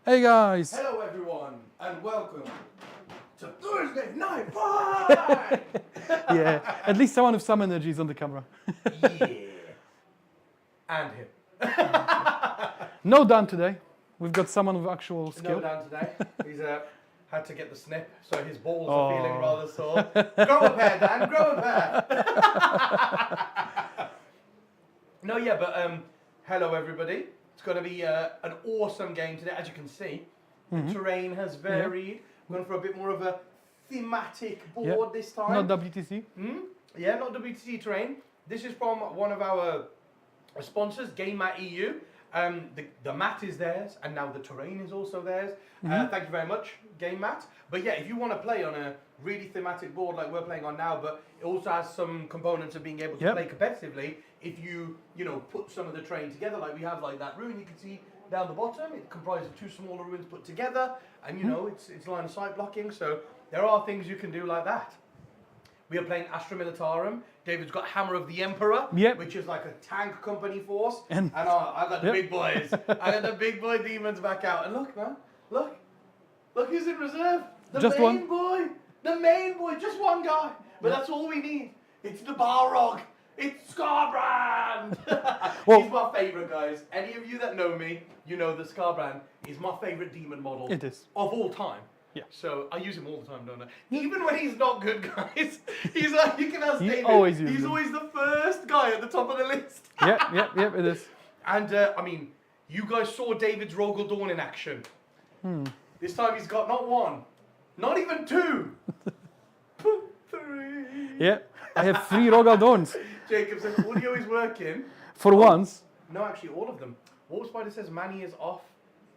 Hey guys! Hello everyone, and welcome to Thursday Night Fight! Yeah, at least someone with some energy is on the camera. Yeah. And him. No Dan today. We've got someone with actual skill. No Dan today. He's had to get the snip, so his balls are feeling rather sore. Grow a pair, Dan, grow a pair! No, yeah, but hello everybody. It's going to be an awesome game today. As you can see, the terrain has varied. We're going for a bit more of a thematic board this time. Not WTC. Yeah, not WTC terrain. This is from one of our sponsors, GameMat.eu. The mat is theirs, and now the terrain is also theirs. Thank you very much, GameMat. But yeah, if you want to play on a really thematic board like we're playing on now, but it also has some components of being able to play competitively, if you put some of the terrain together, like we have, like that ruin you can see down the bottom, it comprises of two smaller ruins put together, and it's line of sight blocking, so there are things you can do like that. We are playing Astra Militarum. David's got Hammer of the Emperor, which is like a tank company force. And I got the big boys. I got the big boy demons back out. And look, man. Look who's in reserve. The main boy. The main boy. Just one guy. But that's all we need. It's the Balrog. It's Scarbrand. He's my favourite, guys. Any of you that know me, you know that Scarbrand is my favourite demon model. It is. Of all time. Yeah. So I use him all the time, don't I? Even when he's not good, guys. He's like, you can ask David. He's always the first guy at the top of the list. Yep, it is. And I mean, you guys saw David's Rogel Dawn in action. This time he's got not one, not even two, but three. Yeah, I have 3 Rogel Dawns. Jacob says audio is working. For once. No, actually, all of them. Warp Spider says Manny is off,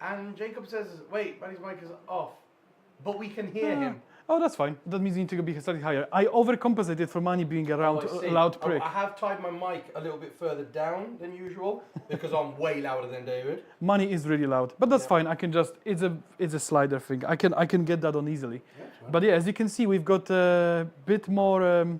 and Jacob says, wait, Manny's mic is off. But we can hear him. Oh, that's fine. That means you need to be slightly higher. I overcompensated for Manny being around a loud prick. I have tied my mic a little bit further down than usual because I'm way louder than David. Manny is really loud, but that's fine. I can just it's a slider thing. I can get that on easily. Yeah, but yeah, as you can see, we've got a bit more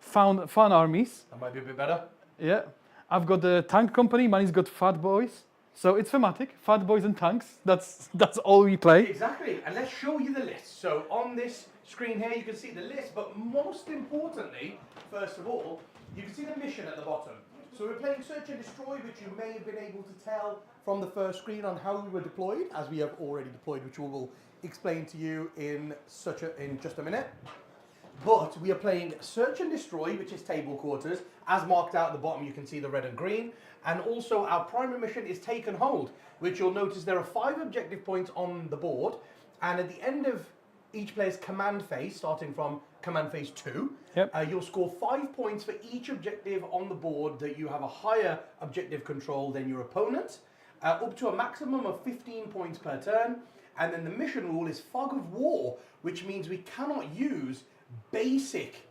fun armies. That might be a bit better. Yeah, I've got the tank company. Manny's got fat boys. So it's thematic, fat boys and tanks. That's all we play. Exactly, and let's show you the list. So on this screen here, you can see the list, but most importantly, first of all, you can see the mission at the bottom. So we're playing Search and Destroy, which you may have been able to tell from the first screen on how we were deployed, as we have already deployed, which we will explain to you in just a minute. But we are playing Search and Destroy, which is table quarters. As marked out at the bottom, you can see the red and green. And also our primary mission is Take and Hold, which you'll notice there are 5 objective points on the board. And at the end of each player's command phase, starting from command phase 2, you'll score 5 points for each objective on the board that you have a higher objective control than your opponent, up to a maximum of 15 points per turn. And then the mission rule is Fog of War, which means we cannot use basic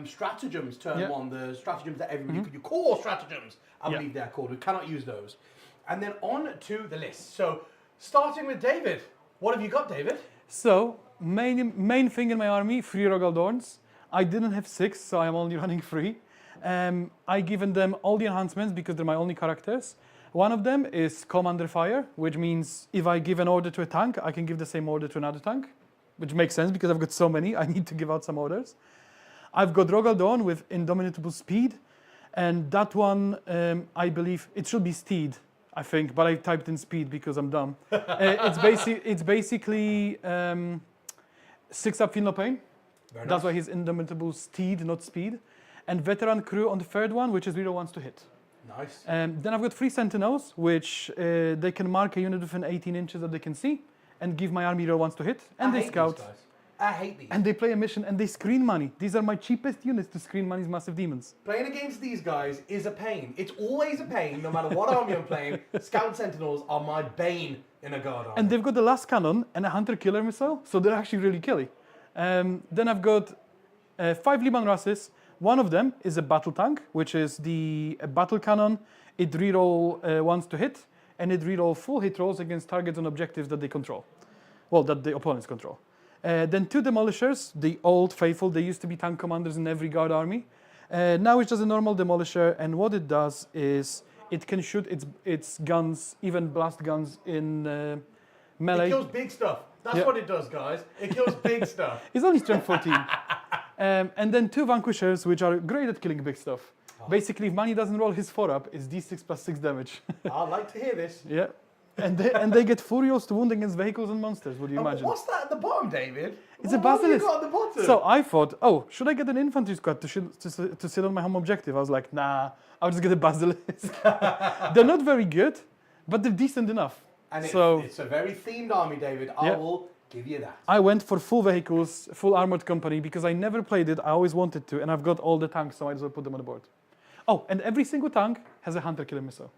stratagems turn 1, the stratagems that everybody could do, core stratagems, I believe they're called. We cannot use those. And then on to the list. So starting with David, what have you got, David? So main thing in my army, 3 Rogel Dawns. I didn't have 6, so I'm only running 3. I given them all the enhancements because they're my only characters. One of them is Commander Fire, which means if I give an order to a tank, I can give the same order to another tank, which makes sense because I've got so many, I need to give out some orders. I've got Rogel Dawn with Indomitable Speed, and that one, I believe, it should be Steed, I think, but I typed in Speed because I'm dumb. It's basically 6-up Feel No Pain. That's why he's Indomitable Steed, not Speed. And Veteran Crew on the third one, which is Reader Wants to Hit. Nice. Then I've got 3 Sentinels, which they can mark a unit within 18 inches that they can see, and give my army Reader Wants to Hit, and they scout. I hate these. And they play a mission and they screen money. These are my cheapest units to screen money's massive demons. Playing against these guys is a pain. It's always a pain, no matter what army I'm playing. Scout Sentinels are my bane in a guard army. And they've got the last cannon and a Hunter Killer missile, so they're actually really killy. Then I've got 5 Liban Rasses. One of them is a battle tank, which is the battle cannon. It reroll wants to hit, and it reroll full hit rolls against targets and objectives that they control. Well, that the opponents control. Then 2 Demolishers, the old faithful. They used to be tank commanders in every guard army. Now it's just a normal Demolisher, and what it does is it can shoot its guns, even blast guns, in melee. It kills big stuff. That's Yeah. what it does, guys. It kills big stuff. It's only strength 14. And then 2 vanquishers, which are great at killing big stuff. Basically, if Manny doesn't roll his 4-up, it's d6 plus 6 damage. I'd like to hear this. Yeah. And they get furious to wound against vehicles and monsters, would you And imagine? what's that at the bottom, David? It's a What have you basilisk. got at the bottom? So I thought, oh, should I get an infantry squad to sit on my home objective? I was like, nah, I'll just get a basilisk. They're not very good, but they're decent enough. And so it's a very themed army, David. I Yeah. will give you that. I went for full vehicles, full armored company, because I never played it. I always wanted to, and I've got all the tanks, so I might as well put them on the board. Oh, and every single tank has a hunter killer missile.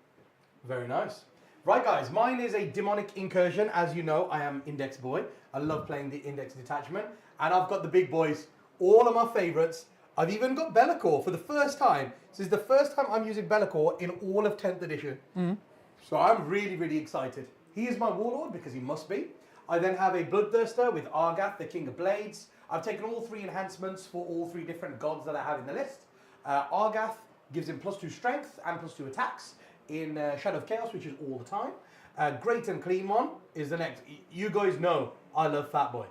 Very nice. Right, guys, mine is a demonic incursion. As you know, I am index boy. I love playing the index detachment. And I've got the big boys, all of my favorites. I've even got Be'lakor for the first time. This is the first time I'm using Be'lakor in all of 10th edition. So I'm really, really excited. He is my warlord because he must be. I then have a Bloodthirster with Argath, the King of Blades. I've taken all 3 enhancements for all 3 different gods that I have in the list. Argath gives him +2 strength and +2 attacks in Shadow of Chaos, which is all the time. Great and Clean One is the next. You guys know I love Fat Boy.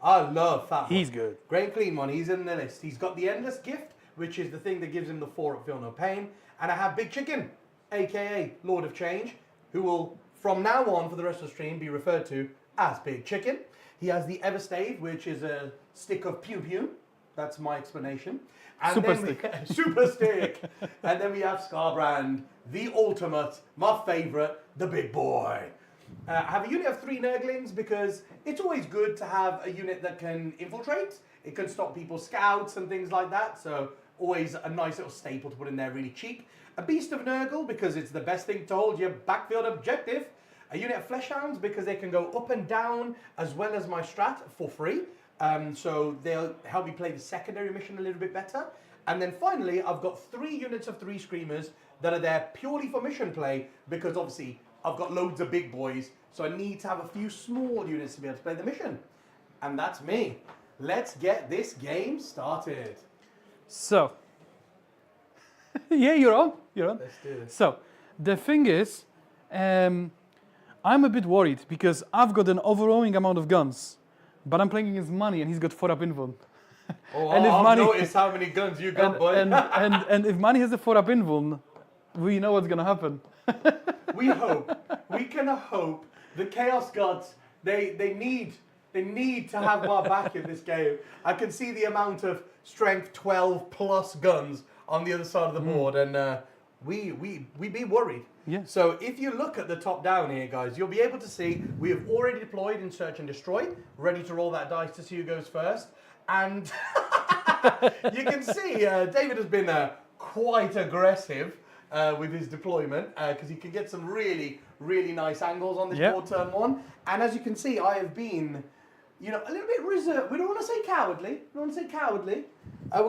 I love Fat Boy. He's good. Great and Clean One, he's in the list. He's got the Endless Gift, which is the thing that gives him the 4-up Feel No Pain. And I have Big Chicken, aka Lord of Change, who will, from now on for the rest of the stream, be referred to as Big Chicken. He has the Everstave, which is a stick of pew-pew. That's my explanation. And Super then stick. Super stick. And then we have Scarbrand, the ultimate, my favourite, the big boy. I have a unit of 3 Nurglings because it's always good to have a unit that can infiltrate. It can stop people's scouts and things like that. So always a nice little staple to put in there, really cheap. A Beast of Nurgle because it's the best thing to hold your backfield objective. A unit of Fleshhounds because they can go up and down as well as my strat for free. So they'll help me play the secondary mission a little bit better. And then finally, I've got 3 units of 3 Screamers that are there purely for mission play because obviously I've got loads of big boys, so I need to have a few small units to be able to play the mission. And that's me. Let's get this game started. So, yeah, you're on. You're on. Let's do this. So, the thing is, I'm a bit worried because I've got an overwhelming amount of guns, but I'm playing against Manny and he's got 4-up invuln. Oh, And if I've Manny- noticed how many guns you got, boy. And if Manny has a 4-up invuln, we know what's gonna happen. We can hope the Chaos Gods, they need to have my back in this game. I can see the amount of strength 12 plus guns on the other side of the board, and we be worried. Yeah. So if you look at the top down here, guys, you'll be able to see we have already deployed in Search and Destroy, ready to roll that dice to see who goes first. And you can see David has been quite aggressive with his deployment because he can get some really, really nice angles on this board turn 1. And as you can see, I have been, a little bit reserved. We don't want to say cowardly. We're going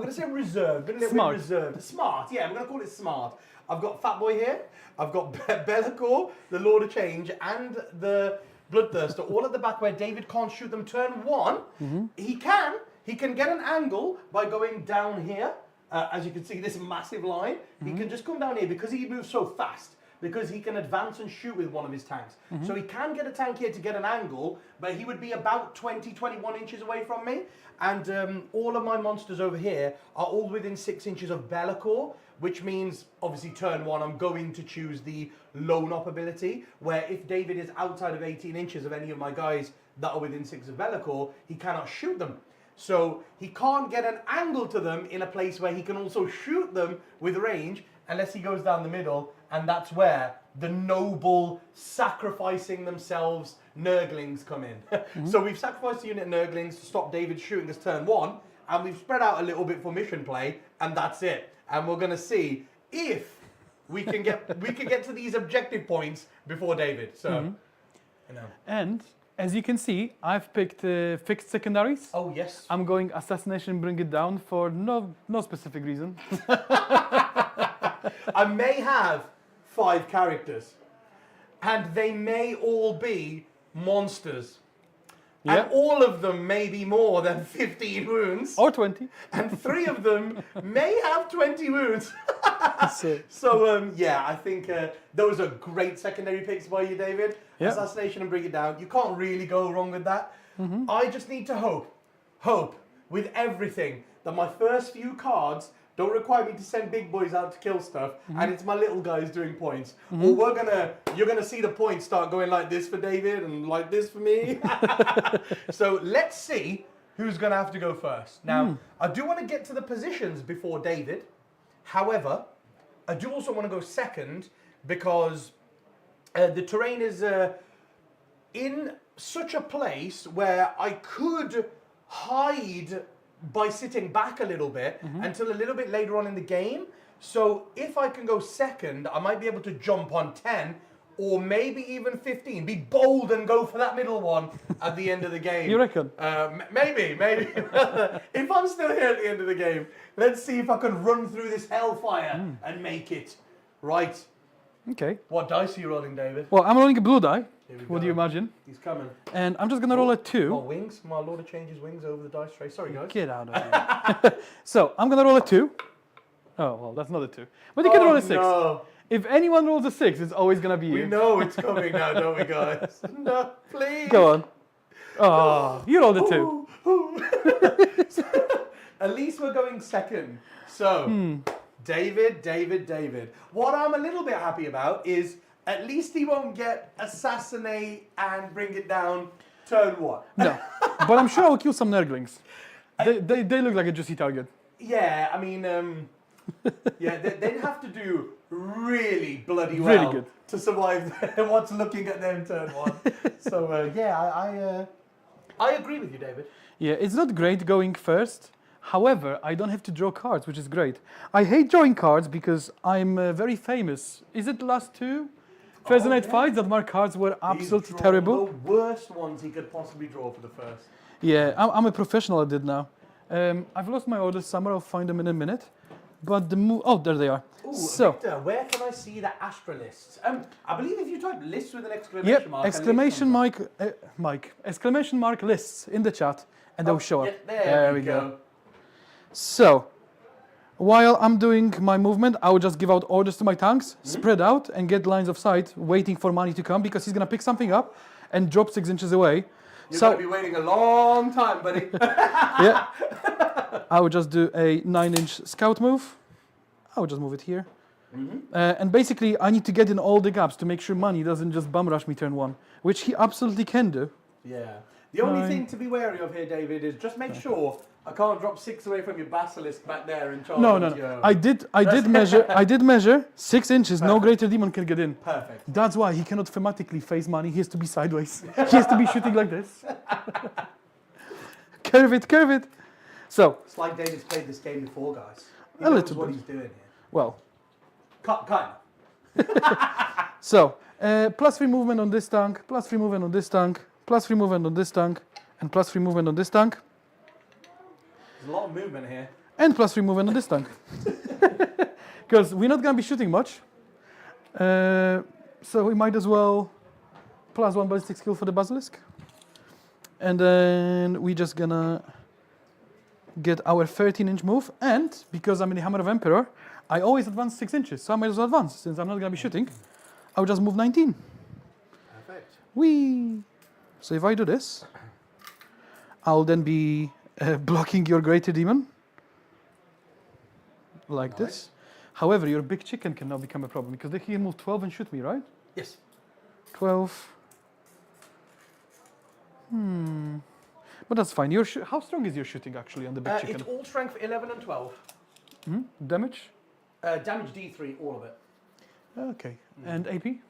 to say reserved. Been a little bit reserved. Smart. Yeah, we're going to call it smart. I've got Fat Boy here. I've got Be'lakor, the Lord of Change, and the Bloodthirster, all at the back where David can't shoot them turn 1. He can get an angle by going down here. As you can see, this massive line. He can just come down here because he moves so fast, because he can advance and shoot with one of his tanks. So he can get a tank here to get an angle, but he would be about 20, 21 inches away from me. And all of my monsters over here are all within 6 inches of Be'lakor, which means, obviously, turn 1, I'm going to choose the lone up ability, where if David is outside of 18 inches of any of my guys that are within 6 of Be'lakor, he cannot shoot them. So he can't get an angle to them in a place where he can also shoot them with range unless he goes down the middle, and that's where the noble sacrificing themselves Nurglings come in. So we've sacrificed a unit of Nurglings to stop David shooting us turn 1, and we've spread out a little bit for mission play, and that's it. And we're going to see if we can get to these objective points before David. So, And as you can see, I've picked fixed secondaries. Oh yes. I'm going assassination, bring it down for no specific reason. I may have 5 characters, and they may all be monsters. And all of them may be more than 15 wounds. Or 20. And 3 of them may have 20 wounds. So, So, I think those are great secondary picks by you, David. Yeah. assassination and bring it down. You can't really go wrong with that. I just need to hope with everything that my first few cards don't require me to send big boys out to kill stuff, and it's my little guys doing points. Or you're gonna see the points start going like this for David and like this for me. So let's see who's gonna have to go first. Now, I do want to get to the positions before David. However, I do also want to go second because the terrain is in such a place where I could hide by sitting back a little bit until a little bit later on in the game. So if I can go second, I might be able to jump on 10 or maybe even 15. Be bold and go for that middle one at the end of the game. You reckon? Maybe. If I'm still here at the end of the game, let's see if I can run through this hellfire and make it. Right. Okay. What dice are you rolling, David? Well, I'm rolling a blue die. Here we What go. do you imagine? He's coming. And I'm just gonna roll a 2. Oh, wings. My lord of changes wings over the dice tray. Sorry, guys. Get out of here. So I'm gonna roll a 2. Oh well, that's not a 2. But you can roll a 6. No. If anyone rolls a 6, it's always gonna be you. We know it's coming now, don't we, guys? No, please. Go on. Oh, you rolled a 2. Ooh. At least we're going second. So, David. What I'm a little bit happy about is at least he won't get assassinate and bring it down turn 1. No, but I'm sure I'll kill some Nurglings. They look like a juicy target. Yeah, I mean, they'd have to do really bloody Really well good. to survive what's looking at them turn 1. So, I agree with you, David. Yeah, it's not great going first. However, I don't have to draw cards, which is great. I hate drawing cards because I'm very famous. Is it the last 2 Thursday night fights that my cards were absolutely He's drawn terrible? The worst ones he could possibly draw for the first. Yeah, I'm a professional at it now. I've lost my orders somewhere. I'll find them in a minute. But oh, there they are. Ooh, So, Victor, where can I see the Astra lists? I believe if you type lists with an exclamation yep, mark. exclamation mark lists in the chat, and they'll show up. Yeah, there we go. So, while I'm doing my movement, I will just give out orders to my tanks, spread out, and get lines of sight, waiting for money to come, because he's gonna pick something up and drop 6 inches away. You're going to be waiting a long time, buddy. Yeah, I would just do a 9-inch scout move. I would just move it here. And basically, I need to get in all the gaps to make sure money doesn't just bum rush me turn 1, which he absolutely can do. Yeah. The only thing to be wary of here, David, is just make sure I can't drop 6 away from your basilisk back there in charge. No. I did measure 6 inches. No greater demon can get in. Perfect. That's why he cannot thematically face money. He has to be sideways. He has to be shooting like this. Curve it. So, It's like David's played this game before, guys. He A knows little what bit. he's doing here. well, Kind of. so +3 movement on this tank, +3 movement on this tank, +3 movement on this tank, and +3 movement on this tank, There's a lot of movement here. and +3 movement on this tank. Because we're not going to be shooting much. So we might as well +1 ballistic skill for the basilisk. And then we're just gonna get our 13-inch move. And because I'm in the Hammer of Emperor, I always advance 6 inches. So I might as well advance. Since I'm not gonna be shooting, I'll just move 19. Perfect. Whee! So if I do this, I'll then be blocking your greater demon. Like this. However, your big chicken can now become a problem because they can move 12 and shoot me, right? Yes. 12. But that's fine. How strong is your shooting actually on the big chicken? It's all strength 11 and 12. Damage? Damage D3, all of it. Okay. And AP?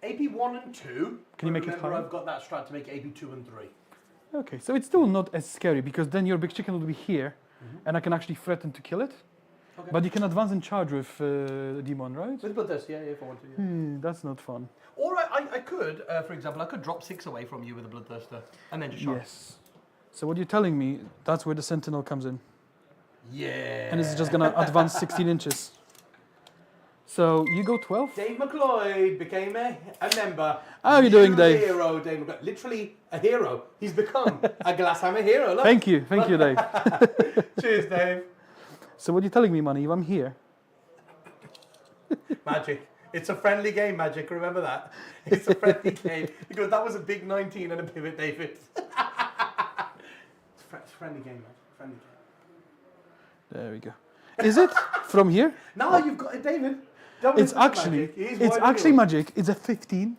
AP 1 and 2. Can you make it remember, higher? I've got that strat to make AP 2 and 3. Okay, so it's still not as scary because then your big chicken will be here and I can actually threaten to kill it. Okay. But you can advance and charge with the demon, right? With Bloodthirst, yeah, if I want to. Yeah. That's not fun. Or I could, for example, I could drop 6 away from you with a Bloodthirster and then just shot. Yes. So what you're telling me, that's where the Sentinel comes in. Yeah. And it's just going to advance 16 inches. So you go 12? Dave McLeod became a member. How are you doing, Dave? Hero, Dave McLeod. Literally a hero. He's become a Glasshammer hero. Look. Thank you, Dave. Cheers, Dave. So what are you telling me, Money? If I'm here, Magic. It's a friendly game, Magic. Remember that. It's a friendly game. Because that was a big 19 and a pivot, David. It's a friendly game, Magic. Friendly game. There we go. Is it from here? No, you've got it, David. Don't It's listen to actually, Magic. He is it's wide actually awake. magic. It's a 15,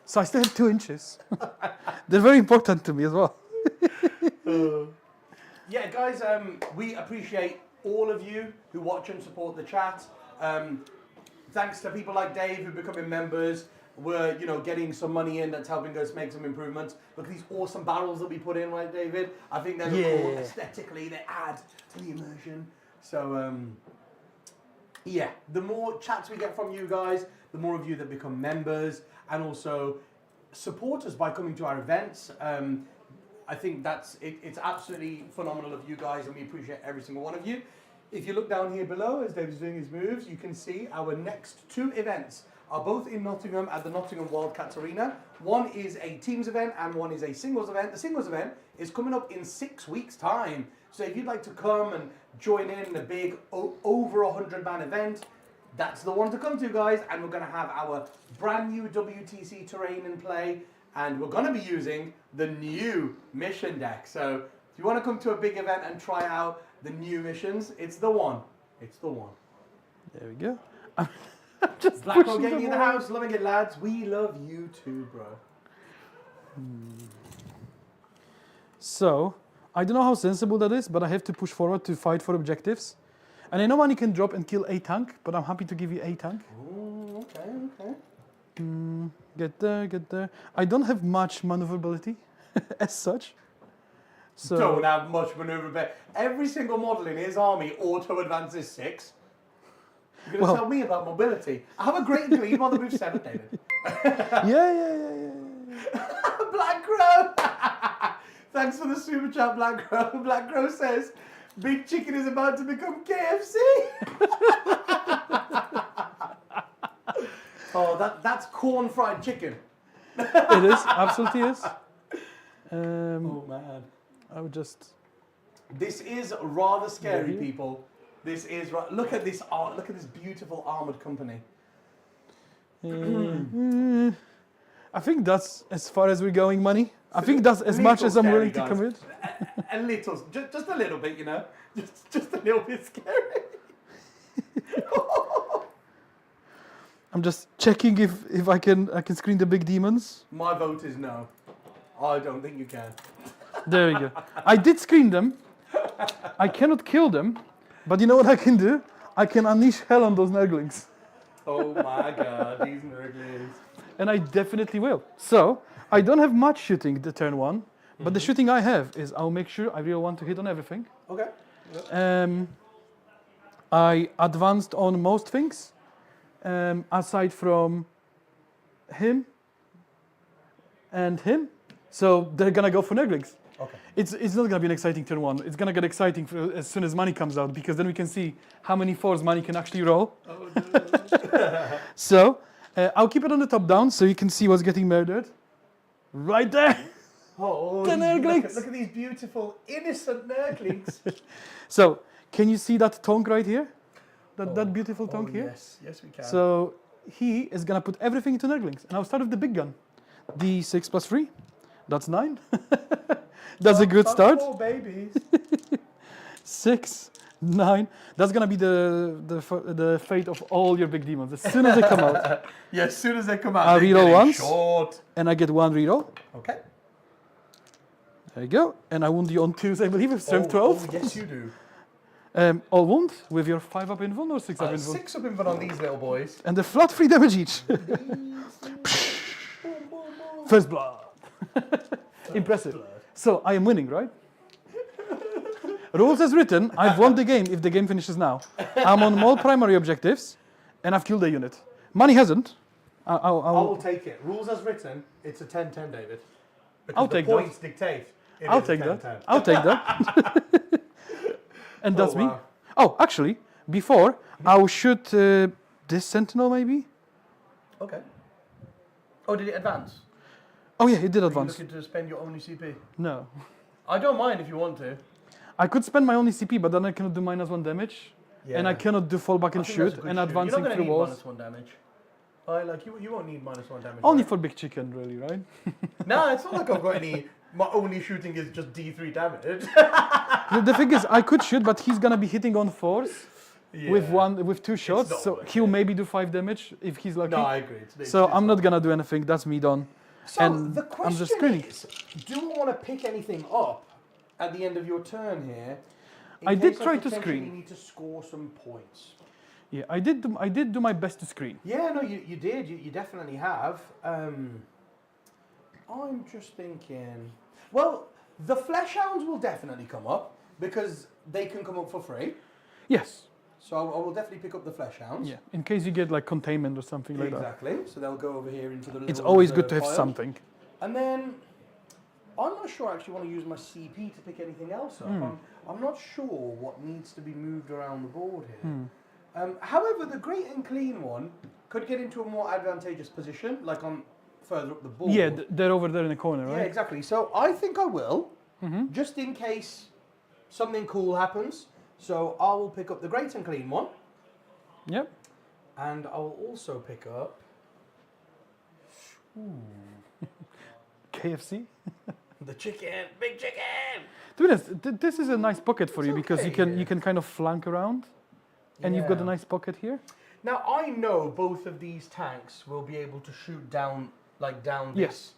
so I still have 2 inches. They're very important to me as well. Yeah, guys, we appreciate all of you who watch and support the chat. Thanks to people like Dave who are becoming members. We're, getting some money in that's helping us make some improvements. Look at these awesome barrels that we put in, right, David? I think they're cool aesthetically. They add to the immersion. So, yeah, the more chats we get from you guys, the more of you that become members and also support us by coming to our events. I think it's absolutely phenomenal of you guys, and we appreciate every single one of you. If you look down here below, as Dave's doing his moves, you can see our next 2 events are both in Nottingham at the Nottingham Wildcats Arena. One is a teams event and one is a singles event. The singles event is coming up in 6 weeks' time. So if you'd like to come and join in a big over 100-man event, that's the one to come to, guys. And we're going to have our brand new WTC terrain in play. And we're going to be using the new mission deck. So if you want to come to a big event and try out the new missions, it's the one. It's the one. There we go. I'm just Blackwell pushing Gaming in the them all. house. Loving it, lads. We love you too, bro. So, I don't know how sensible that is, but I have to push forward to fight for objectives. And I know money can drop and kill a tank, but I'm happy to give you a tank. Oh, okay. Get there, get there. I don't have much maneuverability as such. So Don't have much maneuverability. Every single model in his army auto advances 6. You're going to tell me about mobility. I have a great lead on the move 7, David. yeah. Black Crow! Thanks for the super chat, Black Crow. Black Crow says, Big Chicken is about to become KFC. Oh, that's corn fried chicken. It is, absolutely is. Oh, man. I would just... This is rather scary, people. This is look at this art. Look at this beautiful armored company. I think that's as far as we're going, money. I think that's as much as I'm Scary, willing to guys. commit. A little, just a little bit, just a little bit scary. I'm just checking if I can screen the big demons. My vote is no. I don't think you can. There we go. I did screen them. I cannot kill them, but you know what I can do? I can unleash hell on those Nurglings. Oh my god, these Nurglings. And I definitely will. So, I don't have much shooting the turn 1, but the shooting I have is I'll make sure I really want to hit on everything. Okay. I advanced on most things, aside from him and him. So they're gonna go for Nurglings. Okay. It's not gonna be an exciting turn 1. It's gonna get exciting as soon as money comes out, because then we can see how many 4s money can actually roll. Oh no. So I'll keep it on the top down so you can see what's getting murdered. Right there. Oh, The Nurglings. look at these beautiful, innocent Nurglings. So can you see that tonk right here? That beautiful tonk here? Yes we can. So he is gonna put everything into Nurglings, and I'll start with the big gun. D6 plus 3. That's 9. That's a good start. 4 babies. 6, 9. That's gonna be the fate of all your big demons. As soon as they come out, Yeah, as soon as they come out, I'll they reroll get once. short. and I get 1 reroll. Okay. There you go. And I wound you on 2s, I believe, with strength 12. Oh, yes, you do. All wound with your 5 up invuln or 6 up invuln. 6 up invuln on these little boys. And the flat 3 damage each. First blood. Impressive. So I am winning, right? Rules as written, I've won the game if the game finishes now. I'm on all primary objectives, and I've killed a unit. Money hasn't. I will take it. Rules as written, it's a 10-10, David. Because I'll take the that. points dictate. I'll take that. I'll take that. And that's me. Wow. Oh, actually, before, I'll shoot this sentinel maybe? Okay. Oh, did it advance? Oh yeah, it did Are you advance. looking to spend your only CP? No. I don't mind if you want to. I could spend my only CP, but then I cannot do -1 damage. And I cannot do fall back and shoot and advancing You're not through going walls. to need -1 damage. I like you won't need -1 damage. Only right? for big chicken, really, right? No, it's not like I've got any. My only shooting is just D3 damage. The thing is, I could shoot, but he's gonna be hitting on 4s with Yeah. with 2 shots, not so worth he'll it. maybe do 5 damage if he's lucky. No, I agree. It's So I'm not gonna do anything. That's me done. So and the I'm just question screening. is, do I want to pick anything up at the end of your turn here? in I did case try to potentially screen. need to score some points. Yeah, I did do my best to screen. Yeah, no, you did. You definitely have. I'm just thinking. Well, the flesh hounds will definitely come up because they can come up for free. Yes. So I will definitely pick up the flesh hounds. Yeah. In case you get like containment or something like that. Exactly. So they'll go over here into the. It's little always good to reserve have pile. something. And then I'm not sure I actually want to use my CP to pick anything else up. I'm not sure what needs to be moved around the board here. However, the great and clean one could get into a more advantageous position, like on further up the board. Yeah, they're over there in the corner, Yeah, right? exactly. So I think I will, just in case something cool happens. So I will pick up the great and clean one, Yep. and I will also pick up. KFC. The chicken, big chicken. To be honest, this is a nice pocket for It's you because okay, you can yeah. you can kind of flank around, and you've got a Yeah. nice pocket here. Now I know both of these tanks will be able to shoot down, like down Yes.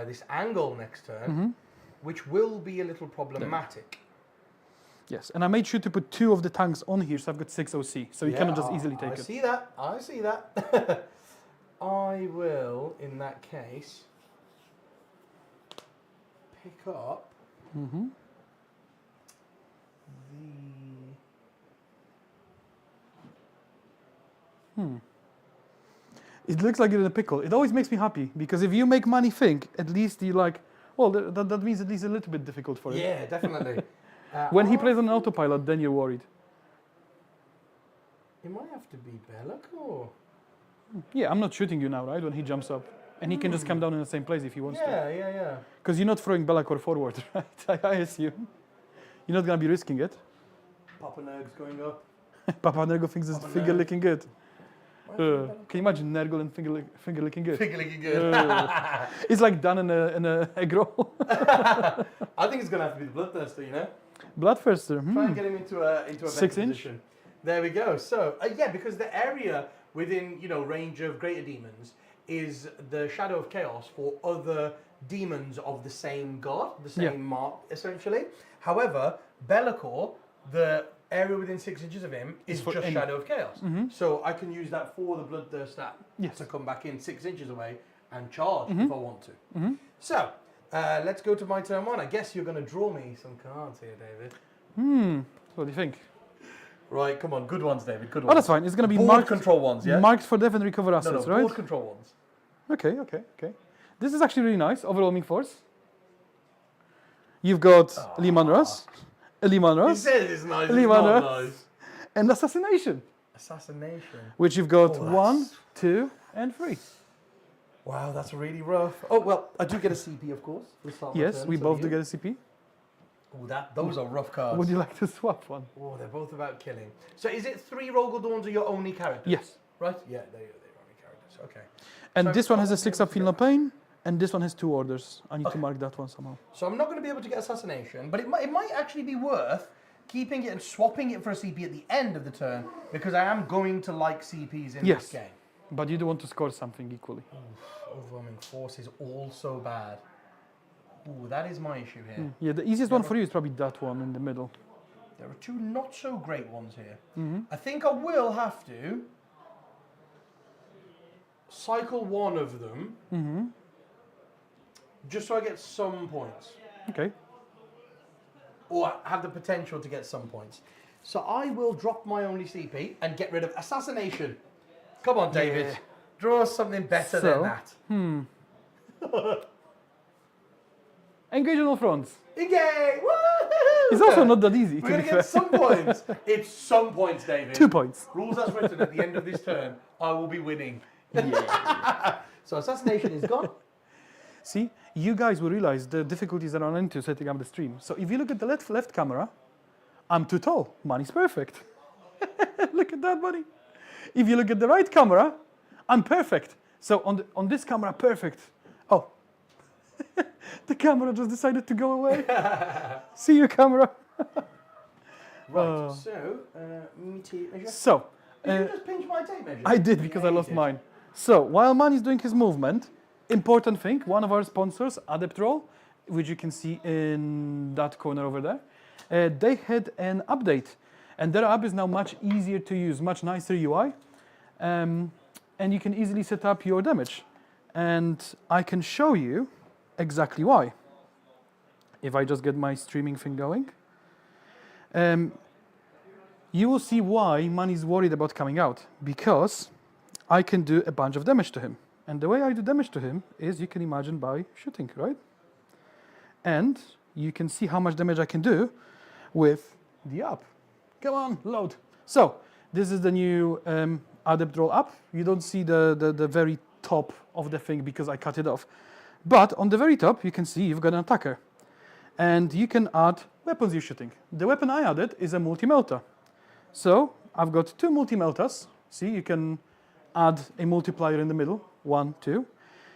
this angle next turn, which will be a little problematic. Yes, and I made sure to put 2 of the tanks on here, so I've got 6 OC, so you cannot just easily take I it. see that. I see that. I will, in that case, pick up the. It looks like you're in a pickle. It always makes me happy because if you make money think, at least you like. Well, that means at least a little bit difficult for him. Yeah, definitely. When he I plays on an think autopilot, then you're worried. It might have to be Belloc or. Yeah, I'm not shooting you now, right? When he jumps up, and he can just come down in the same place if he wants to. Yeah. Because you're not throwing Belacor forward, right? I assume. You're not gonna be risking it. Papa Nerg's going up. Papa Nergal thinks his Papa finger Nerg. licking good. Why is it Can you imagine Nergal and finger licking good? Finger licking good. It's like done in a egg roll. I think it's gonna have to be the Bloodthirster, you know. Bloodthirster. Try and get him into a 6 better inch? position. There we go. So yeah, because the area within range of greater demons is the shadow of chaos for other demons of the same god, the same Yeah. mark essentially. However, Belacor, the area within 6 inches of him is for just any- shadow of chaos. So I can use that for the Bloodthirster Yes. to come back in 6 inches away and charge if I want to. So let's go to my turn 1. I guess you're going to draw me some cards here, David. What do you think? Right, come on, good ones, David. Good Oh, ones. that's fine. It's gonna be board marked control ones, yeah. marked for death and recover no, assets, no, right? board control ones. Okay. This is actually really nice. Overwhelming force. You've got Liman Russ, Liman He Russ, says it's nice. It's Liman not Russ. nice. and assassination, Assassination. which you've got Oh, 1, that's- 2, and 3. Wow, that's really rough. Oh well, I do get a CP, of course. for the start of my Yes, turn, we so both you- do get a CP. Oh, those are rough cards. Would you like to swap one? Oh, they're both about killing. So is it 3 Rogaldorns are your only characters? Yes. Right? Yeah, they're only characters. Okay. And So this one I has a won't be 6 able up, to feel get no pain, and this one has 2 orders. I need to Okay. mark that one somehow. So I'm not going to be able to get assassination, but it might actually be worth keeping it and swapping it for a CP at the end of the turn because I am going to like CPs in Yes. this game. But you do want to score something equally. Overwhelming force is also bad. Ooh, that is my issue here. Yeah, the easiest one for you is probably that one in the middle. There are 2 not so great ones here. I think I will have to cycle one of them just so I get some points. Okay. Or have the potential to get some points. So I will drop my only CP and get rid of assassination. Come on, David. Yeah. Draw us something better So, than that. Engage on all fronts. Yay! Woo! It's also not that easy, We're to going be to get fair. some points. It's some points, David. 2 points. Rules as written at the end of this turn, I will be winning. Yeah. So assassination is gone. See, you guys will realize the difficulties that are into setting up the stream. So if you look at the left camera, I'm too tall. Money's perfect. Look at that, buddy. If you look at the right camera, I'm perfect. So on this camera, perfect. Oh, the camera just decided to go away. See you, camera. Right, so, tape measure. So, Did you just pinch my tape measure? I did because I lost mine. So, while Man is doing his movement, important thing, one of our sponsors, Adeptrol, which you can see in that corner over there, they had an update. And their app is now much easier to use, much nicer UI. And you can easily set up your damage. And I can show you exactly why. If I just get my streaming thing going. You will see why Man is worried about coming out. Because I can do a bunch of damage to him. And the way I do damage to him is, you can imagine, by shooting, right? And you can see how much damage I can do with the app. Come on, load. So, this is the new Adeptrol app. You don't see the very top of the thing because I cut it off. But on the very top, you can see you've got an attacker. And you can add weapons you're shooting. The weapon I added is a multi-melta. So, I've got 2 multi-meltas. See, you can add a multiplier in the middle. 1, 2.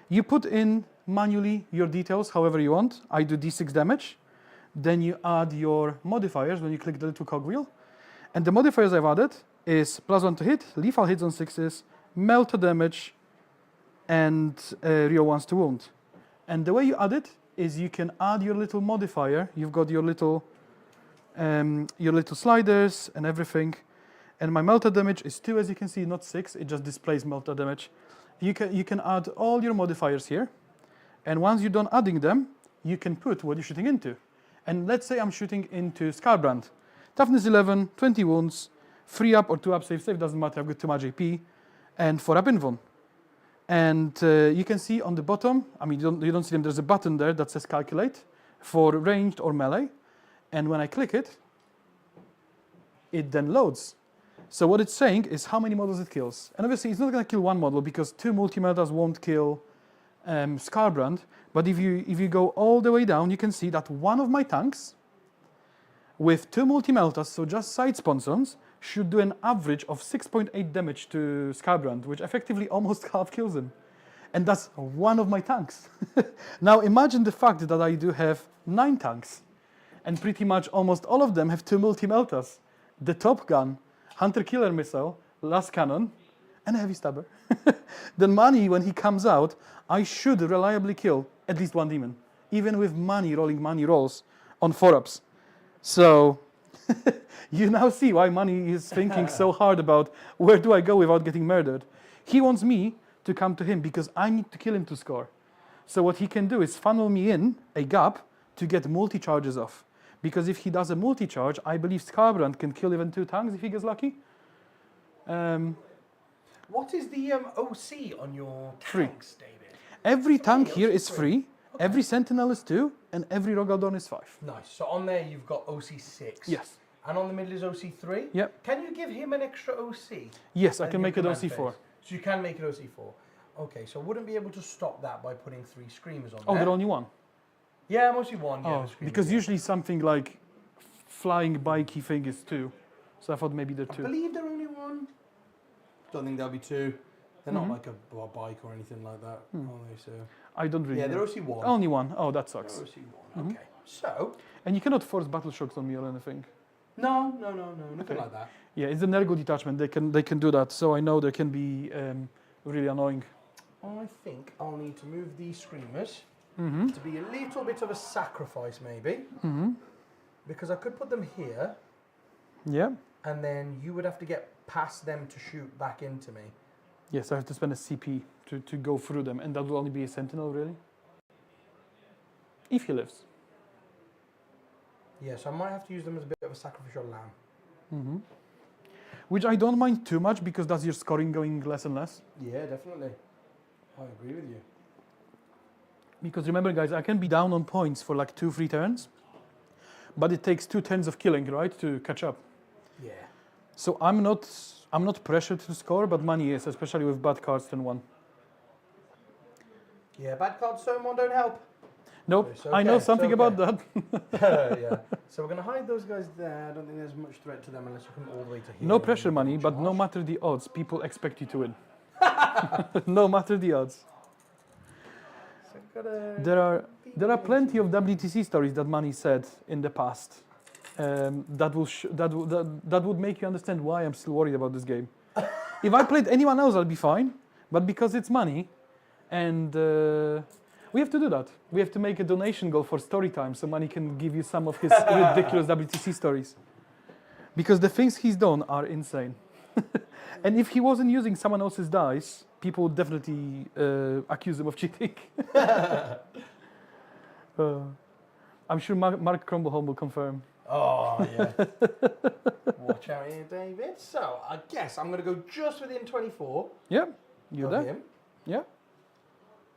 You put in manually your details however you want. I do d6 damage. Then you add your modifiers when you click the little cogwheel. And the modifiers I've added is +1 to hit, lethal hits on 6s, melta damage, and real ones to wound. And the way you add it is you can add your little modifier. You've got your little sliders and everything. And my melta damage is 2, as you can see, not 6. It just displays melta damage. You can add all your modifiers here. And once you're done adding them, you can put what you're shooting into. And let's say I'm shooting into Scarbrand. Toughness 11, 20 wounds, 3 up or 2 up, save, doesn't matter, I've got too much AP, and 4 up invuln. And you can see on the bottom, I mean, you don't see them, there's a button there that says calculate for ranged or melee. And when I click it, it then loads. So what it's saying is how many models it kills. And obviously it's not going to kill one model because 2 multi-metas won't kill Scarbrand. But if you go all the way down, you can see that one of my tanks with 2 multi-meltas, so just side sponsons, should do an average of 6.8 damage to Scarbrand, which effectively almost half kills him. And that's one of my tanks. Now imagine the fact that I do have 9 tanks, and pretty much almost all of them have 2 multi-meltas. The top gun, hunter-killer missile, last cannon, and a heavy stabber. Then Mani, when he comes out, I should reliably kill at least 1 demon, even with Mani rolling Mani rolls on 4-ups. So you now see why Mani is thinking so hard about where do I go without getting murdered. He wants me to come to him because I need to kill him to score. So what he can do is funnel me in a gap to get multi-charges off. Because if he does a multi-charge, I believe Scarbrand can kill even 2 tanks if he gets lucky. What is the OC on your tanks, David? Every tank here is free. Okay. Every Sentinel is 2, and every Rogaldorn is 5. Nice. So on there you've got OC 6. Yes. And on the middle is OC 3? Yep. Can you give him an extra OC? Yes, I can make it OC 4. So you can make it OC 4. Okay, so I wouldn't be able to stop that by putting 3 Screamers on there. Oh, there only 1? Yeah, mostly 1. Oh, because usually something like flying bikey thing is 2. So I thought maybe they're 2. I believe they're only 1. Don't think there'll be 2. They're not like a bike or anything like that, are they? So I don't really know. They're OC 1. Only 1. Oh, that sucks. They're OC 1, okay. So... And you cannot force battle shocks on me or anything. No, nothing like that. Yeah, it's an ergo detachment. They can do that. So I know they can be really annoying. I think I'll need to move these Screamers to be a little bit of a sacrifice, maybe. Because I could put them here. Yeah. And then you would have to get past them to shoot back into me. Yes, I have to spend a CP to go through them, and that will only be a Sentinel, really. If he lives. Yeah, so I might have to use them as a bit of a sacrificial lamb. Which I don't mind too much, because that's your scoring going less and less. Yeah, definitely. I agree with you. Because remember, guys, I can be down on points for like 2-3 turns, but it takes 2 turns of killing, right, to catch up. Yeah. So I'm not pressured to score, but Mani is, especially with bad cards turn 1. Yeah, bad cards turn 1 don't help. Nope, Okay, I know something about that. Yeah. So we're going to hide those guys there. I don't think there's much threat to them unless you come all the way to here. No pressure, Mani, but no matter the odds, people expect you to win. No matter the odds. So gotta There are plenty of WTC stories that Manny said in the past that would make you understand why I'm still worried about this game. If I played anyone else, I'd be fine. But because it's Manny, and we have to do that. We have to make a donation goal for story time so Manny can give you some of his ridiculous WTC stories. Because the things he's done are insane. And if he wasn't using someone else's dice, people would definitely accuse him of cheating. I'm sure Mark Crumbleholm will confirm. Oh, yeah. Watch out here, David. So, I guess I'm going to go just within 24 Yeah, you're of there. him Yeah,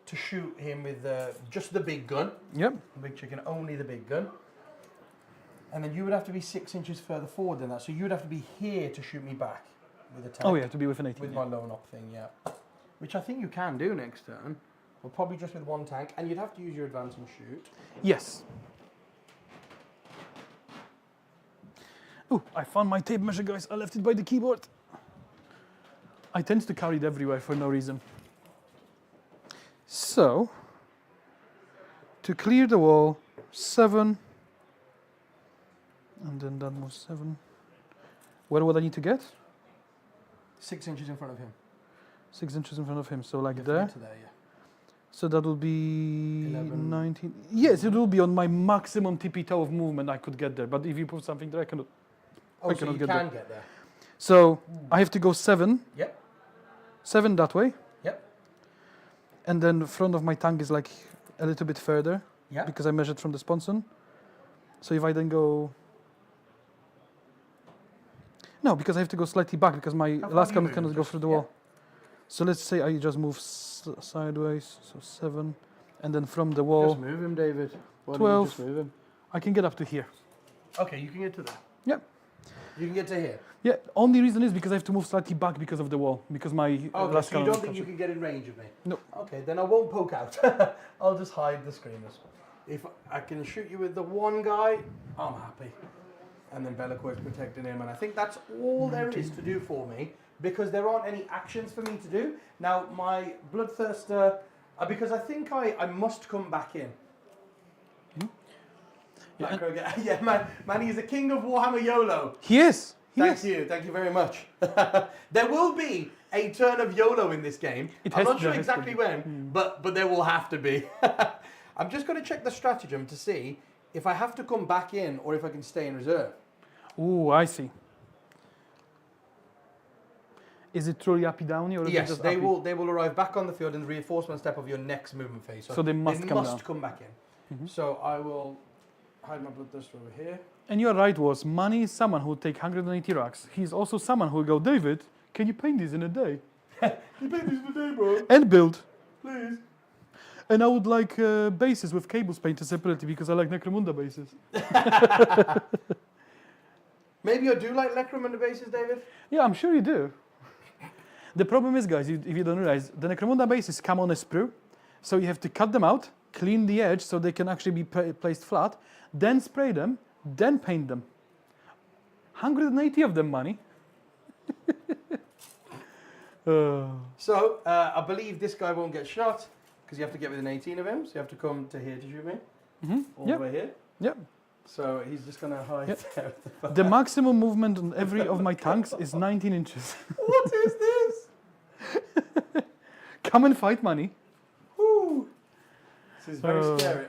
to shoot him with just the big gun. yep. Big chicken, only the big gun. And then you would have to be 6 inches further forward than that. So, you'd have to be here to shoot me back with a tank. Oh yeah, to be with an 18. With yeah. my low knock thing, yeah. Which I think you can do next turn. Well, probably just with one tank. And you'd have to use your advance and shoot. Yes. Oh, I found my tape measure, guys. I left it by the keyboard. I tend to carry it everywhere for no reason. So, to clear the wall, 7. And then that was 7. Where would I need to get? 6 inches in front of him. 6 inches in front of him, so like You have to there. get to there, yeah. So that will be 11. 19. Yes, it will be on my maximum tippy toe of movement I could get there. But if you put something there, I cannot. Oh, I so cannot you get can there. get there. So I have to go 7. Yep. 7 that way. Yep. And then the front of my tank is like a little bit further Yep. because I measured from the sponson. So if I then go. No, because I have to go slightly back because my How far last do you cannon move? cannot go Just- through the yeah. wall. So let's say I just move sideways, so 7. And then from the wall, Just move him, David. Why don't you 12. just move him? I can get up to here. Okay, you can get to there. Yep. You can get to here. Yeah, only reason is because I have to move slightly back because of the wall, because my Okay, last so you cannon don't think touches you can get in range of me? No. Okay, then I won't poke out. I'll just hide the screamers. If I can shoot you with the one guy, I'm happy. And then Bellicour's protecting him, and I think that's all there is to do for me, because there aren't any actions for me to do. Now, my Bloodthirster, because I think I must come back in. Yeah, Macro again. Yeah, man, he's the king of Warhammer YOLO. He is. Thank you very much. There will be a turn of YOLO in this game. It I'm has not to- sure there has to exactly be. when, but there will have to be. I'm just going to check the stratagem to see if I have to come back in or if I can stay in reserve. Ooh, I see. Is it truly uppy downy or is it Yes, just they uppy? will arrive back on the field in the reinforcement step of your next movement phase. So they must come down. come back in. So I will hide my Bloodthirster over here. And you're right, was Manny is someone who will take 180 racks. He's also someone who will go, David, can you paint this in a day? You paint this today, bro. And build. Please. And I would like bases with cables painted separately because I like Necromunda bases. Maybe you do like Necromunda bases, David? Yeah, I'm sure you do. The problem is, guys, if you don't realize, the Necromunda bases come on a sprue, so you have to cut them out, clean the edge so they can actually be placed flat, then spray them, then paint them. 180 of them, Manny. So, I believe this guy won't get shot because you have to get within 18 of him. So you have to come to here to shoot me. All Yep. the way here. Yep. So he's just going to hide Yep. there. The maximum movement on every of my tanks is 19 inches. What is this? Come and fight, Manny. Woo. This is very Oh. scary.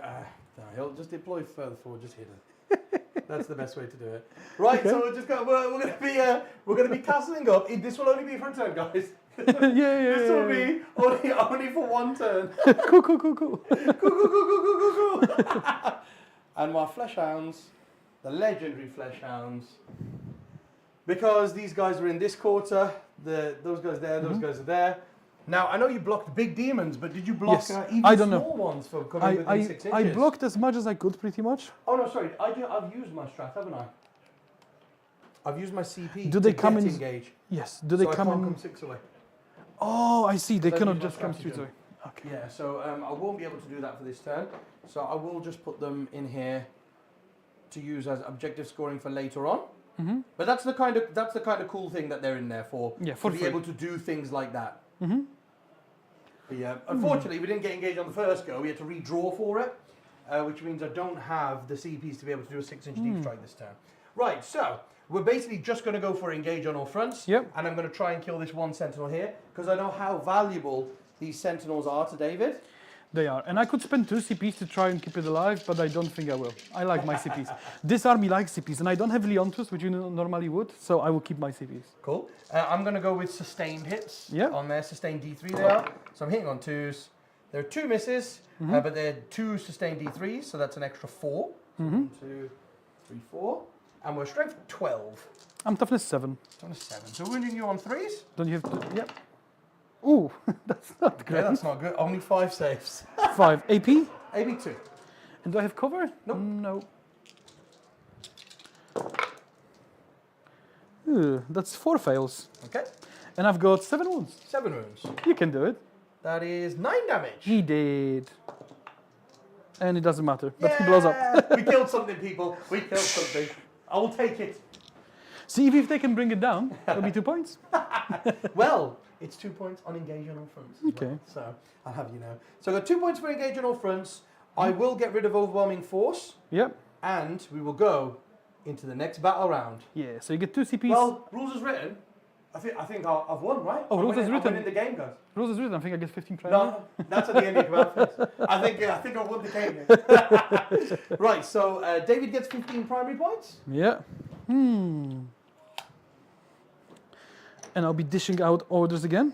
No, he'll just deploy further forward, just hidden. That's the best way to do it. Right, Okay. so we're going to be castling up. This will only be for a turn, guys. Yeah. This will be only for one turn. Cool. Cool. And my flesh hounds, the legendary flesh hounds, because these guys are in this quarter, those guys there, those guys are there. Now I know you blocked big demons, but did you block Yes, even I don't know. small ones for coming within 6 inches? I blocked as much as I could, pretty much. Oh no, sorry. I've used my strat, haven't I? I've used my CP. Do they to come get in- engage. Yes. Do they so come I can't in? come 6 away. Oh, I see. They Let cannot me just come straight stratagem. away. Okay. Yeah, so I won't be able to do that for this turn. So I will just put them in here to use as objective scoring for later on. Mm-hmm. But that's the kind of cool thing that they're in there for. Yeah, for to be free. able to do things like that. But yeah, unfortunately, we didn't get engaged on the first go. We had to redraw for it, which means I don't have the CPs to be able to do a 6-inch deep strike this turn. Right, so we're basically just going to go for engage on all fronts. Yep. And I'm going to try and kill this one sentinel here, because I know how valuable these sentinels are to David. They are. And I could spend 2 CPs to try and keep it alive, but I don't think I will. I like my CPs. This army likes CPs, and I don't have Leontus, which you normally would, so I will keep my CPs. Cool. I'm going to go with sustained hits Yeah. on there. Sustained D3 they are. So I'm hitting on 2s. There are 2 misses, but they're 2 sustained D3s, so that's an extra 4. So 1, 2, 3, 4. And we're strength 12. I'm toughness 7. Toughness 7. So wounding you on 3s? Don't you have to? Yep. Ooh, that's not great. Yeah, that's not good. Only 5 saves. 5. AP? AB 2. And do I have cover? Nope. No. Ooh, that's 4 fails. Okay. And I've got 7 wounds. 7 wounds. You can do it. That is 9 damage. He did. And it doesn't matter. But he blows up. We killed something, people. We killed something. I will take it. See, if they can bring it down, it'll be 2 points. Well, it's 2 points on engage on all fronts. Okay. Well, so I'll have you know. So I've got 2 points for engage on all fronts. I will get rid of overwhelming force, Yep. and we will go into the next battle round. Yeah, so you get 2 CPs. Well, rules as written. I think I've won, right? Oh, rules as written. I'm winning the game, guys. Rules is written. I think I get 15 primary. No, that's at the end of your command phase. I think I won the game. Right, so David gets 15 primary points. Yeah. And I'll be dishing out orders again.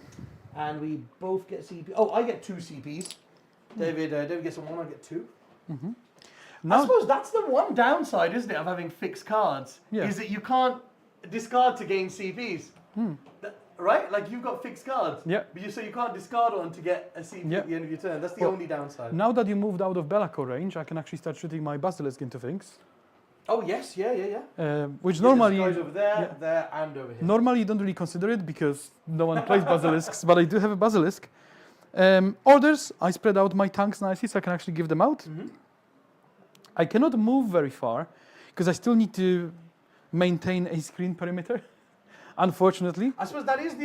And we both get CP. Oh, I get 2 CPs. David gets 1, I get 2. Now, I suppose that's the one downside, isn't it, of having fixed cards? Yeah. Is that you can't discard to gain CPs. Right? Like you've got fixed cards. Yeah. But so you can't discard one to get a CP Yeah. at the end of your turn. That's the Well, only downside. now that you moved out of Belacor range, I can actually start shooting my Basilisk into things. Oh yes, yeah. Which Yeah, normally, there's guys over there, yeah. there, and over here. normally you don't really consider it because no one plays Basilisks, but I do have a Basilisk. Orders, I spread out my tanks nicely so I can actually give them out. I cannot move very far because I still need to maintain a screen perimeter, unfortunately. I suppose that is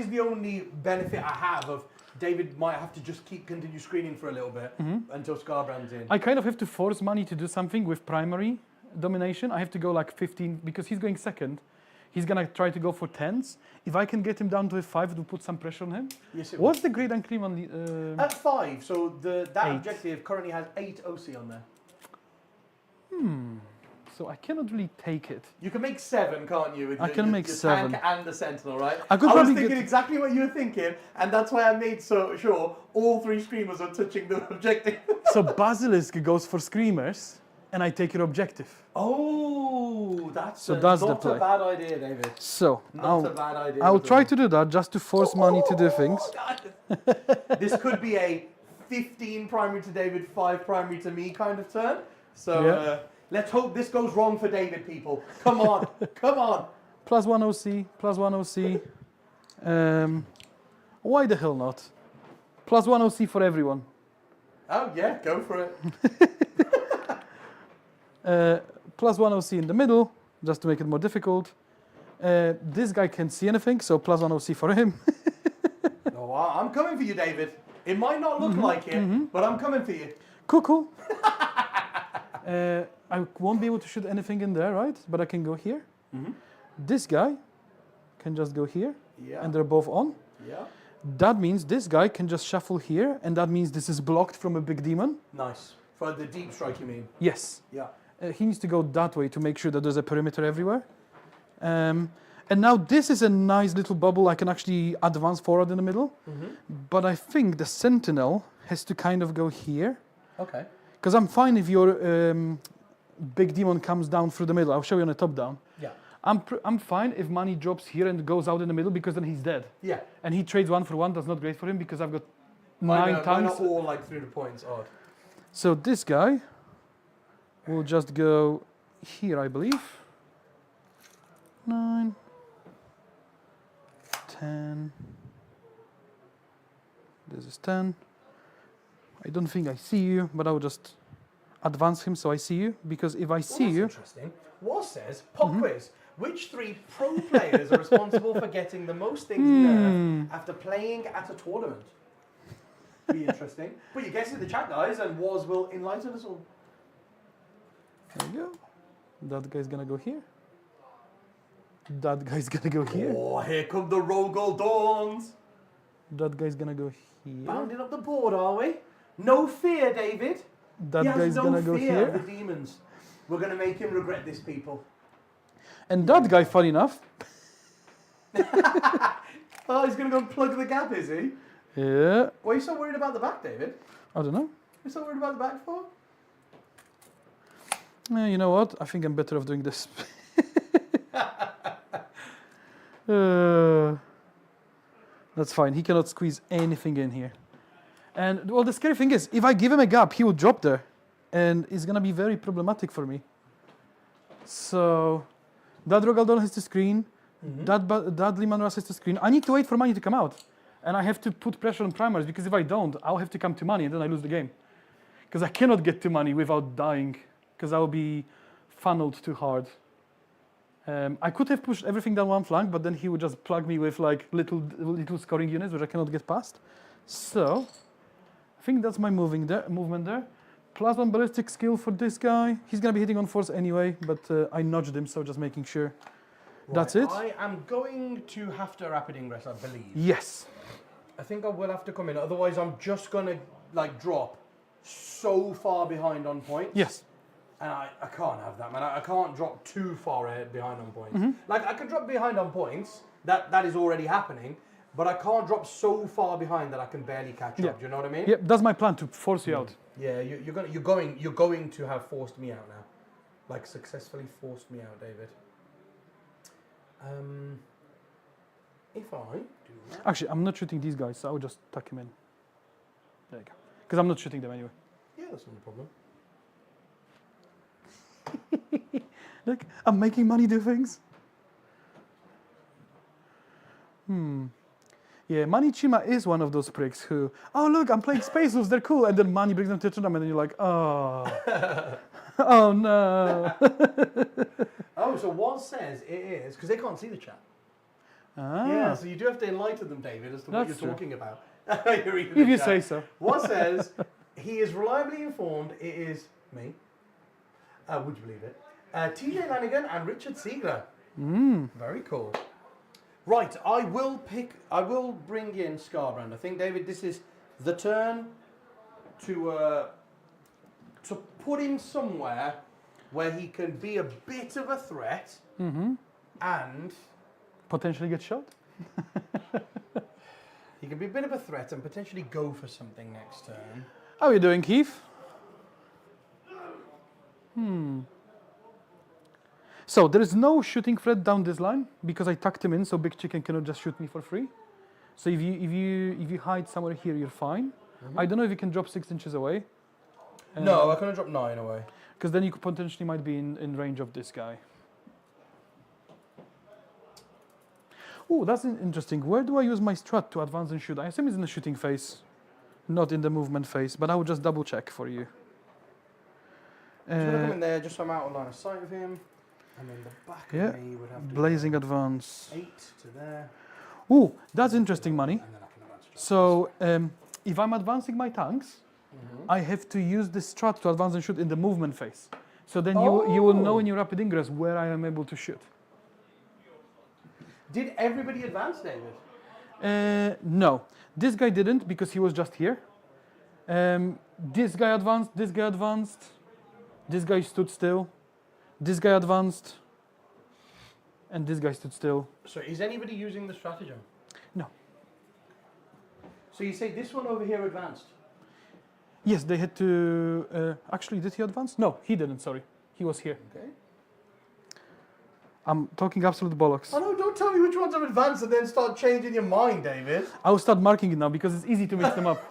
the only benefit I have of David might have to just continue screening for a little bit until Scarbrand's in. I kind of have to force money to do something with primary domination. I have to go like 15 because he's going second. He's gonna try to go for 10s. If I can get him down to a 5, it will put some pressure on him. Yes, it What's the grade and cream on the? At 5, so that 8. objective currently has 8 OC on there. So I cannot really take it. You can make 7, can't you? With I can make your 7. tank and the sentinel, right? I could was probably thinking get- exactly what you were thinking, and that's why I made so sure all 3 screamers are touching the objective. So Basilisk goes for screamers, and I take your objective. Oh, that's So that's the not play. a bad idea, David. So Not a bad idea. I'll at try all. to do that just to force money to do things. God. This could be a 15 primary to David, 5 primary to me kind of turn. So Yeah. let's hope this goes wrong for David, people. Come on, come on. +1 OC, +1 OC. Why the hell not? +1 OC for everyone. Oh yeah, go for it. +1 OC in the middle, just to make it more difficult. This guy can't see anything, so +1 OC for him. Oh, I'm coming for you, David. It might not look like it, but I'm coming for you. Cool. I won't be able to shoot anything in there, right? But I can go here. This guy can just go here, Yeah. and they're both on. Yeah. That means this guy can just shuffle here, and that means this is blocked from a big demon. Nice. For the deep strike, you mean? Yes. Yeah. He needs to go that way to make sure that there's a perimeter everywhere. And now this is a nice little bubble. I can actually advance forward in the middle. But I think the sentinel has to kind of go here. Okay. Because I'm fine if your big demon comes down through the middle. I'll show you on the top down. Yeah. I'm fine if money drops here and goes out in the middle because then he's dead. Yeah. And he trades 1 for 1. That's not great for him because I've got Mine 9 are times. all like 300 points odd. So this guy will just go here, I believe. 9, 10. This is 10. I don't think I see you, but I will just advance him so I see you. Because if I see That's you, interesting. What says pop quiz? Which 3 pro players are responsible for getting the most things nerfed after playing at a tournament? Be interesting. Put your guesses in the chat, guys, and Waz will enlighten us all. There you go. That guy's gonna go here. That guy's gonna go here. Oh, here come the Rogal Dawns. That guy's gonna go here. Bounding up the board, are we? No fear, David. That he has guy's no gonna go fear here. of the demons. We're going to make him regret this, people. And that guy, funny enough. Oh, he's going to go and plug the gap, is he? Yeah. Why are you so worried about the back, David? I don't know. You're so worried about the back for? You know what? I think I'm better off doing this. That's fine. He cannot squeeze anything in here. And well, the scary thing is, if I give him a gap, he will drop there, and it's gonna be very problematic for me. So that Rogaldon has to screen. That Liman Ras has to screen. I need to wait for money to come out, and I have to put pressure on primaries because if I don't, I'll have to come to money, and then I lose the game. Because I cannot get to money without dying, because I will be funneled too hard. I could have pushed everything down one flank, but then he would just plug me with like little scoring units, which I cannot get past. So I think that's my movement there. +1 ballistic skill for this guy. He's gonna be hitting on force anyway, but I nudged him, so just making sure. Right, that's it. I am going to have to rapid ingress, I believe. Yes. I think I will have to come in, otherwise I'm just gonna like drop so far behind on points. Yes. And I can't have that, man. I can't drop too far ahead behind on points. Like, I can drop behind on points. That is already happening. But I can't drop so far behind that I can barely catch up. Do you know what I mean? Yep, that's my plan, to force you out. Yeah, you're going to have forced me out now. Like, successfully forced me out, David. If I do that... Actually, I'm not shooting these guys, so I will just tuck him in. There you go. Because I'm not shooting them anyway. Yeah, that's not a problem. Look, I'm making money do things. Yeah, Money Chima is one of those pricks who, oh look, I'm playing Space Wolves, they're cool, and then money brings them to the tournament, and you're like, oh, oh no. Oh, so what says it is, because they can't see the chat. Ah. Yeah, so you do have to enlighten them, David, as to what That's you're true. talking about. You're reading If the you chat. say so. What says, he is reliably informed it is me. Would you believe it? TJ Lanigan and Richard Siegler. Very cool. Right, I will bring in Scarbrand. I think, David, this is the turn to put him somewhere where he can be a bit of a threat and Potentially get shot? he can be a bit of a threat and potentially go for something next turn. How are you doing, Keith? So there is no shooting threat down this line because I tucked him in, so Big Chicken cannot just shoot me for free. So if you hide somewhere here, you're fine. I don't know if you can drop 6 inches away. No, I can drop 9 away. Because then you could potentially might be in range of this guy. Oh, that's interesting. Where do I use my strat to advance and shoot? I assume it's in the shooting phase, not in the movement phase, but I will just double check for you. I'm just going to come in there just so I'm out of line of sight of him. And then the back of me would have to Blazing advance. 8 to there. Oh, that's interesting, Money. And then I can advance to So if I'm advancing my tanks, I have to use this strat to advance and shoot in the movement phase. So then you will know in your rapid ingress where I am able to shoot. Did everybody advance, David? No, this guy didn't because he was just here. This guy advanced, this guy advanced, this guy stood still, this guy advanced, and this guy stood still. So is anybody using the stratagem? No. So you say this one over here advanced? Yes, they had to... actually, did he advance? No, he didn't, sorry. He was here. Okay. I'm talking absolute bollocks. Oh no, don't tell me which ones have advanced and then start changing your mind, David. I'll start marking it now because it's easy to mix them up.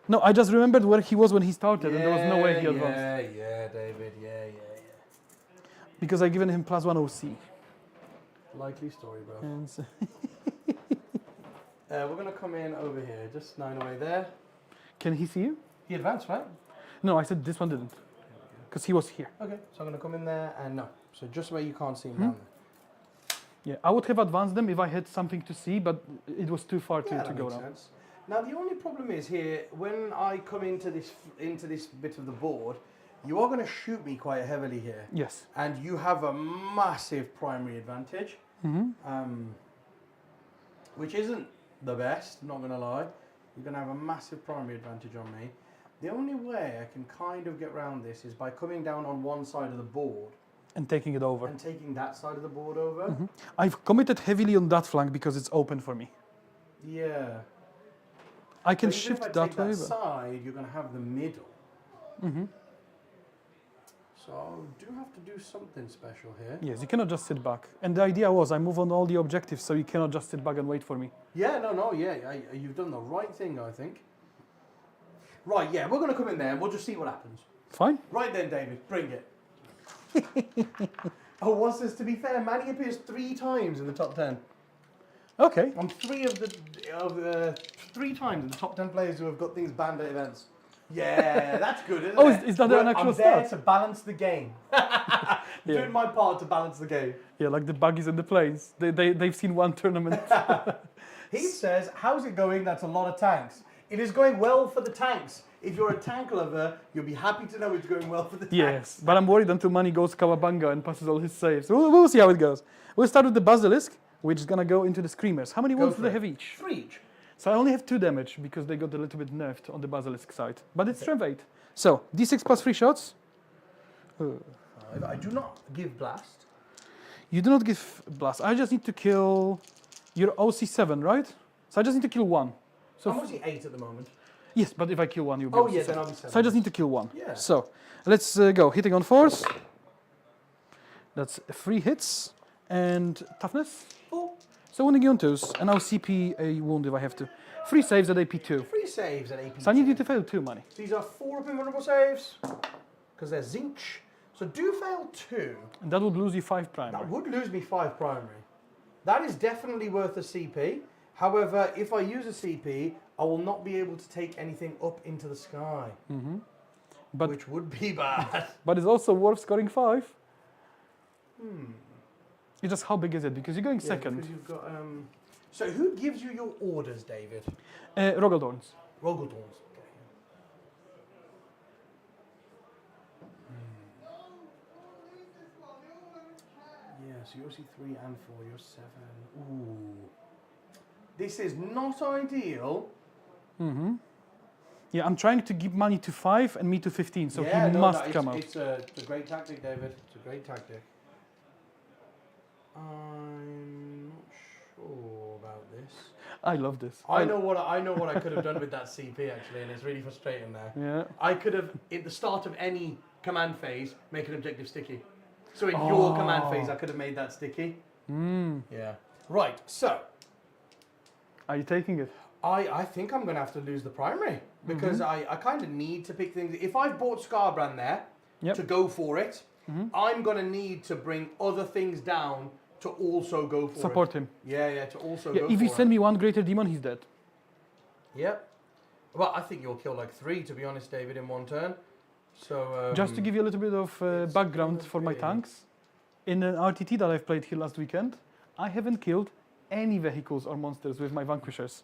No, I just remembered where he was when he started and there was no way he advanced. Yeah, David, yeah. Because I given him +1 OC. Likely story, bro. And so We're going to come in over here, just 9 away there. can he see you? He advanced, right? No, I said this one didn't. because he was here. Okay, so I'm going to come in there and no. So just where you can't see him down there. Yeah, I would have advanced them if I had something to see, but it was too far Yeah, to that go makes now. sense. Now the only problem is here, when I come into this bit of the board, you are going to shoot me quite heavily here. Yes. And you have a massive primary advantage, which isn't the best, not going to lie. You're going to have a massive primary advantage on me. The only way I can kind of get around this is by coming down on one side of the board And taking it over. and taking that side of the board over. I've committed heavily on that flank because it's open for me. Yeah. I can But even shift if I that take way. that But side, you're going to have the middle. So I do have to do something special here. yes, you cannot just sit back. And the idea was I move on all the objectives, so you cannot just sit back and wait for me. Yeah, no, you've done the right thing, I think. Right, yeah, we're going to come in there and we'll just see what happens. Fine. Right then, David, bring it. Oh, what's this? To be fair, Manny appears 3 times in the top 10. Okay. On 3 3 times in the top 10 players who have got things banned at events. Yeah, that's good, isn't it? Is that an actual I'm there stat? to balance the game. Doing my part to balance the game. Yeah, like the buggies and the planes. They've seen one tournament. He says, how's it going? That's a lot of tanks. It is going well for the tanks. If you're a tank lover, you'll be happy to know it's going well for the tanks. Yes, but I'm worried until Manny goes Kawabanga and passes all his saves. We'll see how it goes. We'll start with the Basilisk, which is going to go into the Screamers. How many wounds do they have each? 3 each. So I only have 2 damage because they got a little bit nerfed on the Basilisk side. But it's strength 8. So, d6 plus 3 shots. I do not give blast. You do not give blast. I just need to kill your OC7, right? So I just need to kill 1. So I'm only 8 at the moment. yes, but if I kill 1, you'll be Oh OC7. yeah, then I'll be 7. So I just need to kill 1. Yeah. So let's go. Hitting on force. That's 3 hits. And toughness. Oh, So wounding you on 2s. And I'll CP a wound if I have to. 3 saves at AP2. 3 saves at AP. So I need you to fail 2, Manny. These are 4 up invulnerable saves. Because they're Zinch. So do fail 2. And that would lose you 5 primary. That would lose me 5 primary. That is definitely worth a CP. However, if I use a CP, I will not be able to take anything up into the sky. But- which would be bad. But it's also worth scoring 5. It's just how big is it? Because you're going second. Because you've got, so who gives you your orders, David? Rogaldorns. Rogaldorns. Okay. Yeah, so you're see 3 and 4, you're 7. Ooh. This is not ideal. Yeah, I'm trying to give Manny to 5 and me to 15, so Yeah, he no, must no, come out. it's a great tactic, David. It's a great tactic. I'm not sure about this. I love this. I know what I could have done with that CP actually, and it's really frustrating now. Yeah. I could have, at the start of any command phase, make an objective sticky. So in your command phase, I could have made that sticky. Yeah. Right. So Are you taking it? I think I'm going to have to lose the primary because I kind of need to pick things. If I've bought Scarbrand there to go for it, I'm going to need to bring other things down to also go for Support him. Yeah, to also Yeah, go if for you send me 1 greater demon, he's dead. Yep. Well, I think you'll kill like 3, to be honest, David, in 1 turn. So Just to give you a little bit of background for my tanks, in an RTT that I've played here last weekend, I haven't killed any vehicles or monsters with my Vanquishers.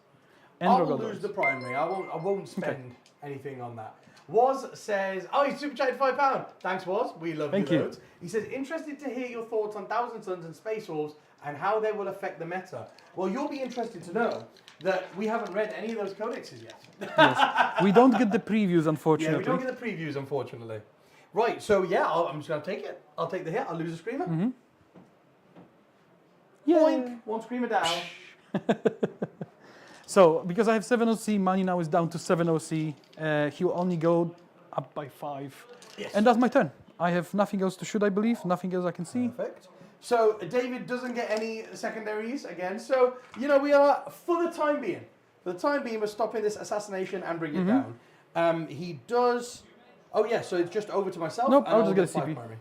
And I will Rogaldorns. lose the primary. I won't spend anything on that. Woz says, oh, he's super chatted £5. Thanks, Woz. We love Thank you you. loads. He says, interested to hear your thoughts on Thousand Suns and Space Wolves and how they will affect the meta. Well, you'll be interested to know that we haven't read any of those codexes yet. Yes. We don't get the previews, Yeah, unfortunately. we don't get the previews, unfortunately. Right, so yeah, I'm just going to take it. I'll take the hit. I'll lose a Screamer. Boink. 1 Screamer down. So, because I have 7 OC, Manny now is down to 7 OC. He will only go up by 5. Yes. And that's my turn. I have nothing else to shoot, I believe. Nothing else I can see. Perfect. So David doesn't get any secondaries again. So, we are, for the time being, we're stopping this assassination and bring it down. He does, oh yeah, so it's just over to myself. Nope, and I'll just get a 5 CP. primary.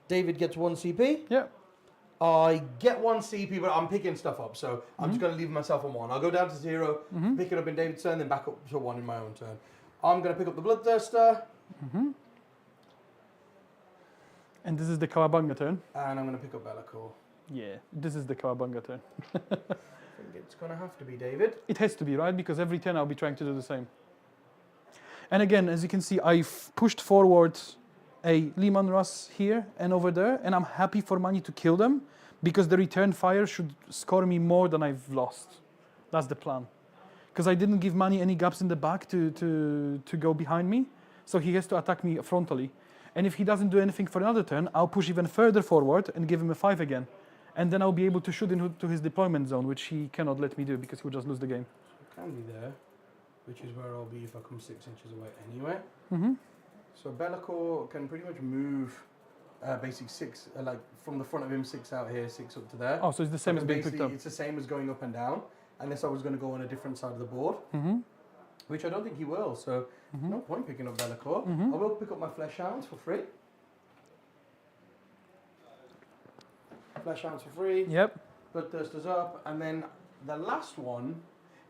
David gets 1 CP. Yeah. I get 1 CP, but I'm picking stuff up. So I'm just going to leave myself on 1. I'll go down to 0, pick it up in David's turn, then back up to 1 in my own turn. I'm going to pick up the Bloodthirster. And this is the Kawabanga turn. And I'm going to pick up Be'lakor. Yeah, this is the Kawabanga turn. I think it's going to have to be David. It has to be, right? Because every turn I'll be trying to do the same. And again, as you can see, I've pushed forward a Lehman Russ here and over there, and I'm happy for money to kill them because the return fire should score me more than I've lost. That's the plan. Because I didn't give money any gaps in the back to go behind me, so he has to attack me frontally. And if he doesn't do anything for another turn, I'll push even further forward and give him a 5 again. And then I'll be able to shoot into his deployment zone, which he cannot let me do because he will just lose the game. It can be there, which is where I'll be if I come 6 inches away anyway. Mm-hmm. So Be'lakor can pretty much move basically 6, like from the front of him, 6 out here, 6 up to there. Oh, so it's the same So as being picked basically up. it's the same as going up and down, unless I was going to go on a different side of the board, Mm-hmm. which I don't think he will. So no point picking up Be'lakor. Mhm. I will pick up my Flesh Hounds for free. Flesh Hounds for free. Yep. Bloodthirsters up, and then the last one,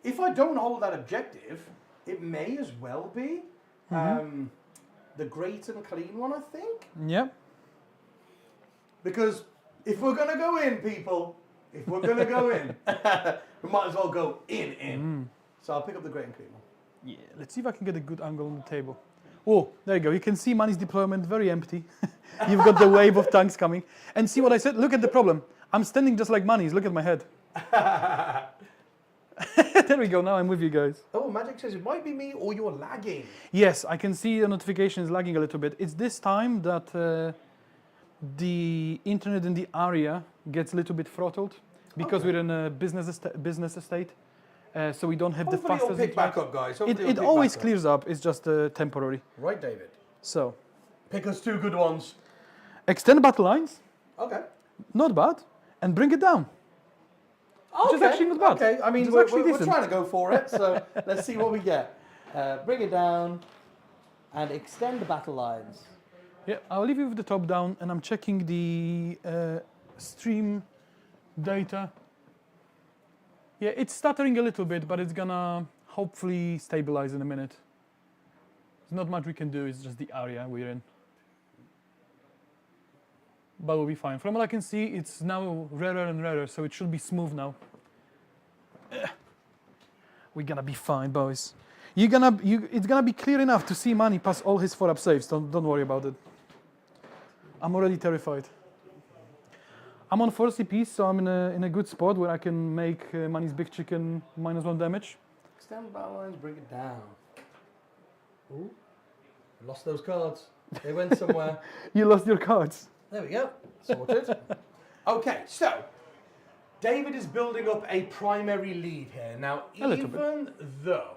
if I don't hold that objective, it may as well be the Great and Clean one, I think. Yep. Because if we're going to go in, people, if we're going to go in, we might as well go in. So I'll pick up the Great and Clean one. Yeah, let's see if I can get a good angle on the table. Oh, there you go. You can see money's deployment very empty. You've got the wave of tanks coming. And see what I said? Look at the problem. I'm standing just like Money's. Look at my head. There we go. Now I'm with you guys. Oh, Magic says it might be me or you're lagging. Yes, I can see the notification is lagging a little bit. It's this time that the internet in the area gets a little bit throttled because Okay. we're in a business estate. So we don't have the Hopefully it'll fastest pick back internet. up, guys. It, Hopefully it it'll pick always back up. clears up. It's just temporary. Right, David. So Pick us 2 good ones. extend battle lines. Okay. Not bad. And bring it down. Which is actually not bad. Okay, I mean, Which is we're actually decent. trying to go for it, so let's see what we get. Bring it down and extend the battle lines. Yeah, I'll leave you with the top down, and I'm checking the stream data. Yeah, it's stuttering a little bit, but it's gonna hopefully stabilize in a minute. There's not much we can do, it's just the area we're in. But we'll be fine. From what I can see, it's now rarer and rarer, so it should be smooth now. We're gonna be fine, boys. It's gonna be clear enough to see Money pass all his 4-up saves. Don't worry about it. I'm already terrified. I'm on 4 CPs, so I'm in a good spot where I can make Money's Big Chicken -1 damage. Extend the battle lines, bring it down. Ooh, lost those cards. They went somewhere. You lost your cards. There we go. Sorted. Okay, so David is building up a primary lead here. Now, A little even though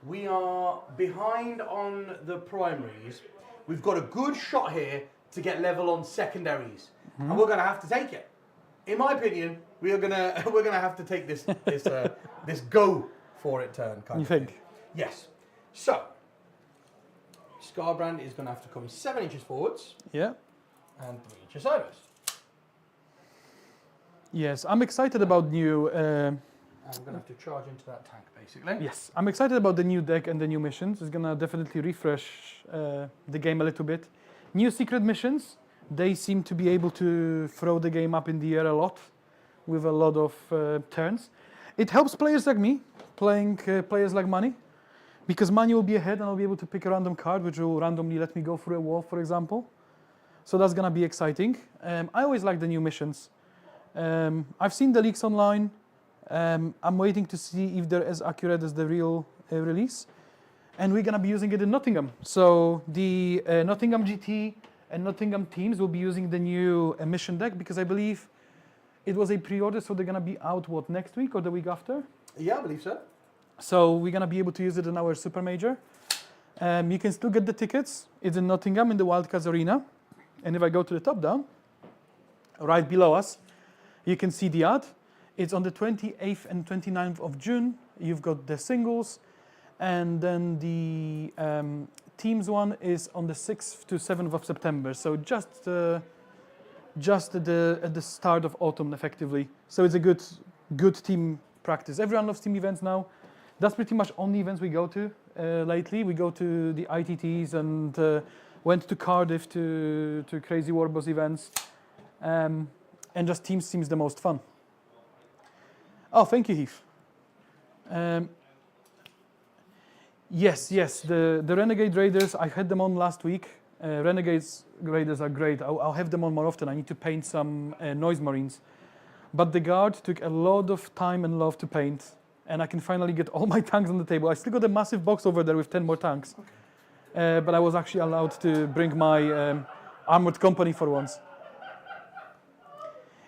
we are behind on the primaries, we've got a good shot here to get level on secondaries, and we're going to have to take it. In my opinion, we're gonna have to take this go for it turn. Kind You of think? thing. Yes. So Scarbrand is going to have to come 7 inches forwards Yeah. and 3 inches sideways. Yes, I'm excited about new. And I'm going to have to charge into that tank, basically. Yes, I'm excited about the new deck and the new missions. It's gonna definitely refresh the game a little bit. New secret missions. They seem to be able to throw the game up in the air a lot, with a lot of turns. It helps players like me, playing players like Money, because Money will be ahead and I'll be able to pick a random card which will randomly let me go through a wall, for example. So that's gonna be exciting. I always like the new missions. I've seen the leaks online. I'm waiting to see if they're as accurate as the real release. And we're gonna be using it in Nottingham. So the Nottingham GT and Nottingham teams will be using the new mission deck because I believe it was a pre-order, so they're gonna be out, what, next week or the week after? Yeah, I believe so. So we're gonna be able to use it in our Super Major. You can still get the tickets. It's in Nottingham in the Wildcats Arena. And if I go to the top down, right below us, you can see the ad. It's on the 28th and 29th of June. You've got the singles, and then the teams one is on the 6th to 7th of September. So just at the start of autumn, effectively. So it's a good team practice. Everyone loves team events now. That's pretty much only events we go to lately. We go to the ITTs and Went to Cardiff to Crazy Warboss events. And just teams seems the most fun. Oh, thank you, Heath. Yes, the Renegade Raiders, I had them on last week. Renegades Raiders are great. I'll have them on more often. I need to paint some Noise Marines. But the Guard took a lot of time and love to paint, and I can finally get all my tanks on the table. I still got a massive box over there with 10 more tanks. But I was actually allowed to bring my armored company for once.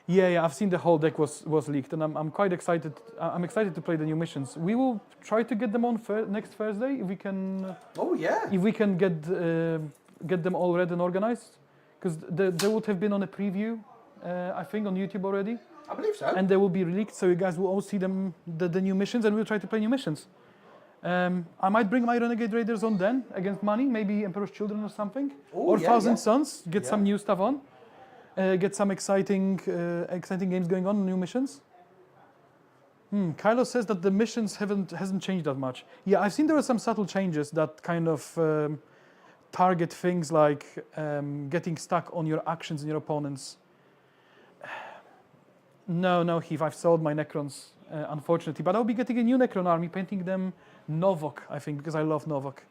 Yeah, I've seen the whole deck was leaked, and I'm quite excited. I'm excited to play the new missions. We will try to get them on next Thursday if we can. Oh yeah. If we can get them all read and organized, because they would have been on a preview, I think, on YouTube already. I believe so. And they will be leaked, so you guys will all see them, the new missions, and we'll try to play new missions. I might bring my Renegade Raiders on then against money, maybe Emperor's Children or something, or Thousand Sons. Get some new stuff on. Get some exciting games going on, new missions. Kylo says that the missions hasn't changed that much. Yeah, I've seen there are some subtle changes that kind of target things like getting stuck on your actions and your opponents. No, Heath, I've sold my Necrons, unfortunately. But I'll be getting a new Necron army, painting them Novok, I think, because I love Novok.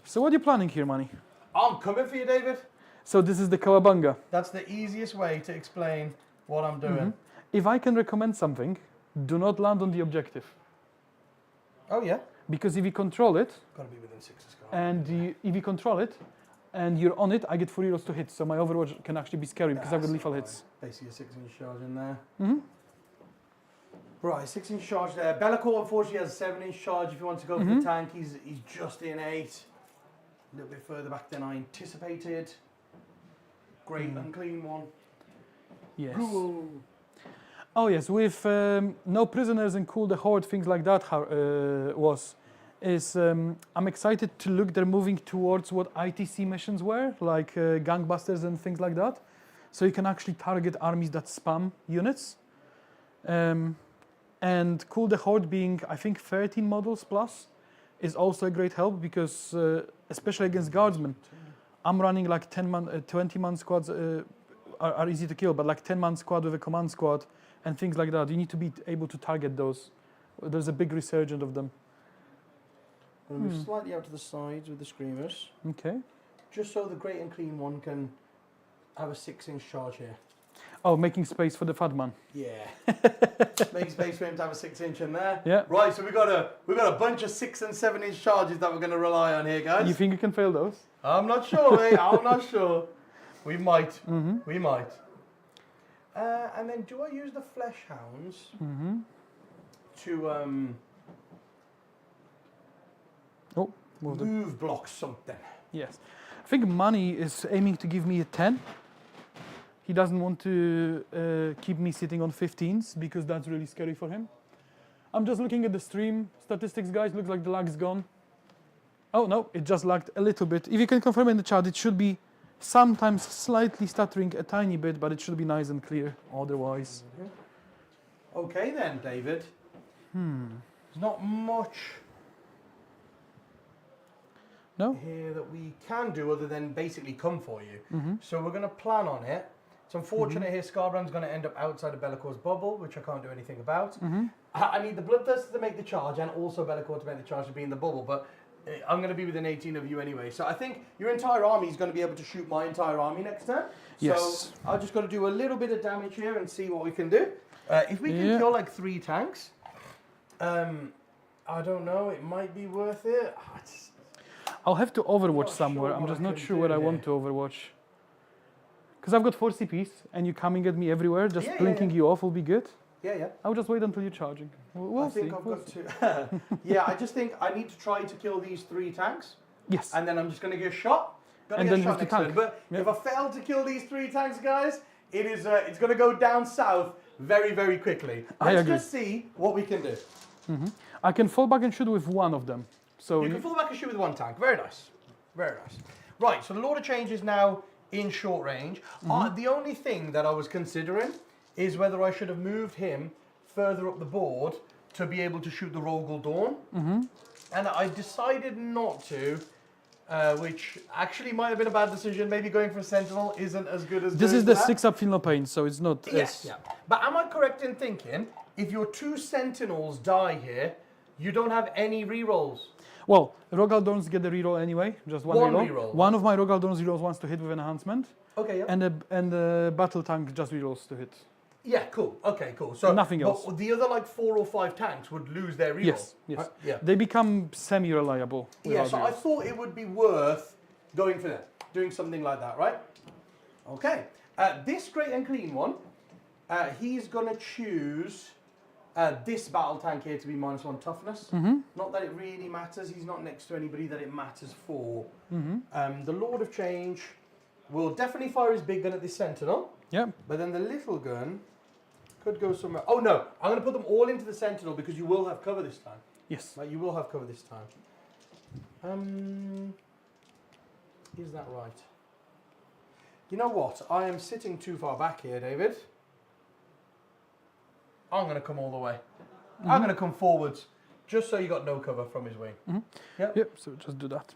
So what are you planning here, Manny? I'm coming for you, David. So this is the Kawabanga. That's the easiest way to explain what I'm doing. If I can recommend something, do not land on the objective. Oh yeah. Because if you control it, Gotta be within 6 of scar. and if you control it, and you're on it, I get 4 euros to hit. So my Overwatch can actually be scary because I've got lethal hits. Basically a 6-inch charge in there. Right, 6-inch charge there. Bellacore unfortunately has a 7-inch charge. If you want to go for the tank, he's just in 8. A little bit further back than I anticipated. Great unclean one. Yes. Cool. Oh yes, with no prisoners and cool the horde, things like that I'm excited to look. They're moving towards what ITC missions were, like gangbusters and things like that. So you can actually target armies that spam units. And cool the horde being, I think, 13 models plus is also a great help because, especially against guardsmen, I'm running like 20-man squads are easy to kill, but like 10-man squad with a command squad and things like that, you need to be able to target those. There's a big resurgence of them. We'll move slightly out to the sides with the screamers. Okay. Just so the great and clean one can have a 6-inch charge here. Oh, making space for the fat man. Yeah. Make space for him to have a 6-inch in there. Yeah. Right, so we've got a bunch of 6 and 7-inch charges that we're going to rely on here, guys. You think you can fail those? I'm not sure, mate. I'm not sure. We might. We might. And then, do I use the flesh hounds to move block something? Yes. I think Money is aiming to give me a 10. He doesn't want to keep me sitting on 15s because that's really scary for him. I'm just looking at the stream statistics, guys. Looks like the lag's gone. Oh, no, it just lagged a little bit. If you can confirm in the chat, it should be sometimes slightly stuttering a tiny bit, but it should be nice and clear otherwise. Okay then, David. There's not much here that we can do other than basically come for you. So we're going to plan on it. It's unfortunate here Scarbrand's going to end up outside of Bellacore's bubble, which I can't do anything about. I need the Bloodthirster to make the charge and also Bellacore to make the charge to be in the bubble, but I'm going to be within 18 of you anyway. So I think your entire army is going to be able to shoot my entire army next turn. Yes. So I've just got to do a little bit of damage here and see what we can do. If we can kill like 3 tanks, I don't know, it might be worth it. I'll have to Overwatch somewhere. I'm just not sure where I want to Overwatch. Because I've got 4 CPs and you're coming at me everywhere, just blinking you off will be good. Yeah. I'll just wait until you're charging. We'll see. I think I've got to. Yeah, I just think I need to try to kill these 3 tanks. Yes. And then I'm just going to get a shot. And then with the tank. But if I fail to kill these 3 tanks, guys, it's going to go down south very, very quickly. Let's just see what we can do. I can fall back and shoot with one of them. So you can fall back and shoot with 1 tank. Very nice. Very nice. Right, so the Lord of Change is now in short range. The only thing that I was considering is whether I should have moved him further up the board to be able to shoot the Rogel Dawn. And I decided not to, which actually might have been a bad decision. Maybe going for Sentinel isn't as good as This doing is the that. 6 up feel no pain, so it's not Yes, as... yeah. But am I correct in thinking, if your 2 Sentinels die here, you don't have any rerolls? Well, Rogaldorns get the reroll anyway, just one reroll. reroll. One of my Rogaldorns rerolls wants to hit with enhancement, Okay, yeah. and the battle tank just rerolls to hit. Yeah, cool. Okay, cool. So Nothing else. But the other like 4 or 5 tanks would lose their reroll. Yes, yes. Right? Yeah. They become semi-reliable. Yeah, without so I rerolls. thought it would be worth going for them, doing something like that, right? Okay. This Great and Clean one, he's going to choose this battle tank here to be -1 toughness. Not that it really matters. He's not next to anybody that it matters for. The Lord of Change will definitely fire his big gun at this Sentinel. Yeah. But then the little gun could go somewhere. Oh no, I'm going to put them all into the Sentinel because you will have cover this time. Yes. Like, you will have cover this time. Is that right? You know what? I am sitting too far back here, David. I'm going to come all the way. I'm going to come forwards, just so you got no cover from his wing. Yep. Yep, so just do that.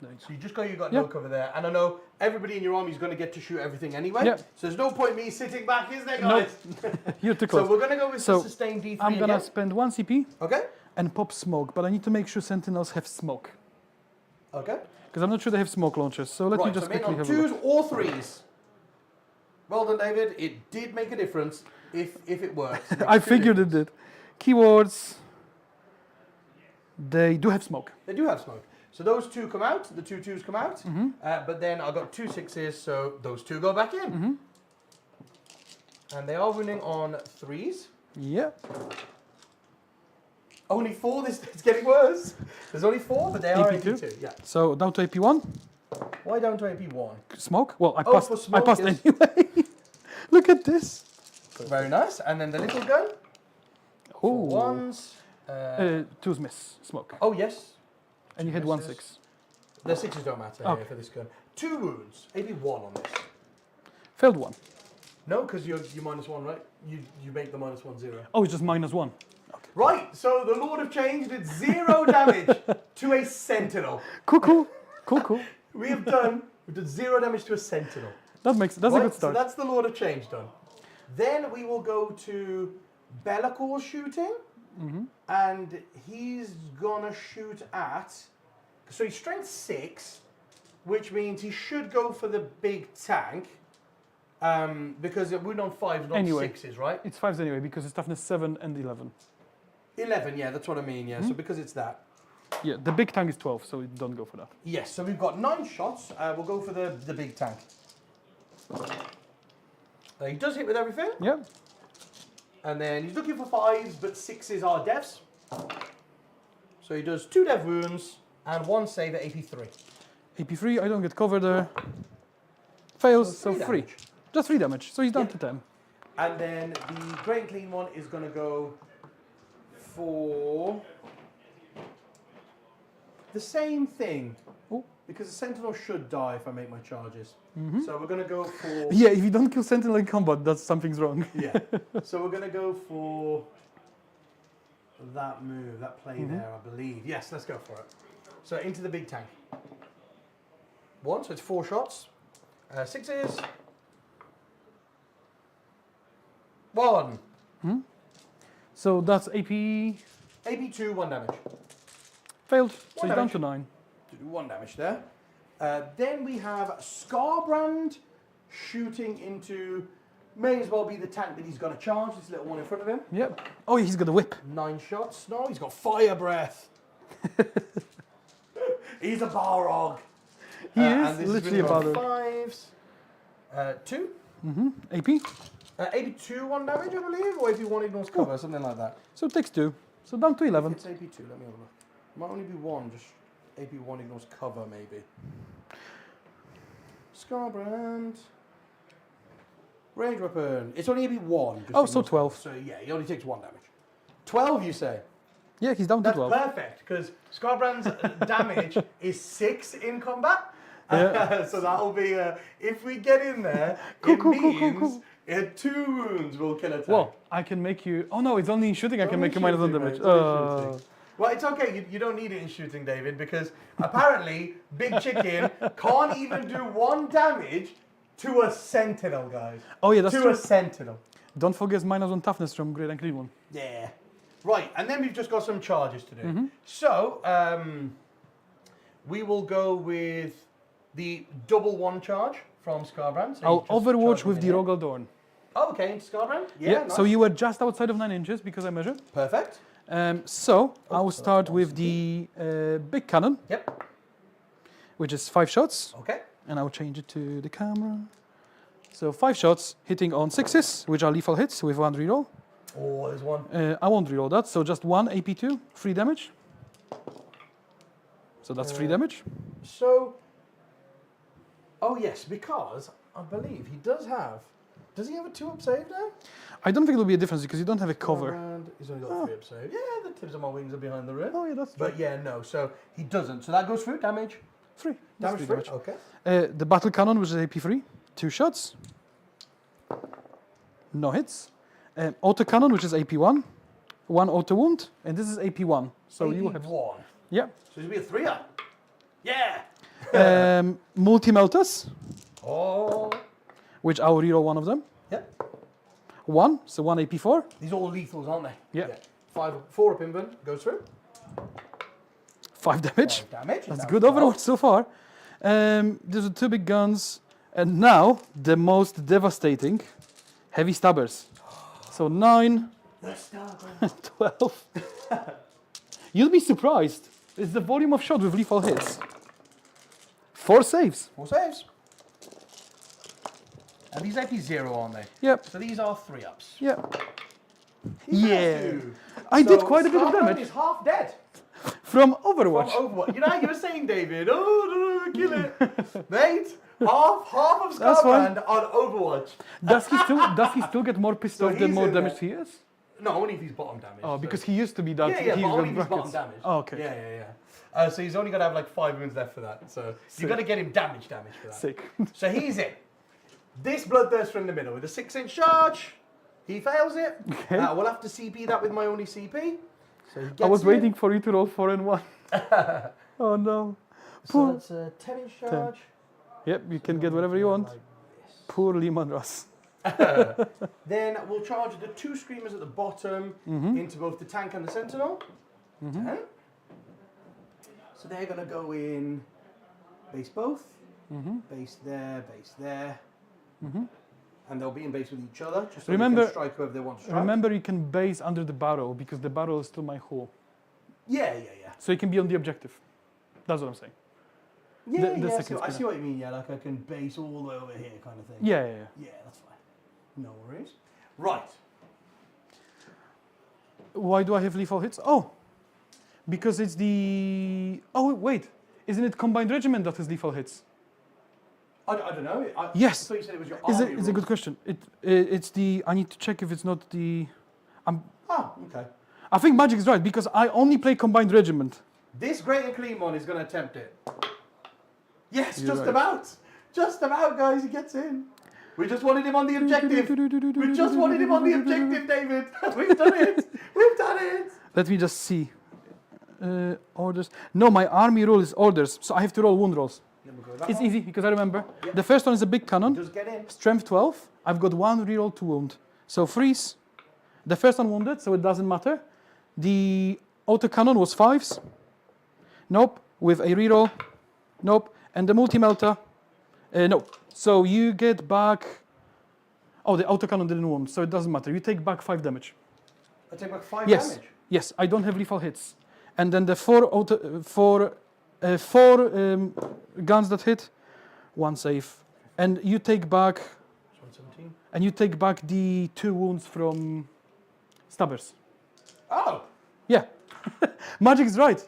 There you So you just got no Yep. cover there, and I know everybody in your army is going to get to shoot everything anyway. Yep. So there's no point me sitting back, is there, Nope. guys? go. You're too So close. we're going to go with So the sustained D3 I'm gonna again. spend 1 CP Okay. and pop smoke, but I need to make sure Sentinels have smoke. Okay. Because I'm not sure they have smoke launchers, so let me Right, just so main quickly on have a 2s look. or 3s. Well done, David. It did make a difference if it works. I figured it did. Keywords. They do have smoke. They do have smoke. So those 2 come out, the 2 2s come out, but then I've got 2 6s, so those 2 go back in. And they are running on 3s. Yeah. Only 4, it's getting worse. There's only 4, but they are AP2? AP2. Yeah. So down to AP1. Why down to AP1? Smoke. Well, I Oh, passed. for I smoke, passed yes. anyway. Look at this. Very nice. And then the little gun. Oh. 1s. 2's miss. Smoke. Oh, yes. And you hit misses. 1 6. The 6s don't matter Okay. here for this gun. 2 wounds. AP1 on this. Failed 1. No, because you're -1, right? You make the -1 0. Oh, it's just -1. Right, so the Lord of Change did 0 damage to a Sentinel. Cool. We've done 0 damage to a Sentinel. That's a Right, good start. So that's the Lord of Change done. Then we will go to Bellacore shooting, and he's gonna shoot at. So he's strength 6, which means he should go for the big tank, because we're on 5s, not Anyway. 6s, right? It's 5s anyway because it's toughness 7 and 11. 11, yeah, that's what I mean. Yeah, so because it's that. Yeah, the big tank is 12, so don't go for that. Yes, so we've got 9 shots. We'll go for the big tank. He does hit with everything, Yeah. and then he's looking for 5s, but 6s are devs. So he does 2 dev wounds and 1 save at AP3. AP3, I don't get cover there. Fails, so three 3. damage. Just 3 damage, so he's down Yeah. to 10. And then the Great and Clean one is going to go for the same thing. Oh. Because the Sentinel should die if I make my charges. So we're going to go for... Yeah, if you don't kill Sentinel in combat, that's something's wrong. Yeah. So we're going to go for that move, that play there, I believe. Yes, let's go for it. So into the big tank. 1, so it's 4 shots. 6s. 1. So that's AP AP2, 1 damage. failed, so One he's down damage. to 9. Do 1 damage there. Then we have Scarbrand shooting into, may as well be the tank that he's going to charge, this little one in front of him. Yep. Oh, he's got a whip. 9 shots. No, he's got fire breath. He's a Balrog. He And is this literally a is gonna bother. be 5s. 2. AP, AP2, 1 damage, I believe, or AP1 ignores cover, something like that. so it takes 2. So down to 11. It's AP2, let me have a look. Might only be 1, just AP1 ignores cover, maybe. Scarbrand. Range weapon. It's only AP1. just Oh, so ignores 12. cover. So yeah, he only takes 1 damage. 12, you say? Yeah, he's down to That's 12. perfect, because Scarbrand's damage is 6 in combat. Yeah. So that'll be, if we get in there, Cool, it cool, cool, cool, means cool. 2 wounds will kill a tank. Well, I can make you... Oh no, it's only in shooting I can Only make you -1 shooting, damage. mate, only shooting. Well, it's okay. You don't need it in shooting, David, because apparently Big Chicken can't even do 1 damage to a sentinel, guys. Oh yeah, that's to true. a sentinel. Don't forget -1 toughness from Great and Clean one. Yeah. Right, and then we've just got some charges to do. Mm-hmm. So, we will go with the double 1 charge from Scarbrand. So I'll you just overwatch charge with the in here. Rogaldorn. Oh, okay, into Scarbrand? Yeah, Yeah, nice. so you were just outside of 9 inches because I measured. Perfect. So I will so start that's with the big cannon, Yep. which is 5 shots, Okay. and I will change it to the camera. So 5 shots hitting on 6s, which are lethal hits with 1 reroll. Oh, there's one. I won't reroll that, so just 1 AP2, 3 damage. So that's 3 damage. So, oh yes, because I believe he does have. Does he have a 2-up save now? I don't think it'll be a difference because you don't have a cover. And he's only got 3-up save. Yeah, the tips of my wings are behind the rim. Oh yeah, that's But yeah, no. So he doesn't. So that goes through damage. 3. Damage 3. Okay. The battle cannon, which is AP3, 2 shots. No hits. Auto cannon, which is AP1, 1 auto wound, and this is AP1. So you have. one. Yeah. So it'll be a 3-up. Yeah. Multi-meltas, Oh. which I'll reroll 1 of them. Yep. 1, so 1 AP4. These are all lethals, aren't they? Yeah. 4 up invent goes through. 5 damage. 5 damage. That's good overwatch so far. These are 2 big guns. And now, the most devastating, heavy stabbers. So 9, The stabber. 12. You'll be surprised. It's the volume of shot with lethal hits. 4 saves. 4 saves. And these AP0, aren't they? Yep, So these are 3-ups. yep. He Yeah. has to. I did So quite a bit of Scarbrand damage is half dead. from From Overwatch. Overwatch. You know how you were saying, David, oh, no, kill it. Mate, half of That's fine. Scarbrand on Overwatch. Does he still get more pissed So off the he's more in damage there. he is? No, only if he's bottom damage. Oh, so- because he used to be that. Yeah, he but got only if he's bottom brackets. damage. Oh, okay. Yeah. So he's only got to have like 5 wounds left for that. So Sick. you got to get him damage for that. Sick. So he's in. This Bloodthirster in the middle with a 6-inch charge. He fails it. Okay. We'll have to CP that with my only CP. So he gets I was it. waiting for you to roll 4 and 1. Oh no. So Poor. that's a 10-inch charge. Yep, you can get whatever you want. Like this. Poor Lehman Russ. Then we'll charge the 2 screamers at the bottom into both the tank and the sentinel. 10. So they're going to go in base both, base there, and they'll be in base with each other. Just so they Remember- can strike whoever they want to strike. Remember, you can base under the barrel because the barrel is still my hole. Yeah. So you can be on the objective. That's what I'm saying. Yeah, The I see, second I see spinner. what you mean. Yeah, like I can base all the way over here, kind of thing. Yeah. Yeah, that's fine. No worries. Right. Why do I have lethal hits? Oh, because it's the. Oh wait, isn't it combined regiment that has lethal hits? I don't know. I Yes. thought you said it was your Is army it? It's a rule. good question. It's the. I need to check if it's not the. Ah, okay. I think Magic is right because I only play combined regiment. This Great and Clean one is going to attempt it. Yes, You're just right. about. Just about, guys. He gets in. We just wanted him on the objective. We just wanted him on the objective, David. We've done it. We've done it. Let me just see. Orders. No, my army rule is orders, so I have to roll wound rolls. Then we'll go with that It's one. easy because I remember. Yep. The first one is a big cannon. Just get in. Strength 12. I've got 1 reroll to wound. So freeze. The first one wounded, so it doesn't matter. The auto cannon was 5s. Nope. With a reroll. Nope. And the multi-melter. Nope. So you get back. Oh, the auto cannon didn't wound, so it doesn't matter. You take back 5 damage. I take back 5 Yes. damage. Yes, I don't have lethal hits. And then the 4 guns that hit, 1 save. And you take back. 117. And you take back the 2 wounds from stabbers. Oh. Yeah. Magic is right.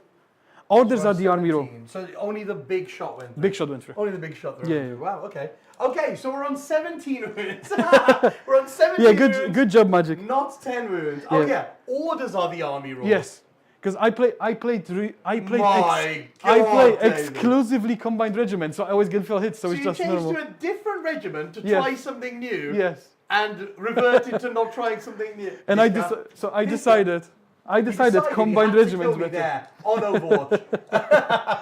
Orders are the army roll. 117. So only the big shot went through. Big shot went through. Only the big shot through. Yeah. Wow, okay. Okay, so we're on 17 wounds. We're on 17 Yeah, wounds. good job, Magic. Not 10 wounds. Oh Yeah. yeah, orders are the army roll. Yes. Because I play My I God, play David. exclusively combined regiment, so I always get full hits, so So it's you just changed normal. to a different regiment to Yes. try something new Yes. and reverted to not trying something new. And This guy- I decided I decided combined regiments better. better. There on Overwatch.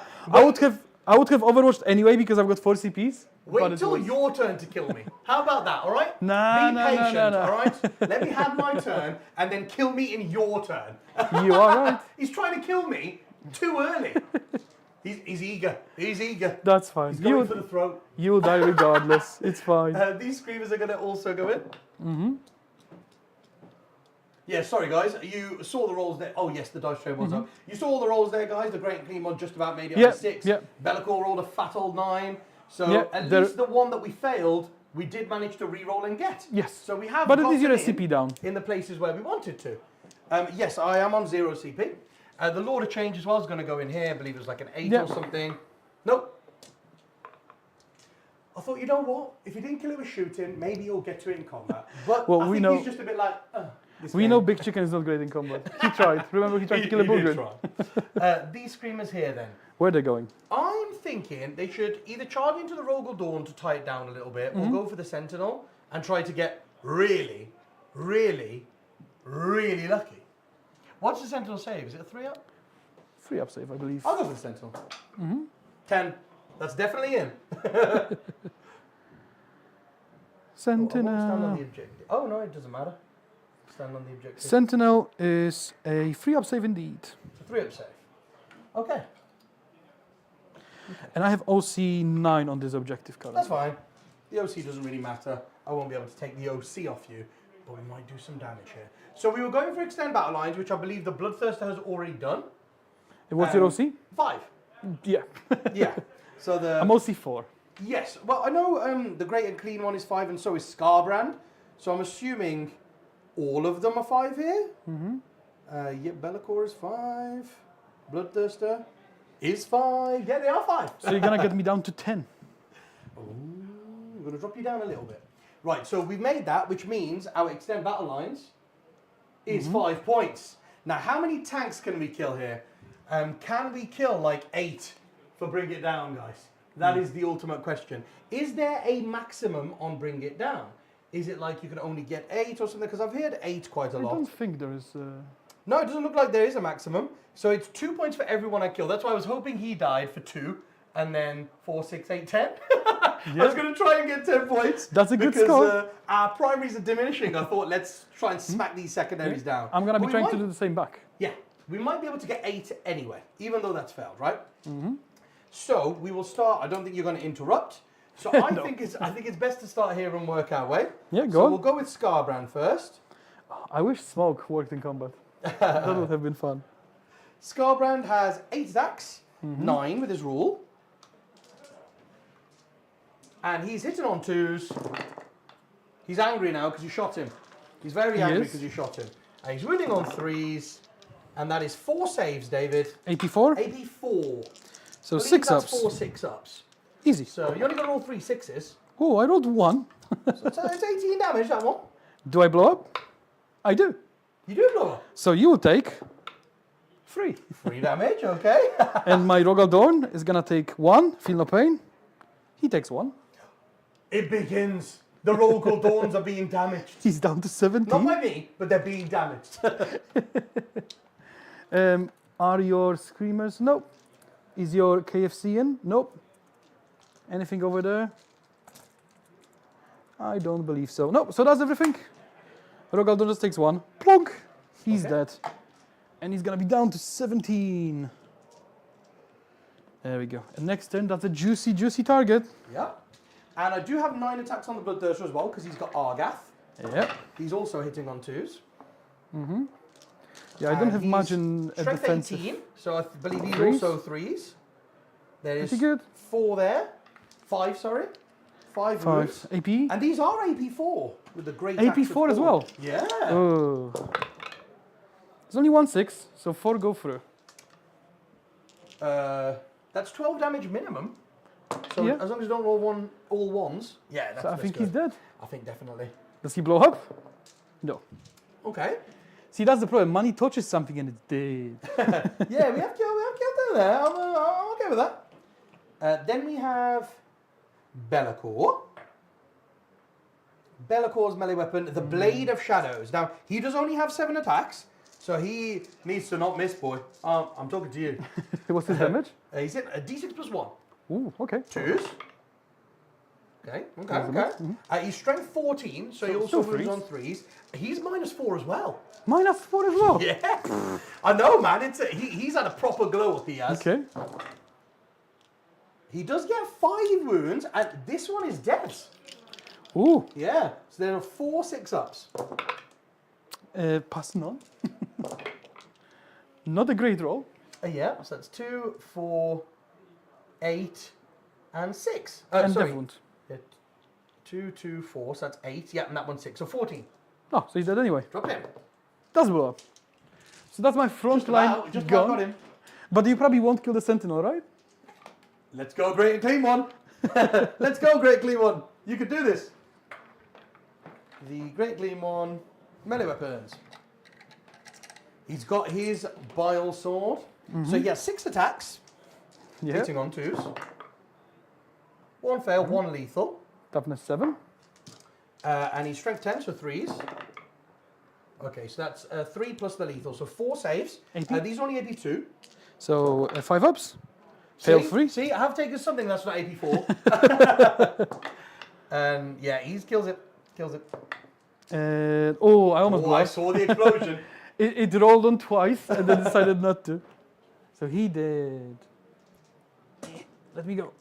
I would have Overwatched anyway because I've got 4 CPs. Wait till your turn to kill me. How about that, all right? Nah, Be nah, patient, nah, nah. all right? Let me have my turn and then kill me in your turn. You are right. He's trying to kill me too early. He's eager. He's eager. That's fine. He's going for the throat. You'll die regardless. It's fine. These screamers are going to also go in. Mm-hmm. Yeah, sorry guys. You saw the rolls there. Oh yes, the dice tray was up. You saw all the rolls there, guys. The Great and Clean one just about made it on 6. Yeah. Bellicor rolled a fat old 9. So at least the one that we failed, we did manage to re-roll and get. Yes. So we have. But at least you're a CP down. In the places where we wanted to. Yes, I am on 0 CP. The Lord of Change as well is going to go in here. I believe it was like an 8 or something. Nope. I thought, you know what? If you didn't kill it with shooting, maybe you'll get to it in combat. But I think he's just a bit like. We know Big Chicken is not great in combat. He tried. Remember, he tried to kill a Bulgarian. These screamers here, then. Where are they going? I'm thinking they should either charge into the Rogal Dawn to tie it down a little bit, or go for the Sentinel and try to get really, really, really lucky. What's the Sentinel save? Is it a 3-up? 3-up save, I believe. I'll go for the Sentinel. 10. That's definitely in. Sentinel. I won't stand on the objective. Oh, no, it doesn't matter. Stand on the objective. Sentinel is a 3-up save indeed. It's a 3-up save. Okay. And I have OC 9 on this objective currently. That's fine. The OC doesn't really matter. I won't be able to take the OC off you, but we might do some damage here. So we were going for Extend Battle Lines, which I believe the Bloodthirster has already done. What's your OC? 5. Yeah. Yeah. So the... I'm OC 4. Yes. Well, I know the Great and Clean one is 5, and so is Scarbrand. So I'm assuming all of them are 5 here. Yeah, Bellicor is 5. Bloodthirster is 5. Yeah, they are 5. So you're going to get me down to 10. Ooh, I'm going to drop you down a little bit. Right, so we've made that, which means our Extend Battle Lines is 5 points. Now, how many tanks can we kill here? Can we kill like 8 for Bring It Down, guys? That is the ultimate question. Is there a maximum on Bring It Down? Is it like you can only get 8 or something? Because I've heard 8 quite a lot. I don't think there is... No, it doesn't look like there is a maximum. So it's 2 points for everyone I kill. That's why I was hoping he died for 2. And then 4, 6, 8, 10. I was going to try and get 10 points. That's a good score. Because our primaries are diminishing. I thought, let's try and smack these secondaries down. I'm going to be trying to do the same back. Yeah. We might be able to get 8 anyway, even though that's failed, right? So we will start. I don't think you're going to interrupt. So I think it's best to start here and work our way. Yeah, go so on. We'll go with Scarbrand first. I wish Smoke worked in combat. That would have been fun. Scarbrand has 8 attacks, 9 with his rule. And he's hitting on 2s. He's angry now because you shot him. He's very angry because you shot him. And he's winning on 3s. And that is 4 saves, David. 84? 84. So 6 ups. That's 4 6-ups. Easy. So you only got all 3 6s. Oh, I rolled 1. So it's 18 damage, that one. Do I blow up? I do. You do blow up. So you will take 3. 3 damage, okay. And my Rogal Dorn is going to take 1. Feel no pain. He takes 1. It begins. The Rogal Dawns are being damaged. He's down to 17. Not by me, but they're being damaged. Are your Screamers? Nope. Is your KFC in? Nope. Anything over there? I don't believe so. Nope. So that's everything. Rogal Dorn just takes 1. Plonk. He's dead. And he's going to be down to 17. There we go. And next turn, that's a juicy, juicy target. Yeah. And I do have 9 attacks on the Bloodthirster as well, because he's got Argath. Yeah. He's also hitting on 2s. Yeah, I don't have much in Strength defensive. 18, so I believe he's 3s. also 3s. There is Pretty good. 4 there. 5, sorry. 5 wounds. 5 AP. And these are AP4 with the great AP4 as well? Yeah. Oh. There's only 1 6, so 4 go through. That's 12 damage minimum. So Yeah. as long as you don't roll all 1s. Yeah, that's So I think he's dead. I think definitely. Does he blow up? No. Okay. See, that's the problem. Money touches something and it's dead. Yeah, we have killed them there. I'm okay with that. Then we have Bellicor. Bellicor's melee weapon, the Blade of Shadows. Now, he does only have 7 attacks, So he needs to not miss, boy. I'm talking to you. What's his damage? He's hit a D6 plus 1. Ooh, okay. Twos. Okay. He's strength 14, so he also moves on 3s. He's -4 as well. -4 as well? Yeah. I know, man. He's had a proper glow up, he has. Okay. He does get 5 wounds, and this one is dead. Ooh. Yeah. So there are 4 6-ups. Passing on. Not a great roll. Yeah, so that's 2, 4, 8, and 6. And sorry. death wound. Yeah, 2, 2, 4, so that's 8. Yeah, and that one's 6, so 14. Oh, so he's dead anyway. Drop him. Does blow up. So that's my front line Just gone. got him. But you probably won't kill the sentinel, right? Let's go, great and clean one. Let's go, great clean one. You can do this. The great clean one, melee weapons. He's got his bile sword. So he has 6 attacks, Yeah. hitting on 2s. 1 fail, 1 lethal. Toughness 7. And he's strength 10, so 3s. Okay, so that's 3 plus the lethal, so 4 saves. 80. These are only 82. So 5 ups. Fail 3. See, I have taken something that's not 84. And yeah, he kills it. Kills it. Oh, I almost blew I up. saw the explosion. It rolled on twice and then decided not to. So he did. Let me go.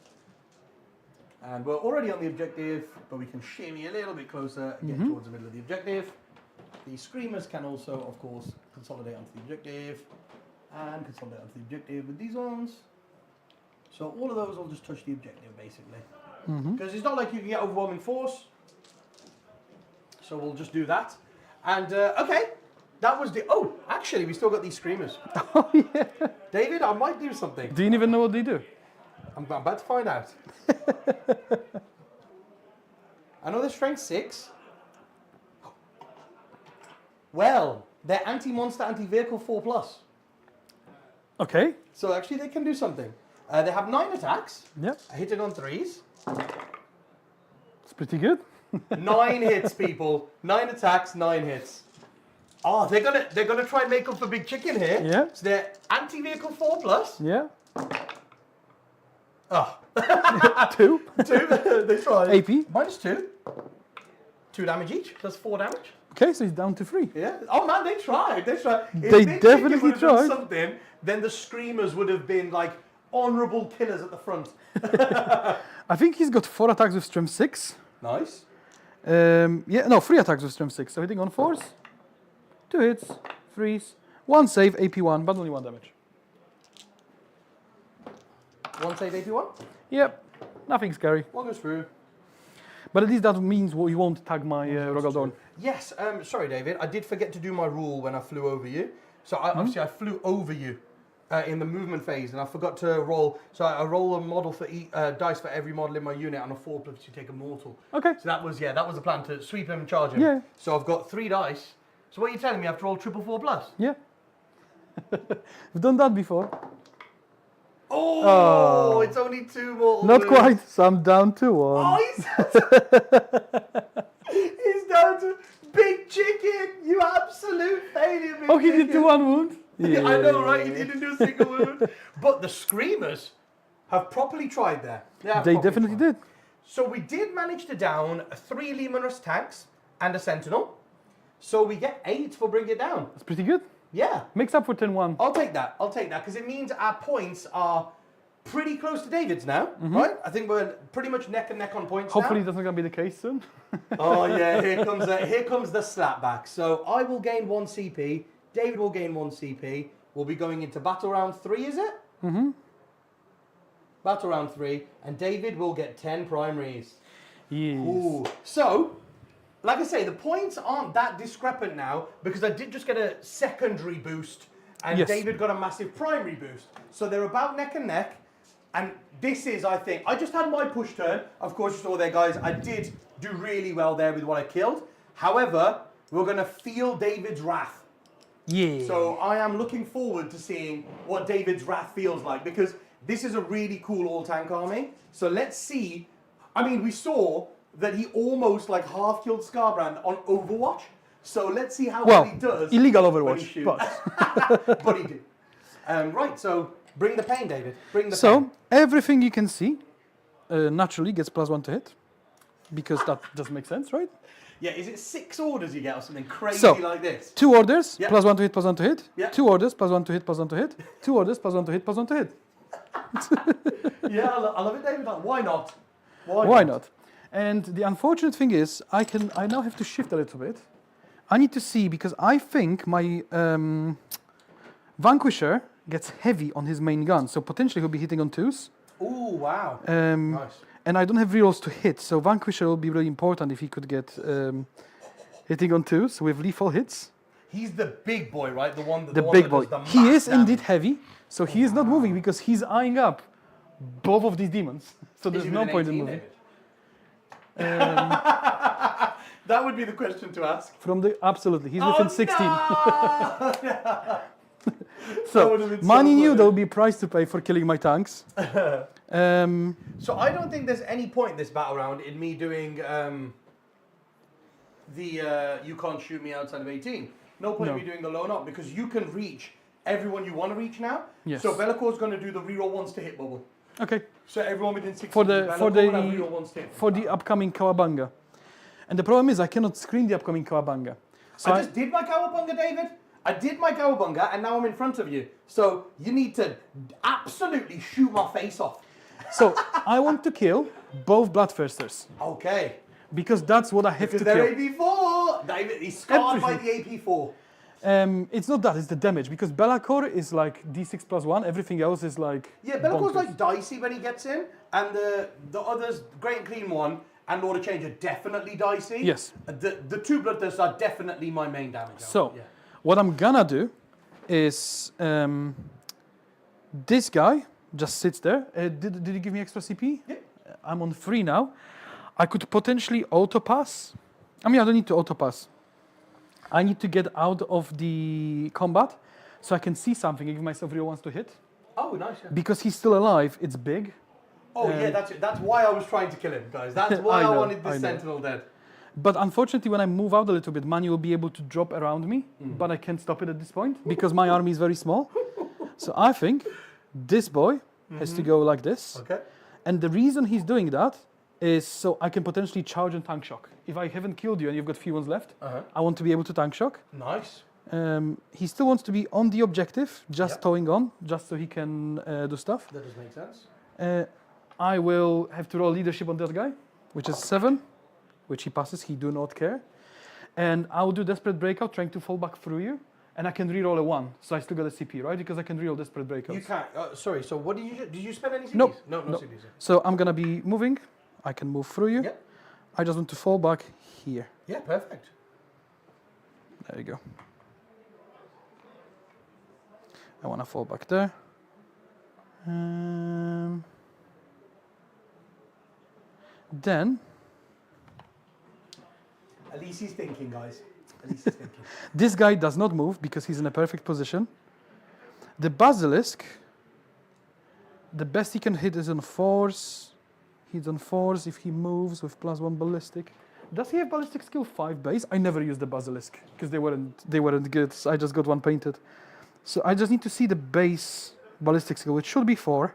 And we're already on the objective, but we can shimmy a little bit closer and get towards the middle of the objective. The screamers can also, of course, consolidate onto the objective and consolidate onto the objective with these ones. So all of those will just touch the objective, basically. Because it's not like you can get overwhelming force. So we'll just do that. And, okay, that was the... Oh, actually, we still got these screamers. Oh, yeah. David, I might do something. Do you even know what they do? I'm about to find out. I know they're strength 6. Well, they're anti-monster, anti-vehicle 4+. Okay. So actually they can do something. They have 9 attacks. Yep. Hitting on 3s. It's pretty good. 9 hits, people. 9 attacks, 9 hits. Oh, they're gonna try and make up for Big Chicken here. Yeah. So they're anti-vehicle 4+. Yeah. Oh. 2. 2. They tried. AP. -2. 2 damage each. That's 4 damage. Okay, so he's down to 3. Yeah. Oh man, they tried. They tried. If They Big definitely Chicken would have done tried. something, then the screamers would have been like honourable killers at the front. I think he's got 4 attacks with strength 6. Nice. Yeah, no, 3 attacks with strength 6. So hitting on 4s. 2 hits, 3s, 1 save, AP1, but only 1 damage. 1 save, AP1. Yep, nothing scary. 1 goes through. But at least that means you won't tag my Rogaldorn. Yes. Sorry, David. I did forget to do my rule when I flew over you. So obviously I flew over you in the movement phase, and I forgot to roll. So I roll a model for dice for every model in my unit, and a 4+ you take a mortal. Okay. So that was the plan, to sweep him and charge him. Yeah. So I've got 3 dice. So what are you telling me? I have to roll 4+? Yeah. We've done that before. Oh, it's only 2 more. Not quite, so I'm down to 1. Oh, he's down to Big Chicken. You absolute failure, Big Oh, he Chicken. did do 1 wound? Yeah. I know, right? He didn't do a single wound. But the screamers have properly tried there. They definitely did. So we did manage to down 3 Lemanus tanks and a sentinel. So we get 8 for bring it down. That's pretty good. Yeah. Makes up for 10-1. I'll take that, because it means our points are pretty close to David's now, right? I think we're pretty much neck and neck on points Hopefully now. that's not going to be the case soon. Oh yeah, here comes the slapback. So I will gain 1 CP, David will gain 1 CP. We'll be going into battle round 3, is it? Mm-hmm. Battle round 3, and David will get 10 primaries. Yes. Ooh. So, like I say, the points aren't that discrepant now, because I did just get a secondary boost, and Yes. David got a massive primary boost. So they're about neck and neck, and this is, I think, I just had my push turn. Of course, you saw there, guys, I did do really well there with what I killed. However, we're going to feel David's wrath. Yeah. So I am looking forward to seeing what David's wrath feels like, because this is a really cool all-tank army. So let's see. I mean, we saw that he almost like half killed Scarbrand on Overwatch. So let's see how Well, well he does. illegal when he Overwatch, shoots. but... But he did. Right, so bring the pain, David. Bring the pain. So, everything you can see naturally gets +1 to hit, because that doesn't make sense, right? Yeah, is it 6 orders you get or something crazy So, like this? 2 orders, Yeah. +1 to hit, +1 to hit. Yeah. 2 orders, +1 to hit, +1 to hit. 2 orders, +1 to hit, +1 to hit. Yeah, I love it, David. Like, why not? Why not? And the unfortunate thing is, I now have to shift a little bit. I need to see, because I think my Vanquisher gets heavy on his main gun, so potentially he'll be hitting on 2s. Ooh, wow. Nice. And I don't have rerolls to hit, so Vanquisher will be really important if he could get hitting on 2s with lethal hits. He's the big boy, right? The one The one big that boy. does the He max is damage. indeed heavy, so he is not moving because he's eyeing up both of these demons. So there's Is he no within point in 18, moving. David? That would be the question to ask. Absolutely, he's within 16. No! That would've So, been so money knew funny. there will be a price to pay for killing my tanks. So I don't think there's any point this battle round in me doing you can't shoot me outside of 18. No point in No. me doing the loan up because you can reach everyone you want to reach now. Yes. So Bellacor's going to do the reroll ones to hit bubble. Okay, So everyone within 16 For the- Bellacore for the- will have reroll ones to hit. for the upcoming Kawabanga. And the problem is I cannot screen the upcoming Kawabanga. So I just did my Cowabunga, David. I did my Cowabunga, and now I'm in front of you. So you need to absolutely shoot my face off. so I want to kill both Bloodthirsters, Okay. because that's what I have Because to they're kill. AP4. David, he's scarred by the Everything. AP4. It's not that, it's the damage, because Bellacore is like D6 +1, everything else is like Yeah, Bellacor's bonkers. like dicey when he gets in, and the others, Great and Clean one and Lord of Change are definitely dicey. Yes. The two Bloodthirsts are definitely my main damage. So, yeah. what I'm gonna do is this guy just sits there. Did you give me extra CP? Yeah. I'm on 3 now. I could potentially auto pass. I mean, I don't need to auto pass. I need to get out of the combat so I can see something and give myself real ones to hit. Oh, nice. Yeah. Because he's still alive, it's big. Oh, yeah, that's it. That's why I was trying to kill him, guys. That's why I I know, wanted I this know. Sentinel dead. But unfortunately, when I move out a little bit, Mani will be able to drop around me, but I can't stop it at this point because my army is very small. So I think this boy has to go like this. Okay. And the reason he's doing that is so I can potentially charge and tank shock. If I haven't killed you and you've got few ones left, I want to be able to tank shock. Nice. He still wants to be on the objective, just Yep. towing on, just so he can do stuff. That does make sense. I will have to roll leadership on that guy, which is 7, which he passes. He do not care. And I will do Desperate Breakout, trying to fall back through you. And I can reroll a 1, so I still got a CP, right? Because I can reroll Desperate Breakouts. You can't. Sorry. So what did you do? Did you spend any CPs? Nope. No Nope. CPs. So I'm gonna be moving. I can move through you. Yep. I just want to fall back here. Yeah. Perfect. There you go. I want to fall back there. Then At least he's thinking, guys. At least he's thinking. this guy does not move because he's in a perfect position. The Basilisk, the best he can hit is on 4s. He's on 4s if he moves with +1 ballistic. Does he have ballistic skill 5 base? I never used the Basilisk because they weren't good. So I just got 1 painted. So I just need to see the base ballistic skill, which should be 4.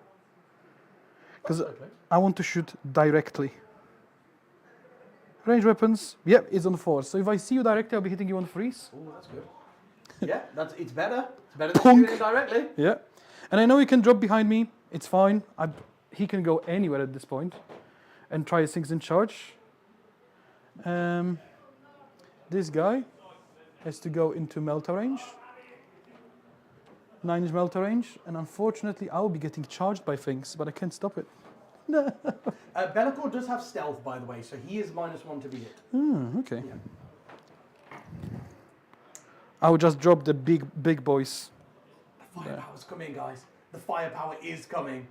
Because Okay. I want to shoot directly. Range weapons, yep, it's on 4. So if I see you directly, I'll be hitting you on 3s. Oh, that's good. Yeah, it's better. It's better than Punk. shooting it directly. Yeah. And I know he can drop behind me. It's fine. He can go anywhere at this point and try his things in charge. This guy has to go into Melta range. 9-inch Melta range. And unfortunately, I will be getting charged by things, but I can't stop it. Bellacore does have stealth, by the way, so he is -1 to be hit. Okay. Yeah. I will just drop the big boys. The firepower's coming, guys. The firepower is coming.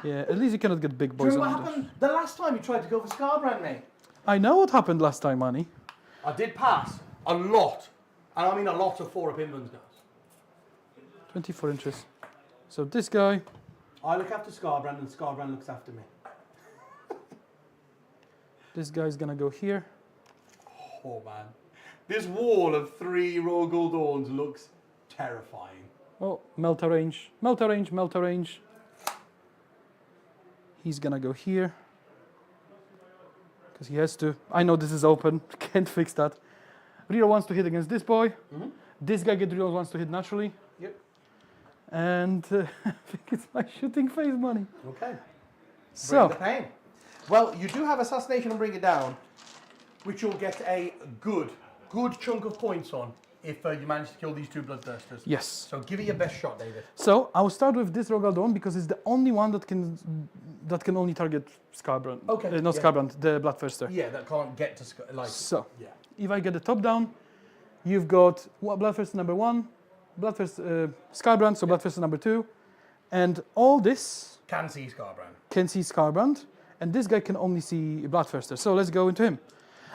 Yeah, at least you cannot get big Do boys you know on what the dash. happened the last time you tried to go for Scarbrand, mate? I know what happened last time, Manny. I did pass a lot, and I mean a lot of 4-up inlands, guys. 24 inches. So this guy, I look after Scarbrand, and Scarbrand looks after me. this guy's gonna go here. Oh, man. This wall of 3 Royal Goldorns looks terrifying. Oh, melt range, melt range, melt range. He's gonna go here. Because he has to. I know this is open, can't fix that. Reroll wants to hit against this boy. This guy get reroll wants to hit naturally. Yep. And I think it's my shooting phase money. Okay. So, Bring the pain. Well, you do have Assassination and Bring It Down, which you'll get a good chunk of points on if you manage to kill these 2 Bloodthirsters. yes. So give it your best shot, David. So I will start with this Rogal Dawn because it's the only one that can only target Scarbrand. Okay, Not yeah. Scarbrand, the Bloodthirster. Yeah, that can't get to So yeah. if I get the top down, you've got Bloodthirster number 1, Bloodthirster Scarbrand, so Bloodthirster number 2, and all this Can see Scarbrand. can see Scarbrand, and this guy can only see Bloodthirster. So let's go into him.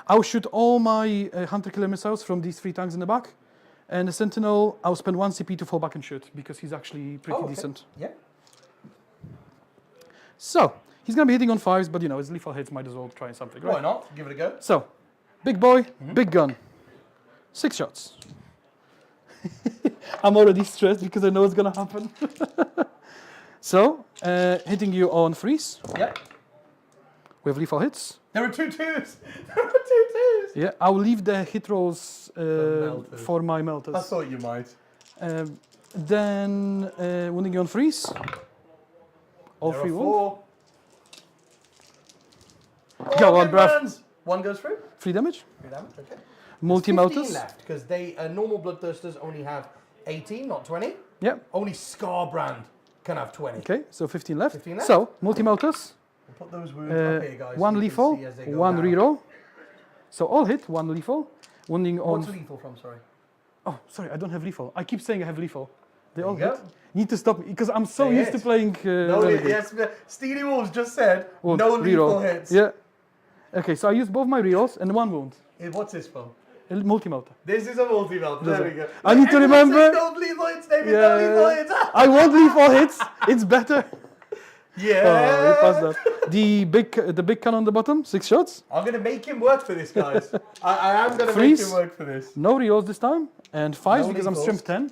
I'll shoot all my Hunter-Killer missiles from these 3 tanks in the back, and the Sentinel, I'll spend 1 CP to fall back and shoot, because he's actually pretty decent. Yeah. So, he's going to be hitting on 5s, but you know, his lethal hits, might as well try something, right? Why not? Give it a go. So, big boy, big gun. 6 shots. I'm already stressed because I know it's going to happen. So, hitting you on freeze. Yep. With lethal hits. There are 2 2s. There are 2 2s. Yeah, I'll leave the hit rolls melters. for my melters. I thought you might. Then, wounding you on freeze. All There 3 are wound. 4. Go on, good bruv. runs. 1 goes through. 3 damage. 3 damage, okay. 15 Multi-melters. left, because they normal Bloodthirsters only have 18, not 20. Yeah. Only Scarbrand can have 20. Okay, so 15 left. 15 left. So, multi-melters. We'll put those wounds up here, guys. 1 so you can lethal, see as they go 1 down. reroll. So all hit, 1 lethal. Wounding on. What's lethal from, sorry? Oh, sorry, I don't have lethal. I keep saying I have lethal. They There all you go. hit. Need to stop me because I'm so They used to hit. playing. No, Renegade. yes, Steely Wolves just said Wound, no lethal reroll. hits. Yeah. Okay, so I used both my rerolls and 1 wound. What's this from? Multi-melter. This is a multi-belt. There we go. I need to Everyone remember- says no lethal hits, David. No lethal hits. I want lethal hits. It's better. Yeah. Oh, we passed that. The big cannon on the bottom, 6 shots. I'm going to make him work for this, guys. I am going to make Freeze. him work for this. No rerolls this time. And 5s No because I'm lethals. strength 10.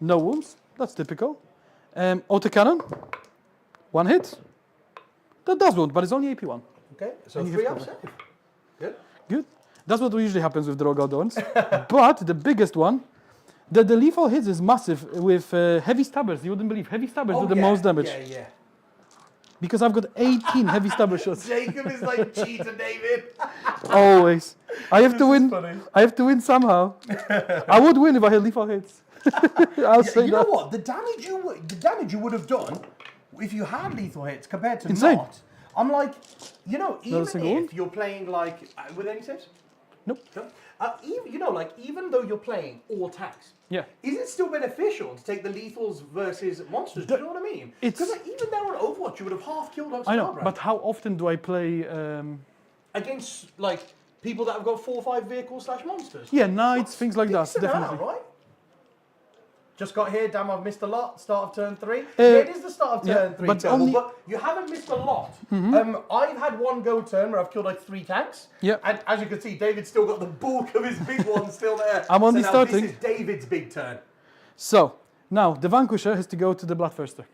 No wounds. That's typical. Autocannon. 1 hit. That does wound, but it's only AP1. Okay, so And you 3 have up cover. save. Good. Good. That's what usually happens with the Rogal Dawns. But the biggest one, the lethal hits is massive with heavy stabbers. You wouldn't believe. Heavy stabbers do the most damage. Yeah, yeah. Because I've got 18 heavy stabber shots. Jacob is like cheater, David. Always. I have to This is win. funny. I have to win somehow. I would win if I had lethal hits. I'll say You know that. what? The damage you would have done if you had lethal hits compared to Insane. not. I'm like, you know, even single if wound? you're playing like with any saves. Nope. No? Even, you know, like even though you're playing all attacks, Yeah. is it still beneficial to take the lethals versus monsters? Do you know what I mean? It's- Because like, even there on Overwatch, you would have half killed out I know, Scarbrand. but how often do I play? Against like people that have got 4 or 5 vehicles / monsters. Yeah, knights, things like that. Decent Definitely. amount, right? Just got here, damn, I've missed a lot. Start of turn 3. Yeah, it is the start of turn 3, but Turtle, only- but you haven't missed a lot. I've had 1 go turn where I've killed like 3 tanks. Yeah. And as you can see, David's still got the bulk of his big ones still there. I'm only so now starting. This is David's big turn. So now the Vanquisher has to go to the Bloodthirster.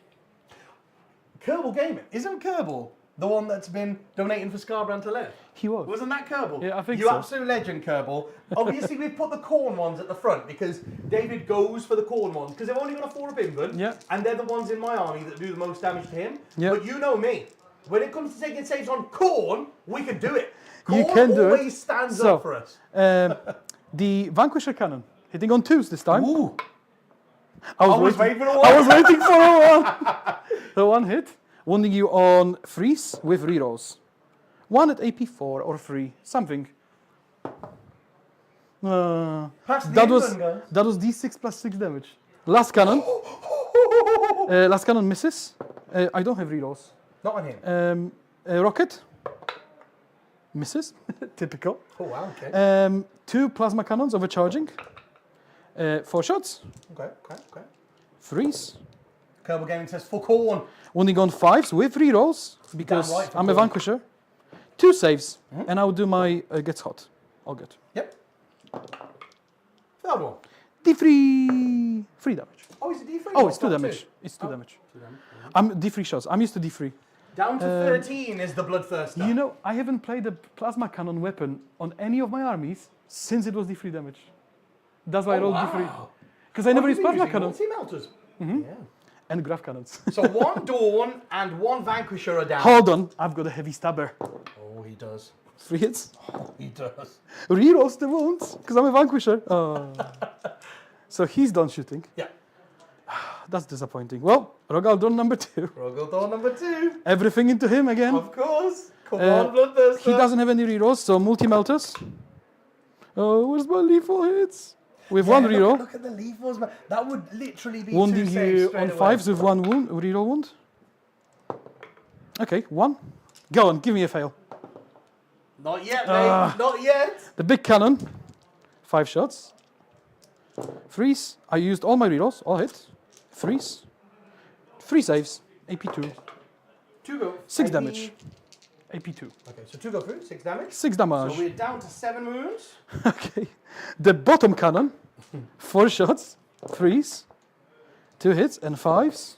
Kerbal Gaming. Isn't Kerbal the one that's been donating for Scarbrand to live? He was. Wasn't that Kerbal? Yeah, I think you so. absolute legend, Kerbal. Obviously, we've put the corn ones at the front because David goes for the corn ones because they've only got a 4 up inven, Yeah. and they're the ones in my army that do the most damage to him. Yeah. But you know me. When it comes to taking saves on corn, we can do it. You Corn can do it. always stands So, up for us. The Vanquisher cannon hitting on 2s this time. Ooh. I was waiting for a I was waiting for a 1. The 1 hit, wounding you on freeze with rerolls. 1 at AP4 or 3, something. Pass the That was inven, guys. that was D6 plus 6 damage. Last cannon. Last cannon misses. I don't have rerolls. Not on him. Rocket misses. Typical. Oh, wow, okay. 2 plasma cannons overcharging. 4 shots. Okay. Freeze. Kerbal Gaming says for corn. Wounding on 5s with rerolls because Damn right for I'm a corn. Vanquisher. 2 saves, and I'll do my gets hot. All good. Yep. Third one. D3. 3 damage. Oh, it's a D3. Oh, it's 2 not damage. two. It's 2 Oh. damage. 2 damage. I'm D3 shots. I'm used to D3. Down to 13 is the Bloodthirster. You know, I haven't played a plasma cannon weapon on any of my armies since it was D3 damage. That's why I rolled D3. Because I never used plasma cannons. Multi-melters. Yeah. And graph cannons. So 1 Dawn and 1 Vanquisher are down. Hold on, I've got a heavy stabber. Oh, he does. 3 hits. Oh, he does. Rerolls the wounds, because I'm a vanquisher. Oh. So he's done shooting. Yeah. That's disappointing. Well, Rogaldon number 2. Rogaldor number 2. Everything into him again. Of course. Come on, Bloodthirster. He doesn't have any rerolls, so multi-melters. Oh, where's my lethal hits? With one reroll. Look at the lethals, man. That would literally be Wounding 2 saves you straight on away. 5s with 1 wound, reroll wound. Okay, 1. Go on, give me a fail. Not yet, mate. Not yet. The big cannon. 5 shots. 3s. I used all my rerolls, all hit. 3s. 3 saves. AP2. 2 go. 6 damage. AP2. Okay, so 2 go through, 6 damage. 6 damage. So we're down to 7 wounds. Okay. The bottom cannon. 4 shots. 3s. 2 hits and 5s.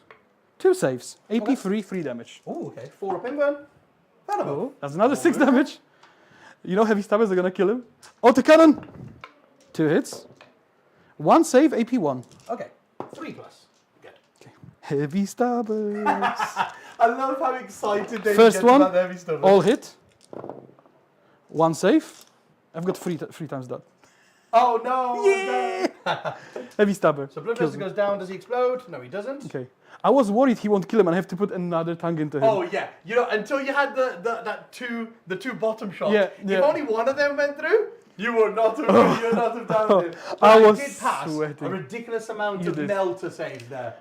2 saves. AP3, 3 damage. Oh, okay. 4 up in burn. Oh, that's another 6 damage. You know heavy stabbers are gonna kill him. Autocannon. 2 hits. 1 save, AP1. Okay. 3 plus. Good. Okay. Heavy stabbers. I love how excited they First get one, about the heavy stuff. all hit. 1 save. I've got 3 times that. Oh no! Yeah! No. Heavy stabber. So Kills Bloodthirster him. goes down. Does he explode? No, he doesn't. Okay. I was worried he won't kill him and I have to put another tongue into him. Oh yeah, you know, until you had the two bottom shots. Yeah, yeah. If only one of them went through, you would not have you would not have done it. I But was did pass sweating. a ridiculous amount You of did. melter saves there.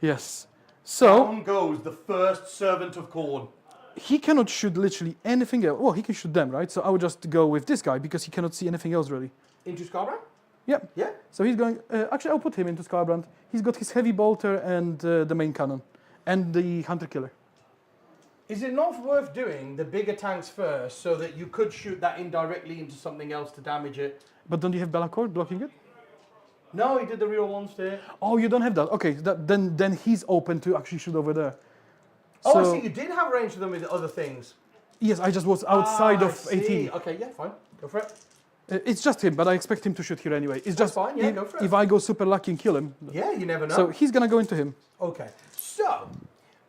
Yes. So, Down goes the first servant of Khorne. he cannot shoot literally anything else. Well, he can shoot them, right? So I would just go with this guy because he cannot see anything else really. Into Scarborough? Yep. Yeah. So he's going. Actually, I'll put him into Scarbrand. He's got his heavy bolter and the main cannon, and the hunter killer. Is it not worth doing the bigger tanks first so that you could shoot that indirectly into something else to damage it? But don't you have Bellacourt blocking it? No, he did the real ones there. Oh, you don't have that. Okay, then he's open to actually shoot over there. Oh, So- I see. You did have range for them with other things. Yes, I just was outside Ah, of I see. 18. Okay, yeah, fine. Go for it. It's just him, but I expect him to shoot here anyway. It's just fine, yeah, go for it. if I go super lucky and kill him. Yeah, you never know. So he's gonna go into him. Okay, so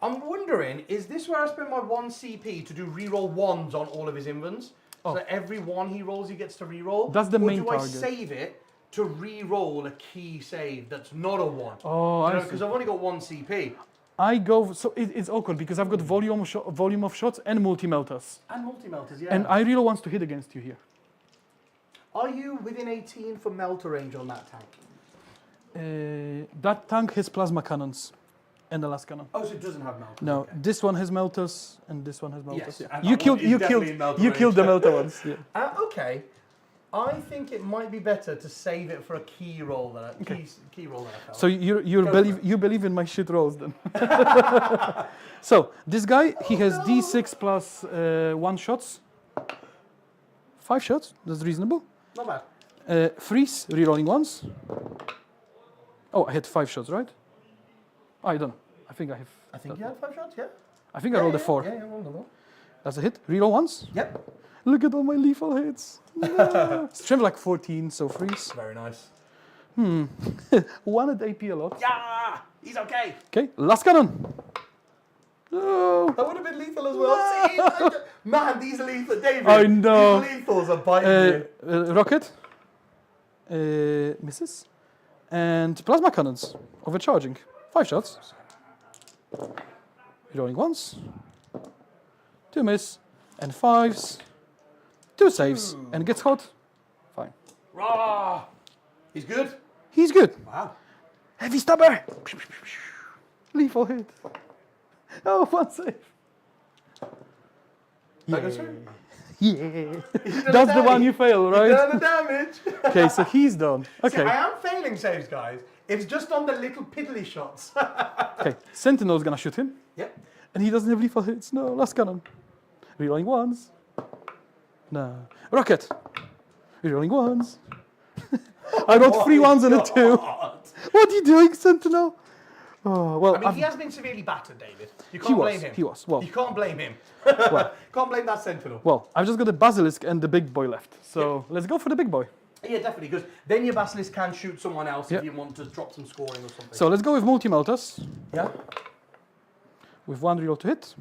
I'm wondering, is this where I spend my 1 CP to do reroll 1s on all of his invens? Oh. So every 1 he rolls, he gets to reroll? That's the main Or do I target. save it to reroll a key save that's not a 1? Oh, I see. Because I've only got 1 CP. I go. So it's awkward because I've got volume of shots and multi melters, And multi-melters, yeah. and I really wants to hit against you here. Are you within 18 for melter range on that tank? That tank has plasma cannons, and the last cannon. Oh, so it doesn't have melter. No, okay. this one has melters, and this one has melters. Yes, yeah. and You that killed, one is you definitely killed, in melter you range. killed the melter ones. Yeah. Okay. I think it might be better to save it for a key roll that key roll that I felt. So you Go for you believe in my shit rolls then? So this guy he has D6 plus 1 shots. 5 shots. That's reasonable. Not bad. Freeze, rerolling once. Oh, I had 5 shots, right? Oh, I don't know. I think I have. I think you had 5 shots, yeah? I think I rolled a 4. Yeah, rolled a 4. That's a hit. Reroll once. Yep. Look at all my lethal hits. No. Strength like 14, so freeze. Very nice. 1 at AP a lot. Yeah! He's okay. Okay, last cannon. No. That would have been lethal as well. See? Man, these lethal, David. I know. These lethals are biting you. Rocket. Misses. And plasma cannons. Overcharging. 5 shots. Rolling once. 2 miss. And 5s. 2 saves. And gets hot. Fine. Rah! He's good. He's good. Wow. Heavy stabber. Lethal hit. Oh, 1 save. That goes through. Yeah. That's the one you fail, He's right? done the damage. Okay, so he's done. See, Okay. I am failing saves, guys. It's just on the little piddly shots. Okay. Sentinel's gonna shoot him. Yep. And he doesn't have lethal hits. No, last cannon. Rerolling once. No. Rocket. Rerolling ones. I got 3 ones and a 2. What are you doing, Sentinel? Oh, well, I mean, he has been severely battered, David. You He can't was, blame him. he was, well. You can't blame him. Well. Can't blame that Sentinel. Well, I've just got the Basilisk and the big boy left. So let's go for the big boy. Yeah, definitely, because then your Basilisk can shoot someone else Yeah. if you want to drop some scoring or something. So let's go with multi-meltas. Yeah. With 1 reroll to hit.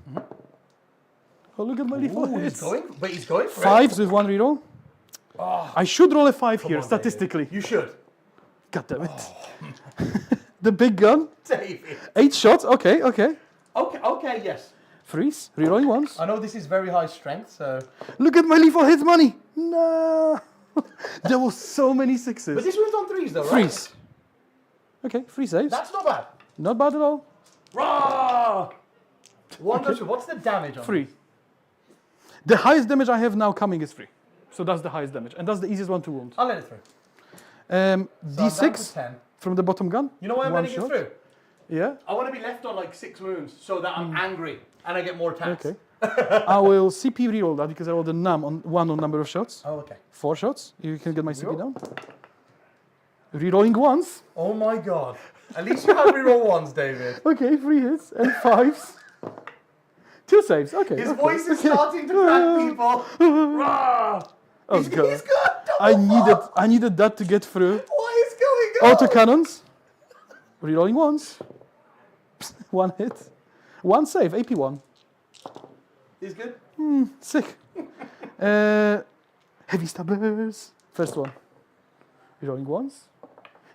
Oh, look at my lethal Ooh, hits. he's going for it. 5s with 1 reroll. I should roll a 5 here, on, statistically. You should. God damn it. The big gun. David. 8 shots. Okay. Okay, yes. Freeze. Rerolling once. I know this is very high strength, so... Look at my lethal hits money. No. There were so many 6s. But this one's on 3s, though, right? Freeze. Okay, 3 saves. That's not bad. Not bad at all. Rah! Wonderful. What's the damage on 3. The highest damage I have now coming is 3. So that's the highest damage. And that's the easiest one to wound. I'll let it through. So I'm down to D6 10. from the bottom gun. You know why I'm One letting it shot. through? Yeah. I want to be left on like 6 wounds so that I'm angry and I get more attacks. Okay. I will CP reroll that because I rolled a num on 1 on number of shots. Oh, okay. 4 shots. You can get my CP Reroll. down. Rerolling once. Oh my god. At least you have reroll ones, David. Okay, 3 hits and 5s. 2 saves. Okay. His okay, voice is okay. starting to crack people. Rah! Oh He's god. good. I needed that to get through. What is going on? Autocannons. Rerolling once. 1 hit. 1 save. AP 1. He's good. Sick. Heavy stabbers. First one. Rerolling once.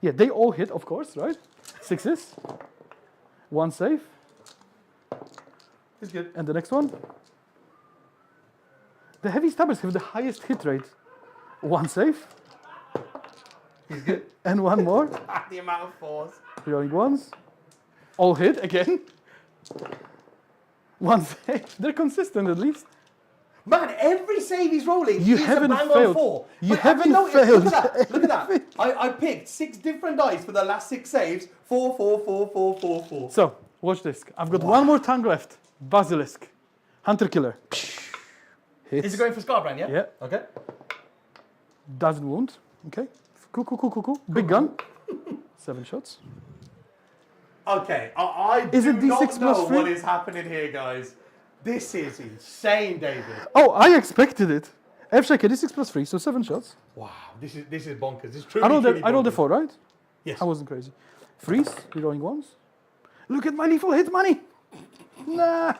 Yeah, they all hit, of course, right? 6s. 1 save. He's good. And the next one. The heavy stabbers have the highest hit rate. 1 save. He's good. And 1 more. The amount of force. Rerolling ones. All hit again. 1 save. They're consistent at least. Man, every save he's rolling, You he's haven't a bang failed. on 4. You But haven't noticed- failed. Look at that. Look at that. I picked 6 different dice for the last 6 saves. 4, 4, 4, 4, 4, 4. So, watch this. I've got 1 more tongue left. Basilisk. Hunter killer. Hits. Is he going for Scarbrand, yeah? Yeah. Okay. Doesn't wound. Okay. Cool. Big gun. 7 shots. Okay, I Is do it D6 not plus know 3? what is happening here, guys. This is insane, David. Oh, I expected it. F-Shaker, D6 plus 3, so 7 shots. Wow, this is bonkers. This is truly, I rolled bonkers. the 4, right? Yes. I wasn't crazy. Freeze, rerolling once. Look at my lethal hit money. Nah.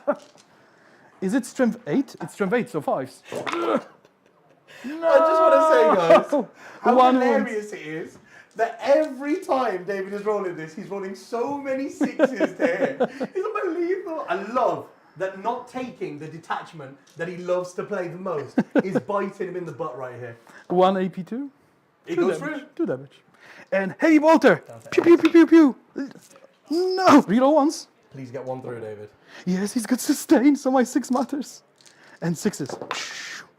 Is it strength 8? It's strength 8, so 5s. I just want to say, guys, how One hilarious it is that every time David is rolling this, he's rolling so many 6s there. It's unbelievable. I love that not taking the detachment that he loves to play the most is biting him in the butt right here. 1 AP2. It 2 goes damage. through. 2 damage. And heavy bolter. Pew, pew, pew, pew, pew. No. Reroll once. Please get 1 through, David. Yes, he's got sustain, so my 6 matters. And 6s.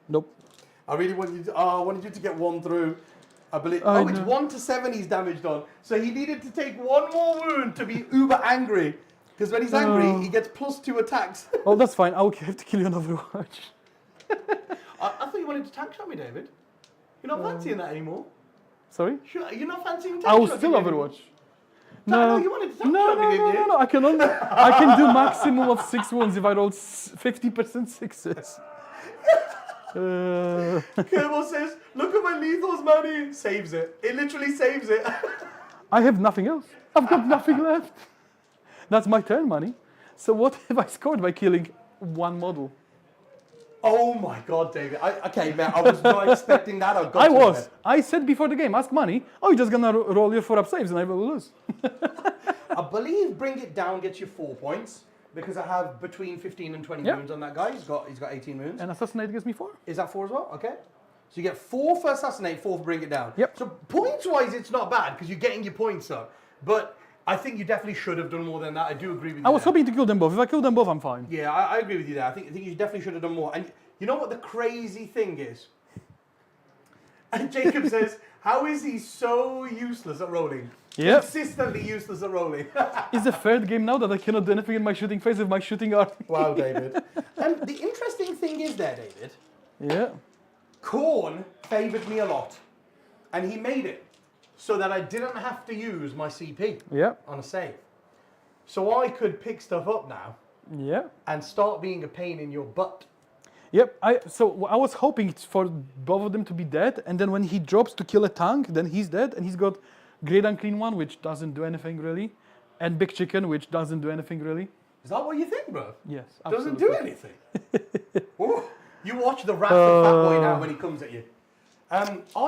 Nope. I really want you to, I wanted you to get 1 through. I believe. I It's know. 1 to 7 he's damaged on. So he needed to take 1 more wound to be uber angry. Because when he's angry, Oh. he gets +2 attacks. Well, that's fine. I'll have to kill you on Overwatch. I thought you wanted to tank shot me, David. You're not fancying that anymore. Sorry? Sure, you're not fancying tank I will shot still me anymore. Overwatch. No, you wanted to tank No, shot me, didn't you? no. I can do maximum of 6 wounds if I roll 50% 6s. Kerbal says, look at my lethals, Manny. Saves it. It literally saves it. I have nothing else. I've got nothing left. That's my turn, money. So what have I scored by killing 1 model? Oh my God, David. Okay, man, I was not expecting that. I was. I said before the game, ask money. Oh, you're just gonna roll your 4-up saves and I will lose. I believe Bring It Down gets you 4 points because I have between 15 and 20 Yeah. wounds on that guy. He's got 18 wounds. And Assassinate gives me 4. Is that 4 as well? Okay. So you get 4 for Assassinate, 4 for Bring It Down. Yep. So points-wise, it's not bad because you're getting your points up. But I think you definitely should have done more than that. I do agree with you. I was there. hoping to kill them both. If I kill them both, I'm fine. Yeah, I agree with you there. I think you definitely should have done more. And you know what the crazy thing is? And Jacob says, how is he so useless at rolling? Yep. Consistently useless at rolling. It's the 3rd game now that I cannot do anything in my shooting phase with my shooting art. Wow, David. And the interesting thing is there, David, Yeah. Khorne favoured me a lot. And he made it so that I didn't have to use my CP Yeah. on a save. So I could pick stuff up now Yeah. and start being a pain in your butt. Yep. So I was hoping for both of them to be dead, and then when he drops to kill a tank, then he's dead, and he's got Great Unclean One, which doesn't do anything really, and Big Chicken, which doesn't do anything really. Is that what you think, bro? Yes. Doesn't Absolutely. do anything. Ooh, you watch the wrath of Fat Boy now when he comes at you.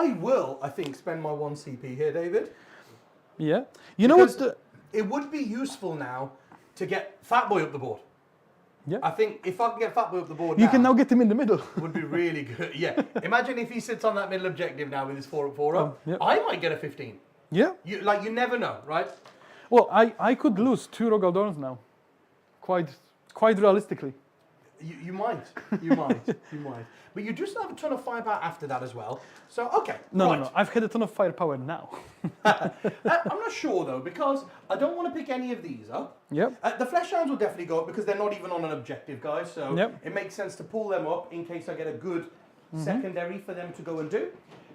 I will, I think, spend my 1 CP here, David. Yeah. You know what's Because the? it would be useful now to get Fat Boy up the board. Yeah. I think if I can get Fat Boy up the board You can now get him in the middle. would be really good. Yeah. Imagine if he sits on that middle objective now with his 4-up, up. Yep. I might get a 15. Yeah. You never know, right? Well, I could lose 2 Rogaldorns now, quite realistically. You might. You might. But you do still have a ton of firepower after that as well. So, okay. No. I've had a ton of firepower now. I'm not sure though, because I don't want to pick any of these up. Yep. The flesh hounds will definitely go up because they're not even on an objective, guys. So Yep. it makes sense to pull them up in case I get a good secondary for them to go and do.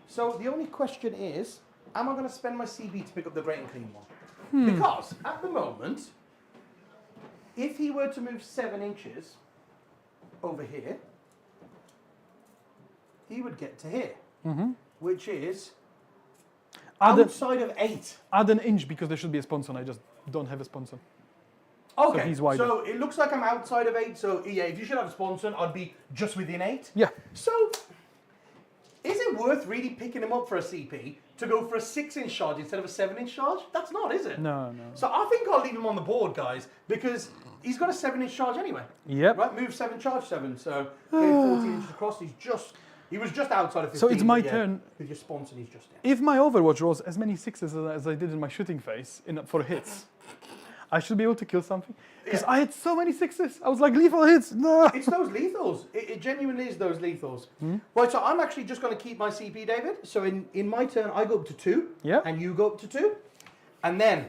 So the only question is, am I going to spend my CB to pick up the Great and Clean One? Because at the moment, if he were to move 7 inches over here, he would get to here, which is outside of 8. Add an inch because there should be a sponsor. And I just don't have a sponsor. Okay, he's wider. so it looks like I'm outside of 8. So yeah, if you should have a sponsor, I'd be just within 8. Yeah. So is it worth really picking him up for a CP to go for a 6-inch charge instead of a 7-inch charge? That's not, is it? No. So I think I'll leave him on the board, guys, because he's got a 7-inch charge anyway. Yep. Right, move 7, charge 7. So getting 14 inches across, he was just outside of 15. So it's my but yeah, turn. With your sponsor, he's just there. If my Overwatch rolls as many 6s as I did in my shooting phase for hits, I should be able to kill something. Because I had so many 6s. I was like, lethal hits. No. It's those lethals. It genuinely is those lethals. Right, so I'm actually just going to keep my CP, David. So in my turn, I go up to 2. Yeah. And you go up to 2. And then,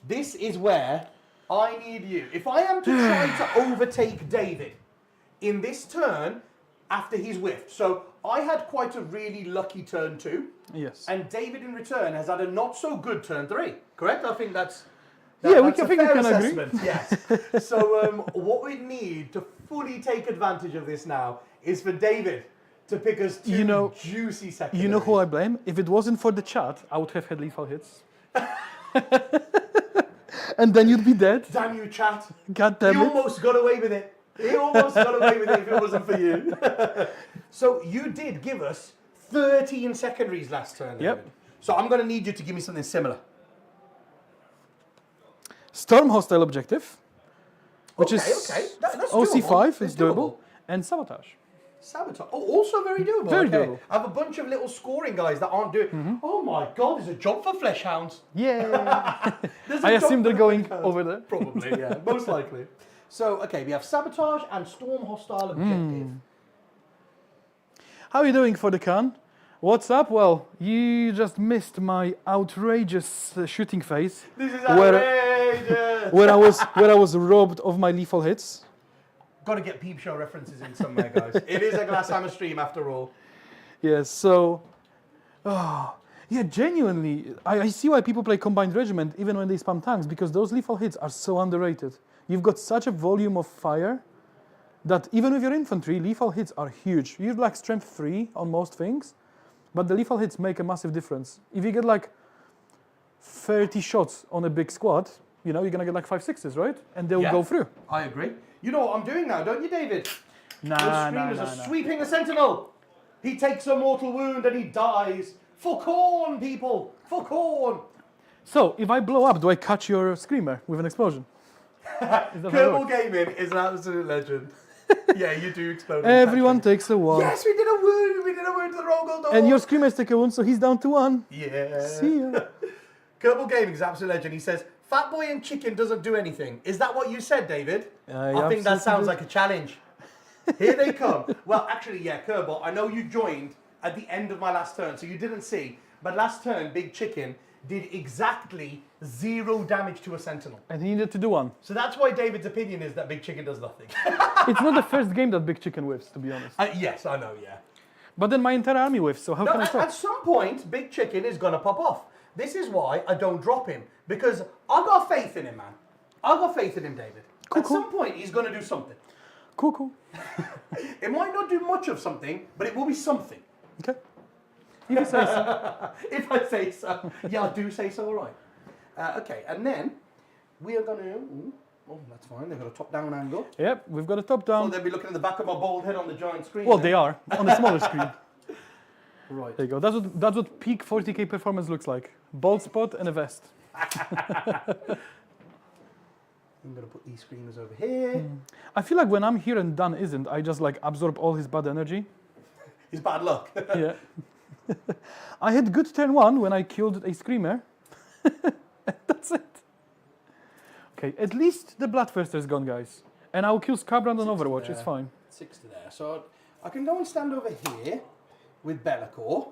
this is where I need you. If I am to try to overtake David in this turn, after he's whiffed. So I had quite a really lucky turn 2. Yes. And David in return has had a not so good turn 3. Correct? I think that's... Yeah, that's I think we fair can agree. assessment, yes. So what we need to fully take advantage of this now is for David to pick us 2 juicy secondaries. You know who I blame? If it wasn't for the chat, I would have had lethal hits. And then you'd be dead. Damn you, chat. God damn You it. almost got away with it. He almost got away with it if it wasn't for you. So you did give us 13 secondaries last turn, David. Yep. So I'm going to need you to give me something similar. Storm hostile objective, which Okay. is That's OC5, doable. it's doable, and sabotage. Sabotage. Oh, also very doable. Very okay. doable. I have a bunch of little scoring guys that aren't doing. Oh my god, there's a job for flesh hounds. Yeah. There's a I job assume they're for going flesh hounds. over there. Probably, yeah, most likely. So, okay, we have sabotage and storm hostile objective. How are you doing for the can? What's up? Well, you just missed my outrageous shooting phase. This is Where- outrageous. where I was robbed of my lethal hits. Got to get peep show references in somewhere, guys. It is a Glasshammer stream after all. Yes, so, yeah, genuinely, I see why people play Combined Regiment even when they spam tanks, because those lethal hits are so underrated. You've got such a volume of fire that even with your infantry, lethal hits are huge. You're like strength 3 on most things, but the lethal hits make a massive difference. If you get like 30 shots on a big squad, you're going to get like 5 6s, right? And they'll go through. I agree. You know what I'm doing now, don't you, David? Nah, Those nah, screamers nah, are nah. sweeping a sentinel. He takes a mortal wound and he dies. For corn, people. For corn. So, if I blow up, do I catch your screamer with an explosion? Is that how it Kerbal works? Gaming is an absolute legend. Yeah, you do explode. Everyone takes a one. Yes, we did a wound. We did a wound to the Rogel dog. And your screamers take a one, so he's down to 1. Yeah. See ya. Kerbal Gaming is an absolute legend. He says, Fat Boy and Chicken doesn't do anything. Is that what you said, David? I think that absolutely sounds do. like a challenge. Here they come. Well, actually, yeah, Kerbal, I know you joined at the end of my last turn, so you didn't see. But last turn, Big Chicken did exactly 0 damage to a sentinel. And he needed to do 1. So that's why David's opinion is that Big Chicken does nothing. It's not the first game that Big Chicken whiffs, to be honest. Yes, I know, yeah. But then my entire army whiffs, so how No, can I at stop? some point, Big Chicken is going to pop off. This is why I don't drop him. Because I got faith in him, man. I got faith in him, David. Cool, At cool. some point, he's going to do something. Cool, cool. It might not do much of something, but it will be something. Okay. If you say so. If I say so. Yeah, I do say so, all right. Okay, and then we are going to... Oh, that's fine. They've got a top-down angle. Yep, we've got a top So down. they'll be looking at the back of my bald head on the giant screen. Well, then. they are on the smaller screen. Right. There you go. That's what peak 40k performance looks like. Bald spot and a vest. I'm going to put these screamers over here. I feel like when I'm here and Dan isn't, I just like absorb all his bad energy. It's bad luck. Yeah. I had good turn 1 when I killed a screamer. That's it. Okay, at least the Bloodthirster is gone, guys. And I'll kill Scarbrand on Overwatch, it's fine. 6 to there. So I can go and stand over here with Bellacore.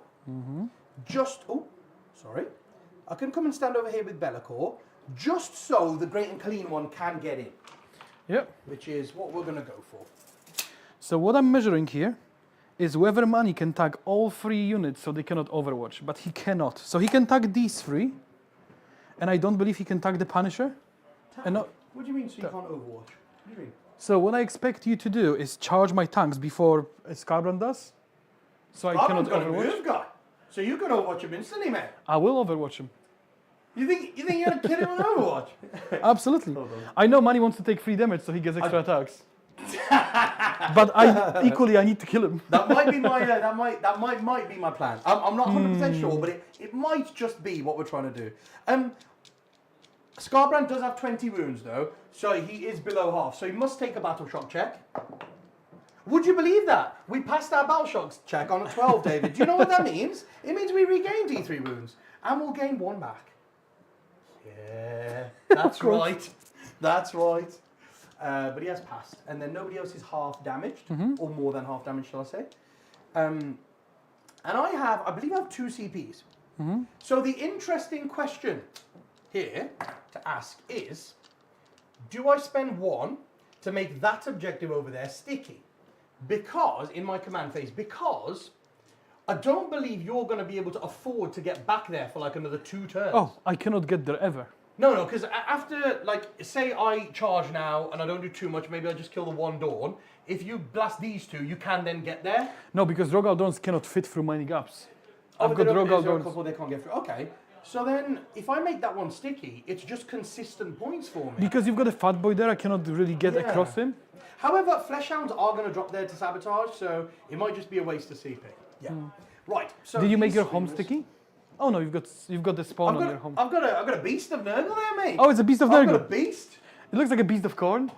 I can come and stand over here with Bellacore, just so the Great and Clean one can get in, Yep. which is what we're going to go for. So what I'm measuring here is whether Money can tag all 3 units so they cannot Overwatch, but he cannot. So he can tag these 3, and I don't believe he can tag the Punisher. And no, What do you mean, so you can't Overwatch? What do you mean? so what I expect you to do is charge my tanks before Scarbrand does. So I cannot Scarbrand's going to Overwatch. move, guy. So you can Overwatch him instantly, man. I will Overwatch him. You think you're going to kill him on Overwatch? Absolutely. Hold on. I know Money wants to take 3 damage, so he gets extra attacks. But I need to kill him. That might be my that might be my plan. I'm not 100% sure, but it might just be what we're trying to do. Scarbrand does have 20 wounds though, so he is below half. So he must take a battle shock check. Would you believe that? We passed our battle shock check on a 12, David. Do you know what that means? It means we regain D3 wounds and we'll gain 1 back. Yeah, that's right. That's right. But he has passed, and then nobody else is half damaged, or more than half damaged, shall I say? And I believe I have 2 CPs. So the interesting question here to ask is, do I spend 1 to make that objective over there sticky? Because, in my command phase, because I don't believe you're going to be able to afford to get back there for like another 2 turns. Oh, I cannot get there ever. No, because after, like, say I charge now and I don't do too much, maybe I just kill the 1 Dawn. If you blast these 2, you can then get there. No, because Rogal Dawns cannot fit through many gaps. Oh, I've got Rogal Dawns. Dawns. A couple they can't get through. Okay. So then, if I make that one sticky, it's just consistent points for me. Because you've got a fat boy there, I cannot really get Yeah. across him. However, Flesh Hounds are going to drop there to sabotage, so it might just be a waste of CP. Yeah. Right. So Did you make these your home screamers- sticky? Oh no, you've got the spawn on your home. I've got a beast of Nurgle there, mate. Oh, it's a beast of I've got a Nurgle. beast. It looks like a beast of corn.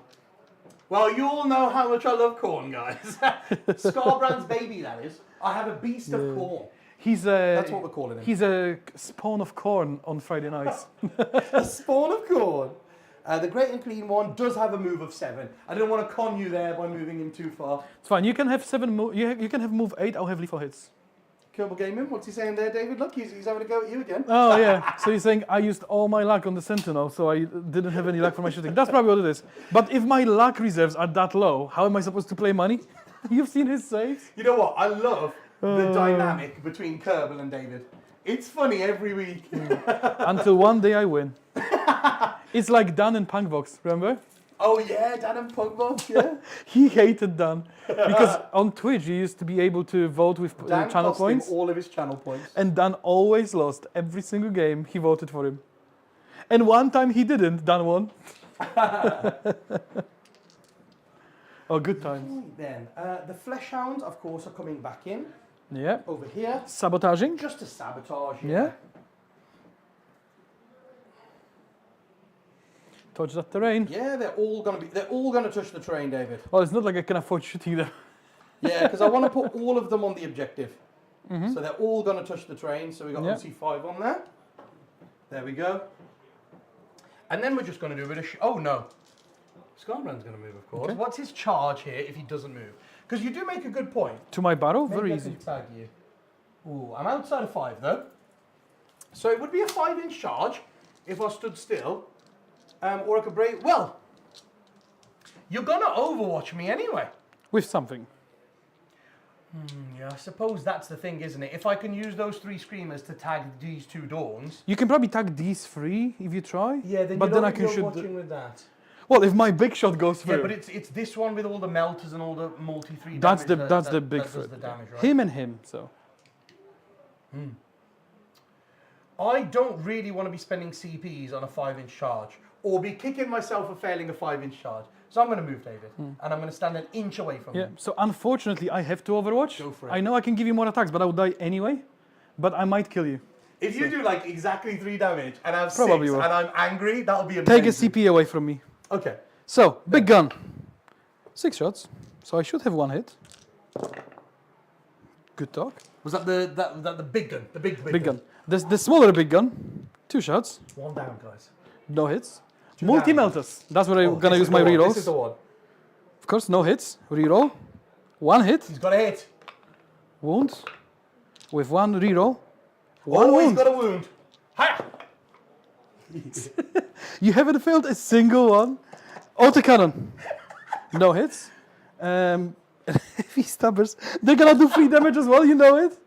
Well, you all know how much I love corn, guys. Scarbrand's baby, that is. I have a beast of corn. He's a. That's what we're calling him. He's a spawn of corn on Friday nights. A spawn of corn. The Great and Clean one does have a move of 7. I didn't want to con you there by moving him too far. It's fine. You can have 7. You can have move 8. I'll have lethal hits. Kerbal Gaming, what's he saying there, David? Look, he's having a go at you again. Oh yeah. So you're saying I used all my luck on the Sentinel, so I didn't have any luck for my shooting. That's probably what it is. But if my luck reserves are that low, how am I supposed to play Money? You've seen his saves. You know what? I love the dynamic between Kerbal and David. It's funny every week. Until one day I win. It's like Dan and Punkbox, remember? Oh yeah, Dan and Punkbox, yeah. He hated Dan because on Twitch you used to be able to vote with Dan channel cost him points, all of his channel points. and Dan always lost every single game he voted for him. And one time he didn't, Dan won. Oh, good times. Right then, the Flesh Hounds, of course, are coming back in Yeah. over here Sabotaging. just to sabotage. Yeah. Touch that terrain. Yeah, they're all gonna touch the terrain, David. Well, it's not like I can afford shooting them. Yeah, because I want to put all of them on the objective. So they're all going to touch the terrain. So we got Yeah. OC5 on there. There we go. And then we're just going to do a bit of... oh, no. Scarbrand's going to move, of course. Okay. What's his charge here if he doesn't move? Because you do make a good point. To my barrow, Maybe very I easy. can tag you. Ooh, I'm outside of 5, though. So it would be a 5-inch charge if I stood still. Or I could break... well, you're going to overwatch me anyway. With something. Yeah, I suppose that's the thing, isn't it? If I can use those 3 screamers to tag these 2 dawns. You can probably tag these 3 if you try. Yeah, then but you then know I can you're shoot. watching with that. Well, if my big shot goes through. Yeah, but it's this one with all the melters and all the multi-3 that's damage. the the big that does threat. the damage, right? Him and him. So. I don't really want to be spending CPs on a 5-inch charge or be kicking myself for failing a 5-inch charge. So I'm going to move David and I'm going to stand an inch away from Yeah. him. So unfortunately, I have to Overwatch. Go for it. I know I can give you more attacks, but I would die anyway. But I might kill you. If you do like exactly 3 damage and I have Probably 6 will. and I'm angry, that'll be amazing. Take a CP away from me. Okay. So big gun. 6 shots. So I should have 1 hit. Good talk. Was that the big gun? The big Big gun. The smaller big gun. 2 shots. 1 down, guys. No hits. 2 Multi down. melters. That's where I'm gonna This use is my the one, rerolls. This is the one. Of course, no hits. Reroll. 1 hit. He's got a hit. Wound. With 1 reroll. 1 Oh, wound. he's got a wound. Hiya! You haven't failed a single one. Autocannon. No hits. Heavy stabbers. They're gonna do 3 damage as well, you know it?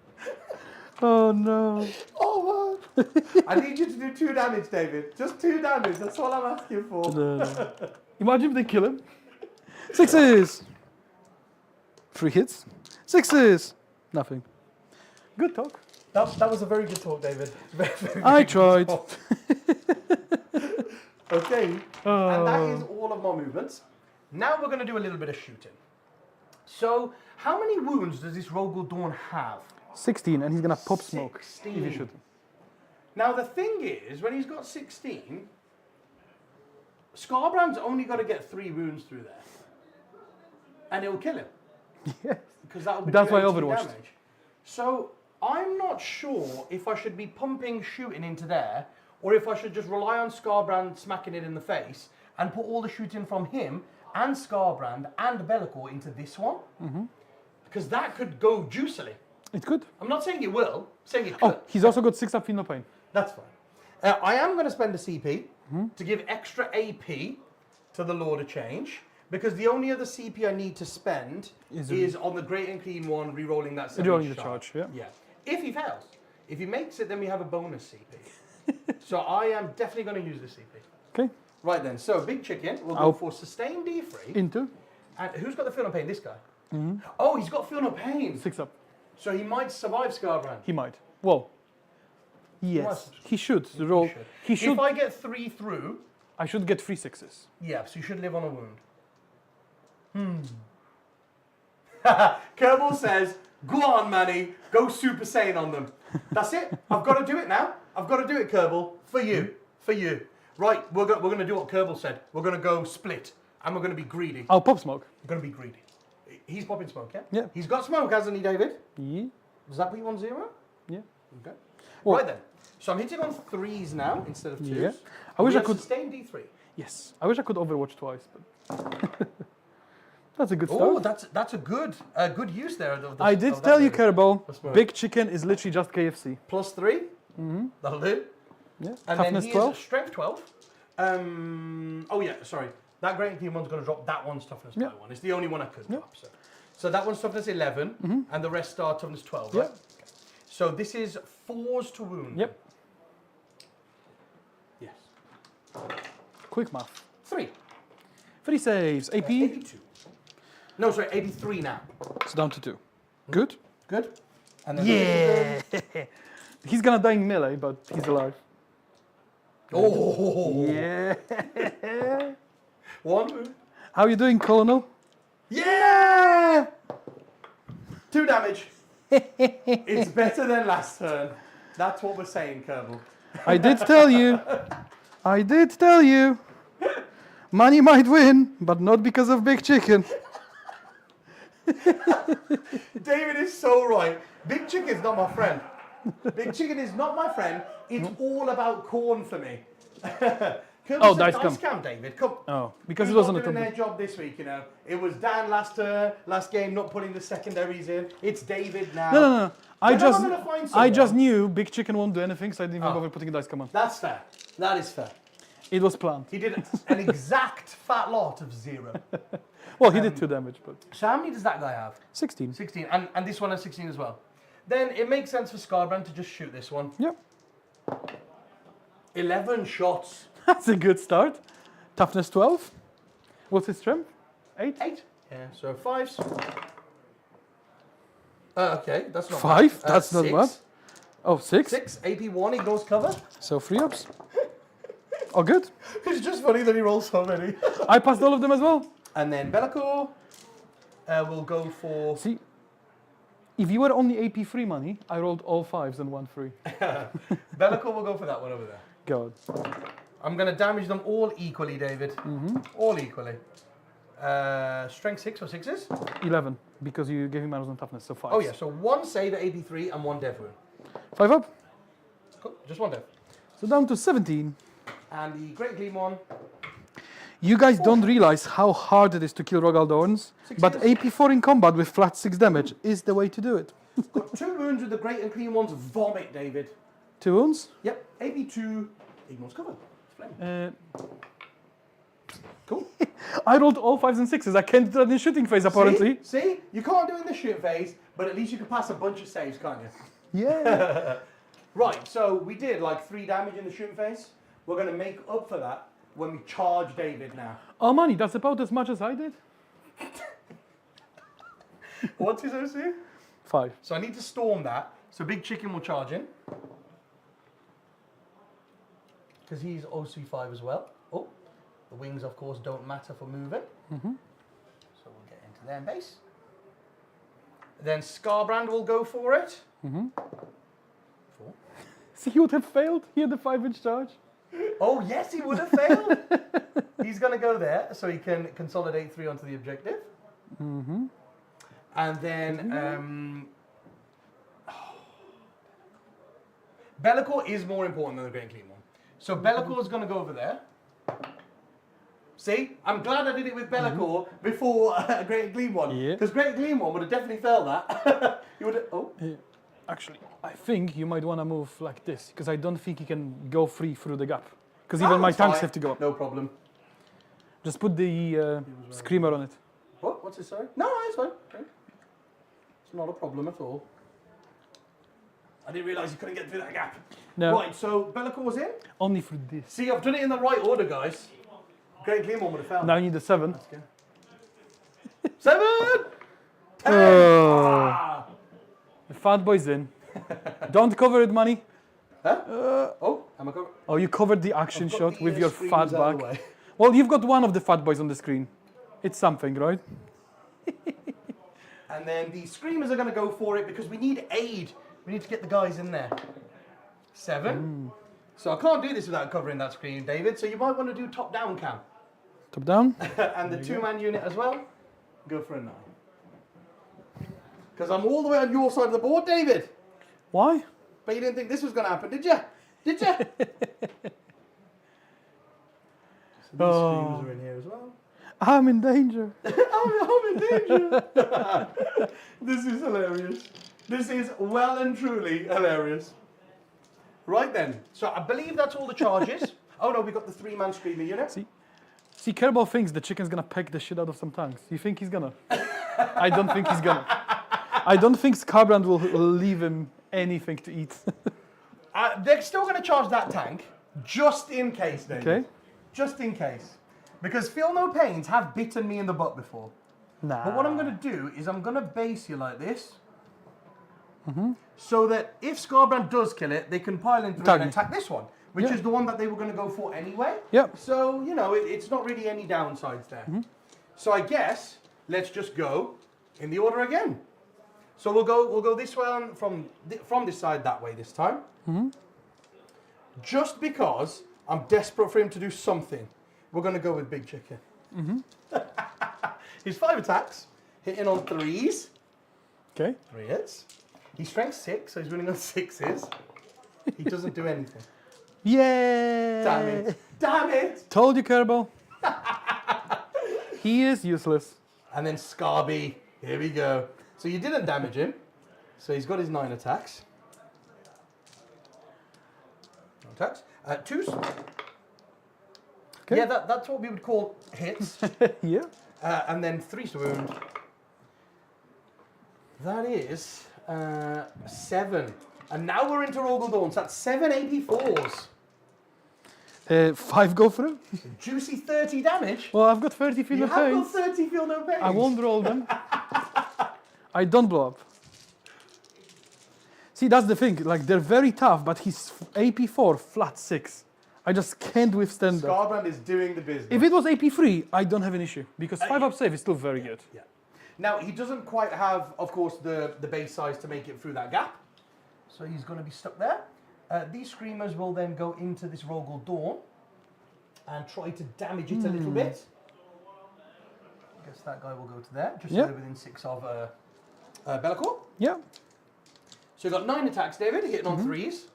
Oh no. Oh man! I need you to do 2 damage, David. Just 2 damage. That's all I'm asking for. No. Imagine if they kill him. 6s. 3 hits. 6s. Nothing. Good talk. That was a very good talk, David. Very, very I good tried. talk. Okay. And that is all of my movements. Now we're going to do a little bit of shooting. So, how many wounds does this Rogel Dawn have? 16, and he's gonna pop smoke 16. if you shoot him. Now the thing is, when he's got 16, Scarbrand's only got to get 3 wounds through there. And it will kill him. Yes. Because that will be That's why I 18 overwatched. damage. So I'm not sure if I should be pumping shooting into there, or if I should just rely on Scarbrand smacking it in the face and put all the shooting from him and Scarbrand and Bellicor into this one. Because that could go juicily. It's good. I'm not saying it will, I'm saying it could. Oh, he's also got 6 up Feel No Pain. That's fine. I am going to spend a CP to give extra AP to the Lord of Change, because the only other CP I need to spend is on the Great and Clean one, re-rolling that 7 Re-rolling the charge, yeah. Yeah. If he fails. If he makes it, then we have a bonus CP. So I am definitely going to use the CP. Okay. Right then, so Big Chicken will go for Sustain D3. Into. And who's got the Feel No Pain? This guy? Oh, he's got Feel No Pain. 6 up. So he might survive Scarbrand. He might. Well. Yes. He should. The roll. He should. If I get 3 through, I should get 3 6s. yeah, so you should live on a wound. Kerbal says, go on, Manny, go Super Saiyan on them. That's it. I've got to do it now. I've got to do it, Kerbal. For you. For you. Right, we're going to do what Kerbal said. We're going to go split, and we're going to be greedy. I'll pop smoke. We're going to be greedy. He's popping smoke, yeah? Yeah. He's got smoke, hasn't he, David? Yeah. Does that put you on 0? Yeah. Okay. Well- right then. So I'm hitting on 3s now instead of 2s. Yeah. I wish We I have could. sustain D3. Yes. I wish I could Overwatch twice, but. That's a good start. Oh, that's a good use there. Of the, I did of that tell you, David. Kerbal, That's right. Big Chicken is literally just KFC. Plus 3. That'll do. Yeah. And Toughness then he 12. is strength 12. Oh yeah, sorry. That Great Clean one's going to drop that one's toughness by 1. It's the only one I could drop. So that one's toughness 11, and the rest are toughness 12, right? Yep. Okay. So this is 4s to wound. Yep. Yes. Quick math. 3. 3 saves. AP. 82. No, sorry, 83 now. It's down to 2. Good. Good. And then Yeah. He's gonna die in melee, but he's alive. Oh. Yeah. 1. How you doing, Colonel? Yeah! 2 damage. It's better than last turn. That's what we're saying, Kerbal. I did tell you. I did tell you. Money might win, but not because of Big Chicken. David is so right. Big Chicken is not my friend. Big Chicken is not my friend. It's all about corn for me. Oh, dice cam. Cam, David. Come. Oh, because Who's it wasn't not a doing their top. job this week, you know. It was Dan last game, not putting the secondaries in. It's David now. No. I When am I gonna find I just someone? knew Big Chicken won't do anything, so I didn't even bother putting a dice come on. That's fair. That is fair. It was planned. He did an exact fat lot of 0. Well, he did 2 damage, but So how many does that guy have? 16. 16, and this one has 16 as well. Then it makes sense for Scarbrand to just shoot this one. Yep. 11 shots. That's a good start. Toughness 12. What's his strength? 8? 8. Yeah, so 5s. Okay, that's not 5? bad. That's not 6. bad. Oh, 6? 6, AP 1, ignores cover. So 3 ups. Oh, good. It's just funny that he rolls so many. I passed all of them as well. And then Bellacore will go for... See, if you were only AP 3 money, I rolled all 5s and 1 3. Bellacore will go for that one over there. God. I'm going to damage them all equally, David. All equally. Strength 6 or 6s? 11, because you gave him minus on toughness, so 5. Oh yeah, so 1 save at AP 3 and 1 death wound. 5 up. Cool, just 1 death. So down to 17. And the Great Gleam one. You guys don't realize how hard it is to kill Rogaldorns, but AP4 in combat with flat 6 damage is the way to do it. Got 2 wounds with the Great and Clean ones. Vomit, David. 2 wounds. Yep, AP 2 ignores cover. Flame. Cool. I rolled all 5s and 6s. I can't do that in shooting phase, apparently. See? You can't do it in the shoot phase, but at least you can pass a bunch of saves, can't you? Yeah. Right, so we did like 3 damage in the shooting phase. We're going to make up for that when we charge David now. Oh, money, that's about as much as I did. What's his OC? 5. So I need to storm that. So Big Chicken will charge in. Because he's OC 5 as well. Oh, the wings, of course, don't matter for moving. So we'll get into their base. Then Scarbrand will go for it. 4. See, he would have failed. He had the 5-inch charge. Oh, yes, he would have failed. He's going to go there so he can consolidate 3 onto the objective. And then Bellacore is more important than the Great and Clean one. So Bellacore is going to go over there. See, I'm glad I did it with Bellacore before Great and Clean one. Yeah. Because Great and Clean one would have definitely failed that. You would have, oh. Actually, I think you might want to move like this, because I don't think he can go free through the gap. Because even my tanks have to go up. No problem. Just put the screamer on it. What? What's this, sorry? No, it's fine. Okay. It's not a problem at all. I didn't realise you couldn't get through that gap. No. Right, so Bellacore's in. Only through this. See, I've done it in the right order, guys. Great Clean one would have failed. Now you need a 7. 7! 10! Oh. Ah. The fat boy's in. Don't cover it, money. Huh? Oh, am I covered? Oh, you covered the action I've got shot the, with your screens fat out of the back. way. Well, you've got one of the fat boys on the screen. It's something, right? And then the Screamers are going to go for it because we need aid. We need to get the guys in there. 7. So I can't do this without covering that screen, David. So you might want to do top-down cam. Top down. And the 2-man unit as well. Go for a 9. Because I'm all the way on your side of the board, David. Why? But you didn't think this was going to happen, did you? Did you? So these Screamers are in here as well. I'm in danger. I'm in danger. This is hilarious. This is well and truly hilarious. Right then. So I believe that's all the charges. Oh no, we got the 3-man Screamer unit. See, Kerbal thinks the chicken's gonna peck the shit out of some tanks. You think he's gonna? I don't think he's gonna. I don't think Scarbrand will leave him anything to eat. They're still going to charge that tank, just in case, David. Okay. Just in case. Because Feel No Pains have bitten me in the butt before. Nah. But what I'm going to do is I'm going to base you like this. So that if Scarbrand does kill it, they can pile in through and attack this one. Which is the one that they were going to go for anyway. Yep. So, you know, it's not really any downsides there. So I guess, let's just go in the order again. So we'll go this way on from this side that way this time. Just because I'm desperate for him to do something, we're going to go with Big Chicken. He's 5 attacks, hitting on 3s. Okay. 3 hits. He's strength 6, so he's running on 6s. He doesn't do anything. Yeah. Damn it! Damn it! Told you, Kerbal. He is useless. And then Scarby. Here we go. So you didn't damage him. So he's got his 9 attacks. 9 attacks. 2s. Okay. Yeah, that's what we would call hits. Yeah. And then 3 to wound. That is 7. And now we're into Rogal Dawn. So that's 7 AP4s. 5 go through. Juicy 30 damage. Well, I've got 30 feel You no have pain. got 30 feel no pain. I won't roll them. I don't blow up. See, that's the thing. Like, they're very tough, but he's AP4 flat 6. I just can't withstand that. Scarbrand is doing the business. If it was AP3, I don't have an issue because 5 up save is still very good. Yeah. Now, he doesn't quite have, of course, the base size to make it through that gap. So he's going to be stuck there. These Screamers will then go into this Rogal Dawn and try to damage it a little bit. I guess that guy will go to there, just so they're within 6 of Be'lakor. Yeah. So you've got 9 attacks, David, hitting on 3s.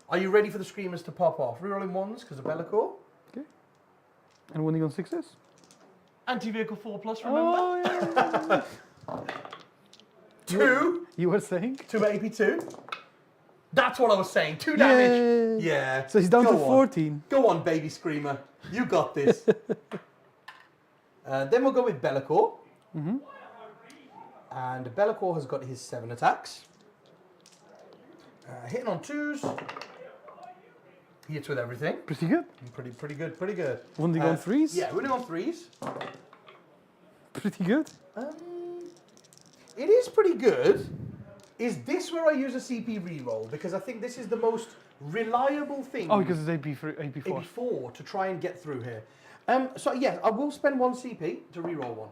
Are you ready for the Screamers to pop off? Rerolling 1s because of Be'lakor. Okay. And winning on 6s? Anti-vehicle 4+, remember? Oh, yeah. 2. You were saying? 2 AP2. That's what I was saying. 2 damage. Yeah. So he's down Go to on. 14. Go on, baby Screamer. You got this. Then we'll go with Be'lakor. And Be'lakor has got his 7 attacks. Hitting on 2s. He hits with everything. Pretty good. Pretty good, pretty good. Wounding on 3s? Yeah, winning on 3s. Pretty good. It is pretty good. Is this where I use a CP reroll? Because I think this is the most reliable thing. Oh, because it's AP4. AP4 to try and get through here. So yeah, I will spend 1 CP to reroll 1.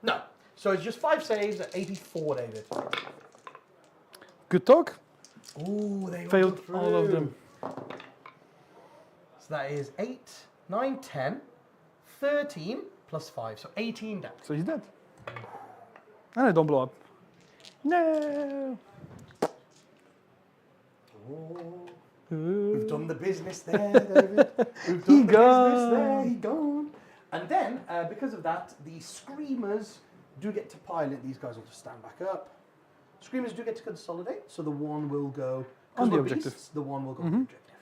No. So it's just 5 saves at 84, David. Good talk. Ooh, they Failed through. all of them. So that is 8, 9, 10, 13 plus 5. So 18 damage. So he's dead. And I don't blow up. No. Oh, we've done the business there, David. We've done the business there. He gone. And then, because of that, the Screamers do get to pilot. These guys will just stand back up. Screamers do get to consolidate, so the 1 will go on the we're objective. Beasts, the 1 will go on the objective.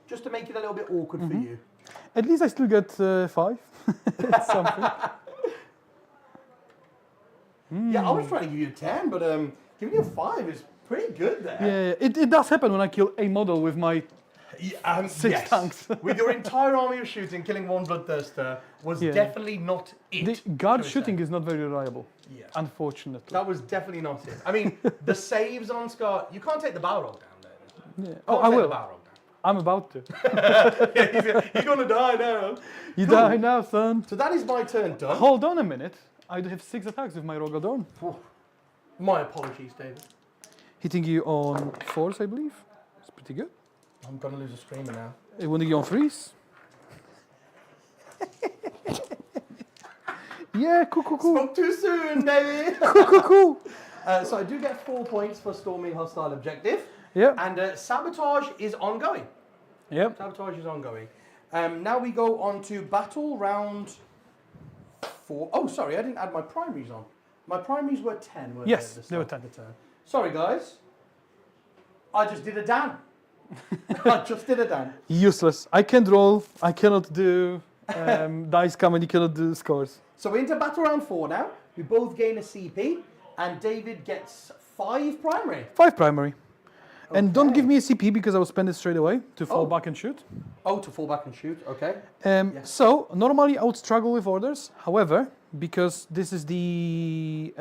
Just to make it a little bit awkward for you. At least I still get 5. That's something. Yeah, I was trying to give you a 10, but giving you a 5 is pretty good there. Yeah, it does happen when I kill a model with my 6 tanks. With your entire army of shooting, killing 1 Bloodthirster was definitely not it. The guard shooting is not very reliable, unfortunately. That was definitely not it. I mean, the saves on Scar, you can't take the Balrog down there. Yeah. Oh, I will. I'm about to. He's going to die now. You die now, son. So that is my turn done. Hold on a minute. I do have 6 attacks with my Rogal Dawn. My apologies, David. Hitting you on 4s, I believe. It's pretty good. I'm going to lose a Screamer now. Wounding you on 3s. Yeah, cool. Spoke too soon, David. Cool. So I do get 4 points for storming hostile objective. Yeah. And sabotage is ongoing. Yep. Sabotage is ongoing. Now we go on to battle round 4. Oh, sorry, I didn't add my primaries on. My primaries were 10, weren't Yes, they? At the they were start 10. of the turn. Sorry, guys. I just did a Dan. I just did a Dan. Useless. I can't roll. I cannot do dice come and you cannot do scores. So we're into battle round 4 now. We both gain a CP, and David gets 5 primary. 5 primary. Okay. And don't give me a CP because I will spend it straight away to fall back and shoot. Oh, to fall back and shoot, okay. So, normally I would struggle with orders. However, because this is the...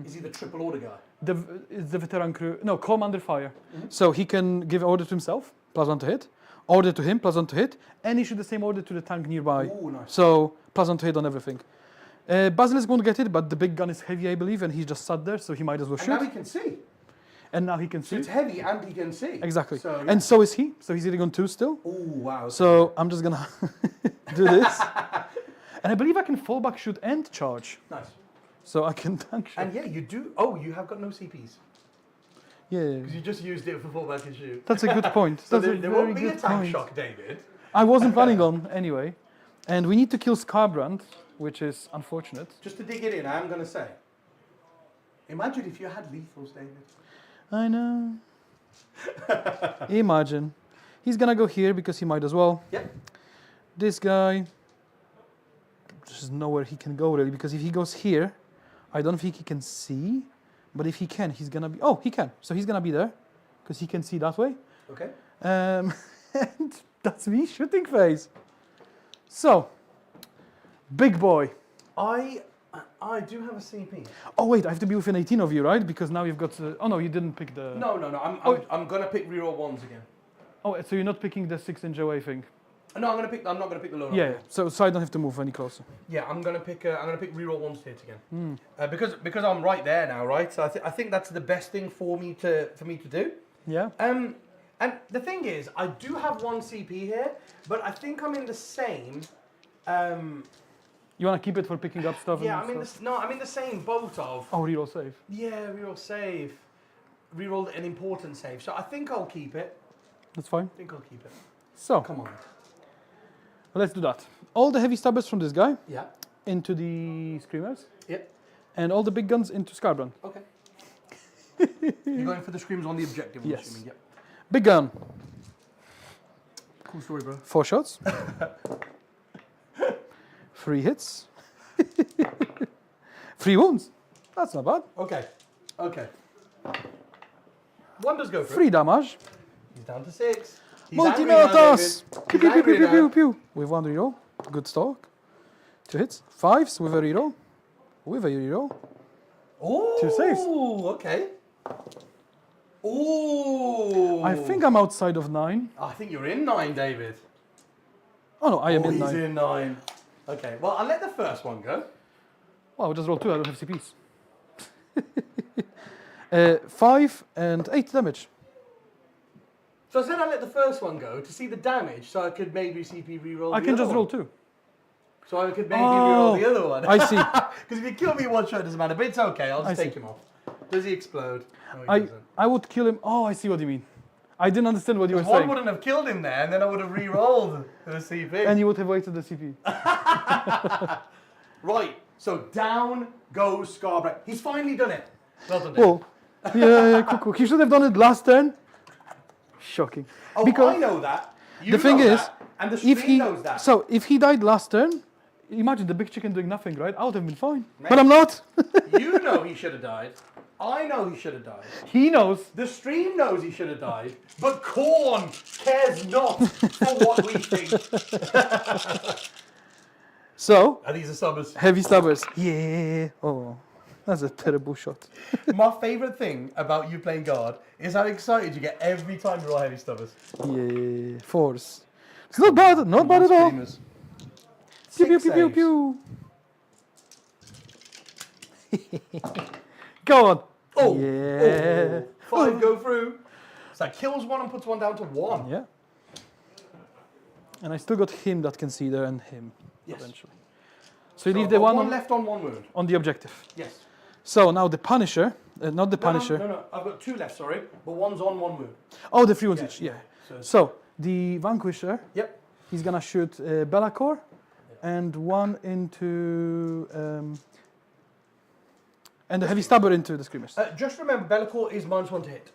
Is he the triple order guy? It's the veteran crew. No, commander fire. So he can give order to himself, +1 to hit. Order to him, +1 to hit. And issue the same order to the tank nearby. Ooh, nice. So, +1 to hit on everything. Basilisk won't get it, but the big gun is heavy, I believe, and he just sat there, so he might as well And shoot. now he can see. And now he can So see. it's heavy and he can see. Exactly. So, yeah. And so is he. So he's hitting on 2 still. Oh, wow. So I'm just gonna do this. And I believe I can fall back, shoot, and charge. Nice. So I can tank shoot. And yeah, you do. Oh, you have got no CPs. Yeah. Because you just used it for fallback and shoot. That's a good point. So That's there a won't very be a good tank point. shock, David. I wasn't planning on anyway. And we need to kill Scarbrand, which is unfortunate. Just to dig it in, I'm going to say. Imagine if you had lethals, David. I know. Imagine. He's gonna go here because he might as well. Yep. This guy, there's nowhere he can go really, because if he goes here, I don't think he can see. But if he can, he's gonna be. Oh, he can. So he's gonna be there, because he can see that way. Okay. And that's me shooting phase. So, big boy. I do have a CP. Oh wait, I have to be within 18 of you, right? Because now you've got. Oh no, you didn't pick the. No. I'm gonna pick reroll ones again. Oh, so you're not picking the 6-inch away thing. No, I'm not gonna pick the lower. Yeah. So I don't have to move any closer. Yeah, I'm gonna pick reroll ones to hit again. Because I'm right there now, right? So I think that's the best thing for me to do. Yeah. And the thing is, I do have one CP here, but I think I'm in the same. You want to keep it for picking up stuff? Yeah, and stuff? I'm in the same boat of. Oh, reroll save. Yeah, reroll save. Reroll an important save. So I think I'll keep it. That's fine. I think I'll keep it. So, Come on. let's do that. All the heavy stabbers from this guy Yeah. into the screamers, Yep. and all the big guns into Scarbrand. Okay. You're going for the screams on the objective, I'm Yes. assuming. Yep. Big gun, Cool story, bro. 4 shots, 3 hits, 3 wounds. That's not bad. Okay. One does go through. 3 damage. He's down to 6. He's Multi-meltas! angry Pew, now, pew, pew, David. pew, He's pew, angry pew. With 1 reroll. Good stock. 2 hits. 5s with a reroll. With a reroll. now. Ooh. 2 saves. Okay. Ooh. I think I'm outside of 9. I think you're in 9, David. Oh no, I am in He's 9. in 9. Okay. Well, I'll let the first one go. Well, I just rolled 2, I don't have CPs. 5 and 8 damage. So I said I'd let the first one go to see the damage, so I could maybe CP reroll. I the can other just one. roll 2. So I could maybe Oh, reroll the other one. I see. Because if you kill me one shot, it doesn't matter. But it's okay. I'll I just take see. him off. Does he explode? No, he I doesn't. I would kill him. Oh, I see what you mean. I didn't understand what you were One saying. wouldn't have killed him there, and then I would have re-rolled the CP. And you would have waited the CP. Right, so down goes Scarborough. He's finally done it. Well done, Dave. Well, yeah, cool. He should have done it last turn. Shocking. Oh, because I know that. You the thing know is, that, and the if stream he knows that. so if he died last turn, imagine the big chicken doing nothing, right? I would have been fine. But I'm not. You know he should have died. I know he should have died. He knows. The stream knows he should have died. But Corn cares not for what we think. So Are these the summers? heavy stabbers. Yeah. Oh, that's a terrible shot. My favourite thing about you playing guard is how excited you get every time you roll heavy stubbers. Yeah. 4s. It's not bad. Not bad at all. Screamers. Pew pew Six pew pew saves. pew. Go on. Oh, Yeah. oh, 5 go through. So that kills one and puts one down to 1. Yeah. And I still got him that can see there and him Yes. eventually. So you So leave the I've got one left on 1 wound. on the objective. Yes. So now the Punisher, not the Punisher. No. I've got 2 left, sorry. But one's on 1 wound. Oh, the 3 ones Yeah, each. Yeah. So, So the Vanquisher, yep. he's gonna shoot Bellacore and 1 into and the heavy stabber into the screamers. Just remember, Bellacore is -1 to hit.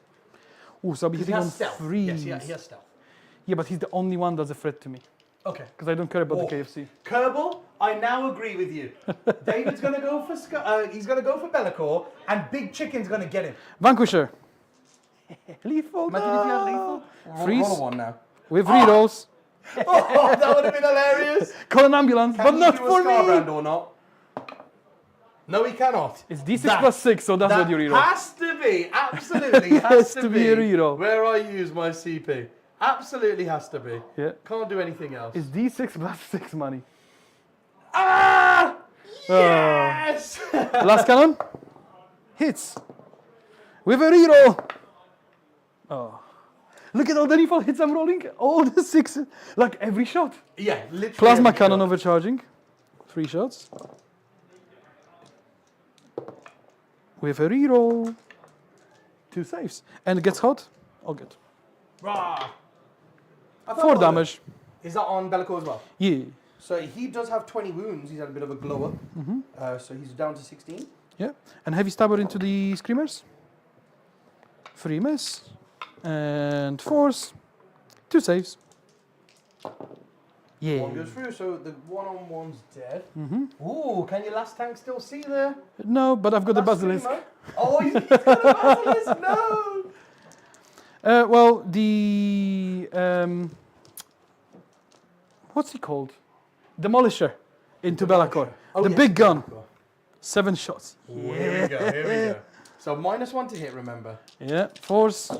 Oh, so I'll be He hitting on has stealth. 3. Yes, he has stealth. Yeah, but he's the only one that's a threat to me Okay. because I don't care about Oh. the KFC. Kerbal, I now agree with you. David's going to go for he's going to go for Bellacore, and Big Chicken's going to get him. Vanquisher. Lethal. Imagine if he had lethal. Freeze. Roll 1 now. With rerolls. Oh, that would have been hilarious. Call an ambulance, but Can not you do for a Scarbrand me. or not? No, he cannot. It's D6 That- plus 6, so that's That what you reroll. has to be, absolutely has to be a reroll. where I use my CP. Absolutely has to be. Yeah. Can't do anything else. It's D6 plus 6 money. Ah! Yes! Last cannon. Hits. With a reroll. Oh. Look at all the lethal hits I'm rolling. All the 6. Like every shot. Yeah, literally. Plasma every cannon shot. overcharging. 3 shots. With a reroll. 2 saves. And it gets hot. All good. Rah! I thought 4 that was damage. it. Is that on Bellacore as well? Yeah. So he does have 20 wounds. He's had a bit of a glow up. So he's down to 16. Yeah. And heavy stabber into the screamers. 3 miss. And 4s. 2 saves. Yeah. One goes through, so the one-on-one's dead. Ooh, can your last tank still see there? No, but I've got the basilisk. Screamer? Oh, he's got a basilisk, no! Well, the what's he called? Demolisher into Belacor. Oh, the yes, big gun. Belacor. 7 shots. Ooh, here we go, here we go. So -1 to hit, remember. Yeah, force.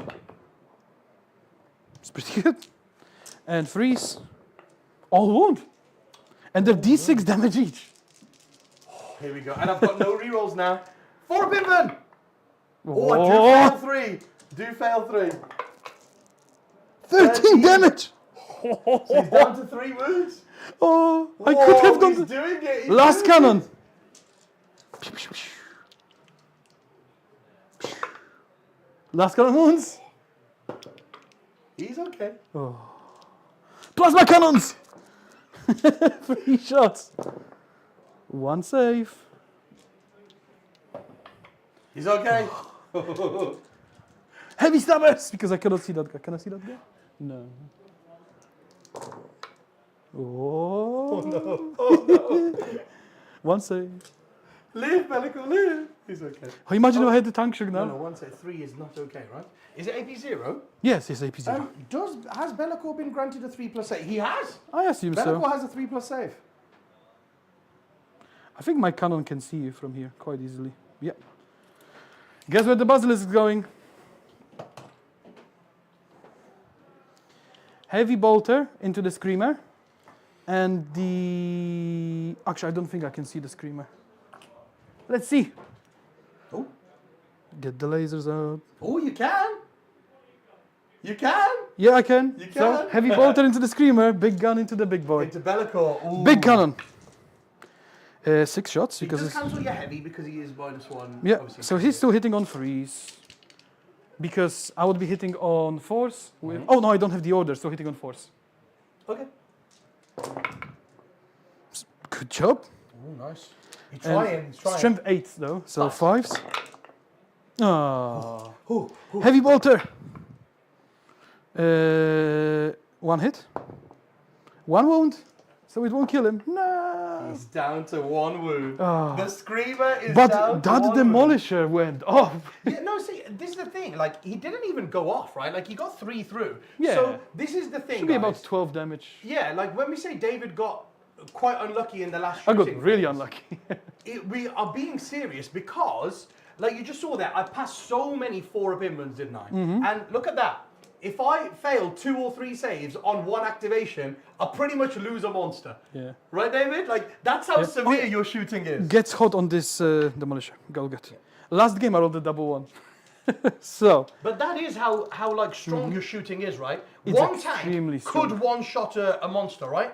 It's pretty good. And freeze. All wound. And they're D6 damage each. Here we go. And I've got no rerolls now. 4 Pinman! Oh, I Oh. do fail 3. Do fail 3. 13 damage! So he's down to 3 wounds. Oh, I Whoa, could have done he's the doing it. He's last doing cannon. it. Last cannon wounds. He's okay. Plasma cannons! 3 shots. 1 save. He's okay. Heavy stabbers! Because I cannot see that guy. Can I see that guy? No. Oh, no. Oh no. 1 save. Live, Belacor, live. He's okay. Oh, imagine if I had the tank shock now. No, 1 save. 3 is not okay, right? Is it AP0? Yes, it's AP0. Has Belacor been granted a 3+ save? He has. I assume Belacor so. has a 3+ save. I think my cannon can see you from here quite easily. Yeah. Guess where the basilisk is going? Heavy bolter into the screamer. And the... Actually, I don't think I can see the screamer. Let's see. Oh. Get the lasers out. Oh, you can. You can. Yeah, I can. You So, can. heavy bolter into the screamer, big gun into the big boy. Into Belacor. Ooh. Big cannon. 6 shots He because does it's... cancel your heavy because he is -1. Yeah, obviously. so he's still hitting on freeze. Because I would be hitting on force with... Oh no, I don't have the order, so hitting on force. Okay. Good job. Oh, nice. He's And trying. He's trying. Strength 8 though, so Nice. 5s. Oh. Ooh, ooh. Heavy bolter. 1 hit. 1 wound. So it won't kill him. No. He's down to 1 wound. Oh. The screamer is But down to that 1 wound. demolisher went off. Yeah, no, see, this is the thing. Like, he didn't even go off, right? Like, he got 3 through. Yeah. So this is the thing. Should be guys. about 12 damage. Yeah, like when we say David got quite unlucky in the last I shooting, got really unlucky. we are being serious because, like you just saw there, I passed so many 4 Pinmans, didn't I? Mm-hmm. And look at that. If I fail 2 or 3 saves on 1 activation, I pretty much lose a monster. Yeah. Right, David? Like, that's how Yeah. severe Oh, yeah. your shooting is. Gets hot on this demolisher. Go get. Last game I rolled a double 1. So But that is how like strong your shooting is, right? It's One extremely tank could strong. one-shot a monster, right?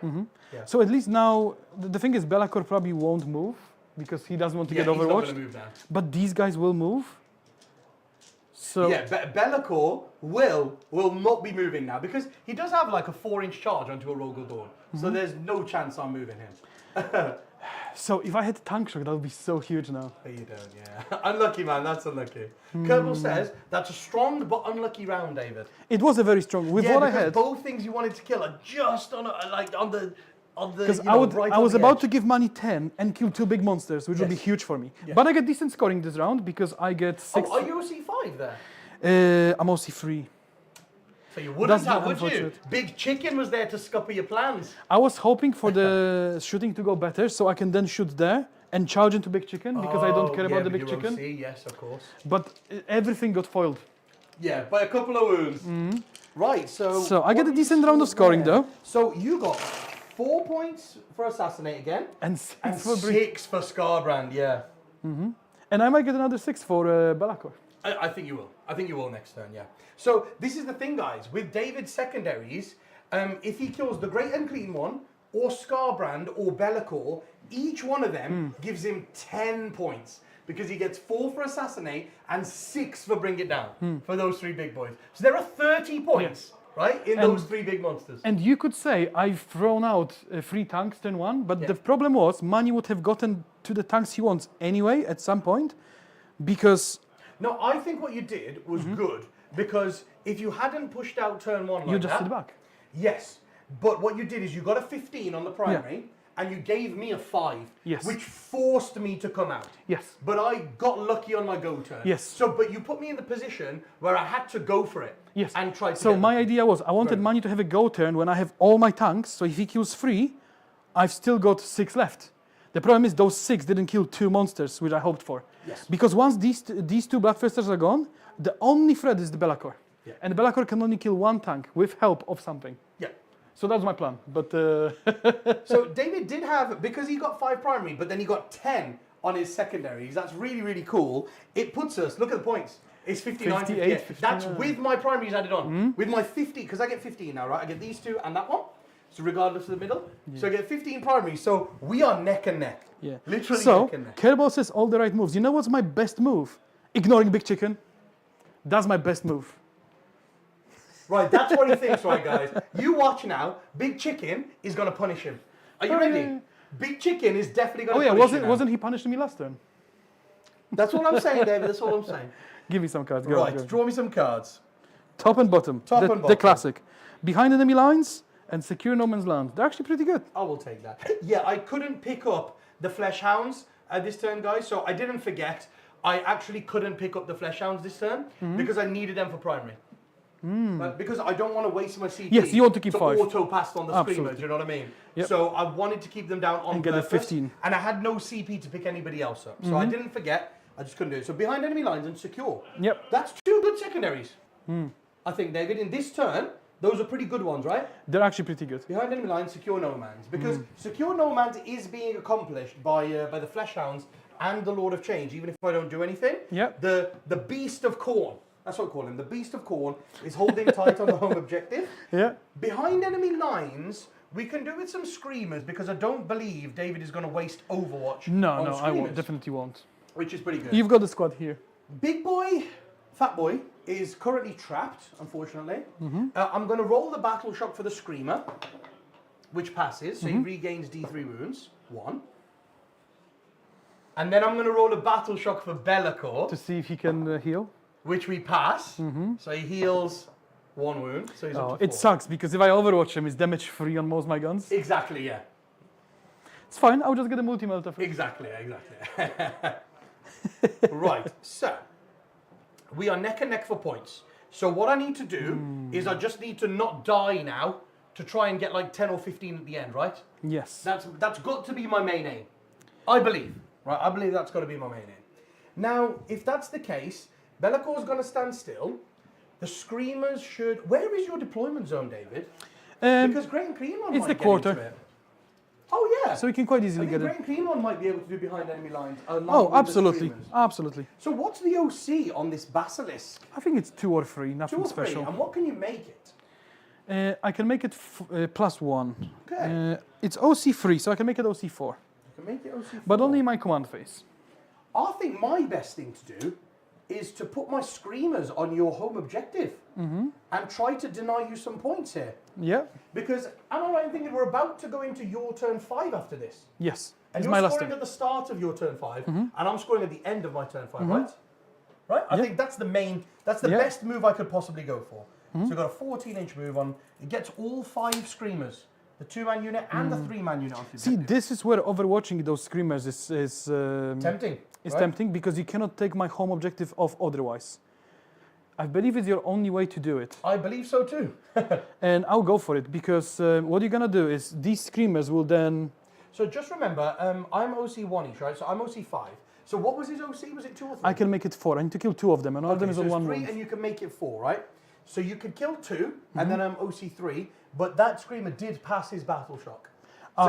Yeah. So at least now, the thing is, Belacor probably won't move because he doesn't want to Yeah, get he's not overwatched. gonna move now. But these guys will move. So Yeah, Belacor will not be moving now because he does have like a 4-inch charge onto a Rogal Dawn. So there's no chance I'm moving him. so if I had tank shock, that would be so huge now. But you don't, yeah. Unlucky, man, that's unlucky. Kerbal says that's a strong but unlucky round, David. It was a very strong. With Yeah, what I because had, both things you wanted to kill are just on the because you know, right I on was the about edge. to give money 10 and kill 2 big monsters, which would be Yes. huge for me. Yeah. But I get decent scoring this round because I get 6. Oh, are you OC5 there? I'm OC3. So you wouldn't That's have, the would you? unfortunate. Big Chicken was there to scupper your plans. I was hoping for the shooting to go better, so I can then shoot there and charge into Big Chicken because I don't care about the Big Chicken. OC, yes, of course. But everything got foiled. Yeah, by a couple of wounds. Right, so... So I get what a decent round of scoring there? though. So you got 4 points for Assassinate again, And 6 and for 6 for Scarbrand, yeah. And I might get another 6 for Belacor. I think you will. I think you will next turn, yeah. So this is the thing, guys. With David's secondaries, if he kills the Great Unclean One, or Scarbrand, or Belacor, each one of them gives him 10 points. Because he gets 4 for Assassinate and 6 for Bring It Down, for those 3 big boys. So there are 30 points, right, in those 3 big monsters. And you could say I've thrown out 3 tanks turn 1, but the problem was Mani would have gotten to the tanks he wants anyway at some point because No, I think what you did was good. Because if you hadn't pushed out turn 1 like you just that, sit back. yes, But what you did is you got a 15 on the primary, and you gave me a 5, Yes. which forced me to come out. Yes. But I got lucky on my go turn. Yes. So, but you put me in the position where I had to go for it. Yes. And try to. So get my them. idea was I wanted Mani to have a go turn when I have all my tanks. So if he kills 3, I've still got 6 left. The problem is those 6 didn't kill 2 monsters, which I hoped for. Yes. Because once these 2 Bloodthirsters are gone, the only threat is the Be'lakor. Yeah. And the Be'lakor can only kill 1 tank with help of something. Yeah. So that's my plan. But So David did have, because he got 5 primary, but then he got 10 on his secondaries. That's really, really cool. It puts us, look at the points. It's 59, 58, 58. That's 59. with my primaries added on. With my 50, because I get 15 now, right? I get these 2 and that one. So regardless of the middle. So I get 15 primaries. So we are neck and neck. yeah. Literally So neck and neck. Kerbal says all the right moves. You know what's my best move? Ignoring Big Chicken. That's my best move. Right, that's what he thinks, right, guys? You watch now. Big Chicken is going to punish him. Are you ready? Big Chicken is definitely going Oh to yeah, punish you now. wasn't he punishing me last turn? That's what I'm saying, David. That's all I'm saying. Give me some cards. Go, Right, go. draw me some cards. Top and bottom. Top the, and The bottom. classic. Behind enemy lines and secure no man's land. They're actually pretty good. I will take that. Yeah, I couldn't pick up the Flesh Hounds this turn, guys, so I didn't forget. I actually couldn't pick up the Flesh Hounds this turn because I needed them for primary. Because I don't want to waste my CP. Yes, you want to keep 5. Auto pass on the Absolutely. screamers, you know what I mean? Yep. So I wanted to keep them down on And get a purpose, 15. and I had no CP to pick anybody else up. So I didn't forget. I just couldn't do it. So behind enemy lines and secure. Yep. That's 2 good secondaries. I think, David, in this turn, those are pretty good ones, right? They're actually pretty good. Behind enemy lines, secure no man's. Because secure no man's is being accomplished by the Flesh Hounds and the Lord of Change, even if I don't do anything. Yep. The Beast of Khorne, that's what I call him. The Beast of Khorne is holding tight on the home objective. Yeah. Behind enemy lines, we can do with some Screamers because I don't believe David is going to waste Overwatch No, on no, I Screamers, won't. Definitely won't. which is pretty good. You've got the squad here. Big boy, fat boy, is currently trapped, unfortunately. I'm going to roll the Battle Shock for the Screamer, which passes, so he regains D3 wounds, 1. And then I'm going to roll a Battle Shock for Be'lakor, To see if he can heal. which we pass. So he heals 1 wound, so he's Oh, up to 4. it sucks because if I overwatch him, it's damage free on most of my guns. Exactly, yeah. It's fine. I'll just get a multi-melter. Exactly. Right, so we are neck and neck for points. So what I need to do is I just need to not die now to try and get like 10 or 15 at the end, right? Yes. That's got to be my main aim. I believe. Right, I believe that's got to be my main aim. Now, if that's the case, Be'lakor's going to stand still. The Screamers should... Where is your deployment zone, David? Because Grey and Clean One it's might the get quarter. into it. Oh, yeah. So we can quite I easily think get Grey it. and Clean One might be able to do behind enemy lines. along Oh, with the absolutely. Screamers. Absolutely. So what's the OC on this Basilisk? I think it's 2 or 3. 2 Nothing or 3, special. and what can you make it? I can make it +1. Okay. It's OC3, so I can make it OC4. You can make it OC4. But only in my command phase. I think my best thing to do is to put my Screamers on your home objective and try to deny you some points here. Yeah. Because am I right in thinking we're about to go into your turn 5 after this? Yes. And It's you're my last scoring turn. at the start of your turn 5, and I'm scoring at the end of my turn 5, right? Right? I think that's the main, that's the best move I could possibly go for. So we've got a 14-inch move on. It gets all 5 Screamers, the 2-man unit and the 3-man unit onto the See, objective. this is where overwatching those screamers is Tempting. It's right? tempting because you cannot take my home objective off otherwise. I believe it's your only way to do it. I believe so too. And I'll go for it because what you're going to do is these screamers will then... So just remember, I'm OC 1 each, right? So I'm OC 5. So what was his OC? Was it 2 or 3? I can make it 4. I need to kill 2 of them and all of them is so on it's 1 3 wound. and you can make it 4, right? So you could kill 2 and then I'm OC 3, but that Screamer did pass his Battle Shock.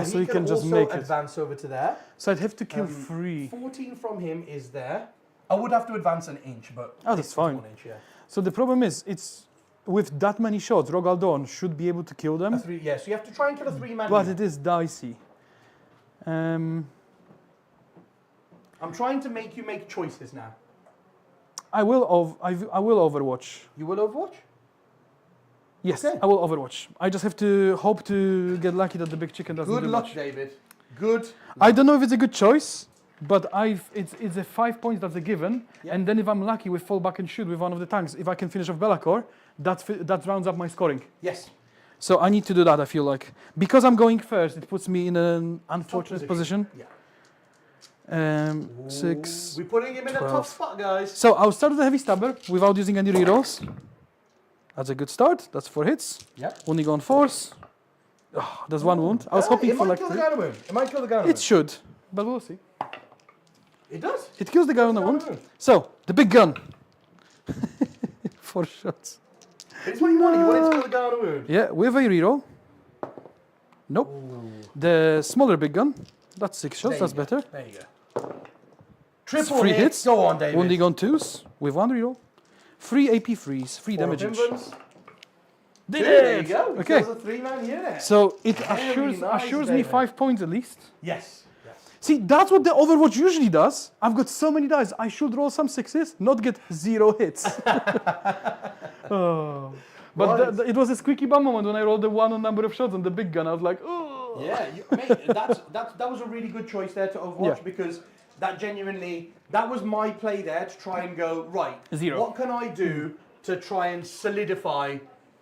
So you can just also make it. advance over to there. So I'd have to kill 3. 14 from him is there. I would have to advance an inch, but Oh, that's it's fine. 1 inch, yeah. So the problem is, it's with that many shots, Rogaldorn should be able to kill them, So you have to try and kill a 3-man but unit. it is dicey. I'm trying to make you make choices now. I will Overwatch. You will Overwatch? Yes, Okay. I will Overwatch. I just have to hope to get lucky that the big chicken doesn't Good do luck, much. David. Good. I don't know if it's a good choice, but it's a 5 points that's a given, Yeah. and then if I'm lucky with fall back and shoot with one of the tanks, if I can finish off Be'lakor, that rounds up my scoring. Yes. So I need to do that, I feel like. Because I'm going first, it puts me in an unfortunate position. Yeah. 6. We're putting him in a 12. tough spot, guys. So I'll start with the heavy stabber without using any rerolls. That's a good start. That's 4 hits. Yeah. Only go on 4s. Oh, there's 1 wound. I was hoping for like 3. It might kill the guy on the It should, but we'll see. It does. It kills the guy on the wound. So, the big gun. 4 shots. It's what you want. You want it to kill the guy on the wound. Yeah, with a reroll. Nope. Ooh. The smaller big gun. That's 6 shots. There That's you go. better. There you go. Triple 3 hits. hits. Go on, David. Wounding on 2s with 1 reroll. 3 AP freeze. 3 damage each. There you go. Okay. Kills a 3-man unit. So it Very assures nice, me David. 5 points at least. Yes. Yes. See, that's what the Overwatch usually does. I've got so many dice. I should roll some 6s, not get 0 hits. Oh. But Right. it was a squeaky bum moment when I rolled the 1 on number of shots on the big gun. I was like, oh. Yeah, mate, that was a really good choice there to Overwatch because that genuinely, that was my play there to try and go, right, 0. what can I do to try and solidify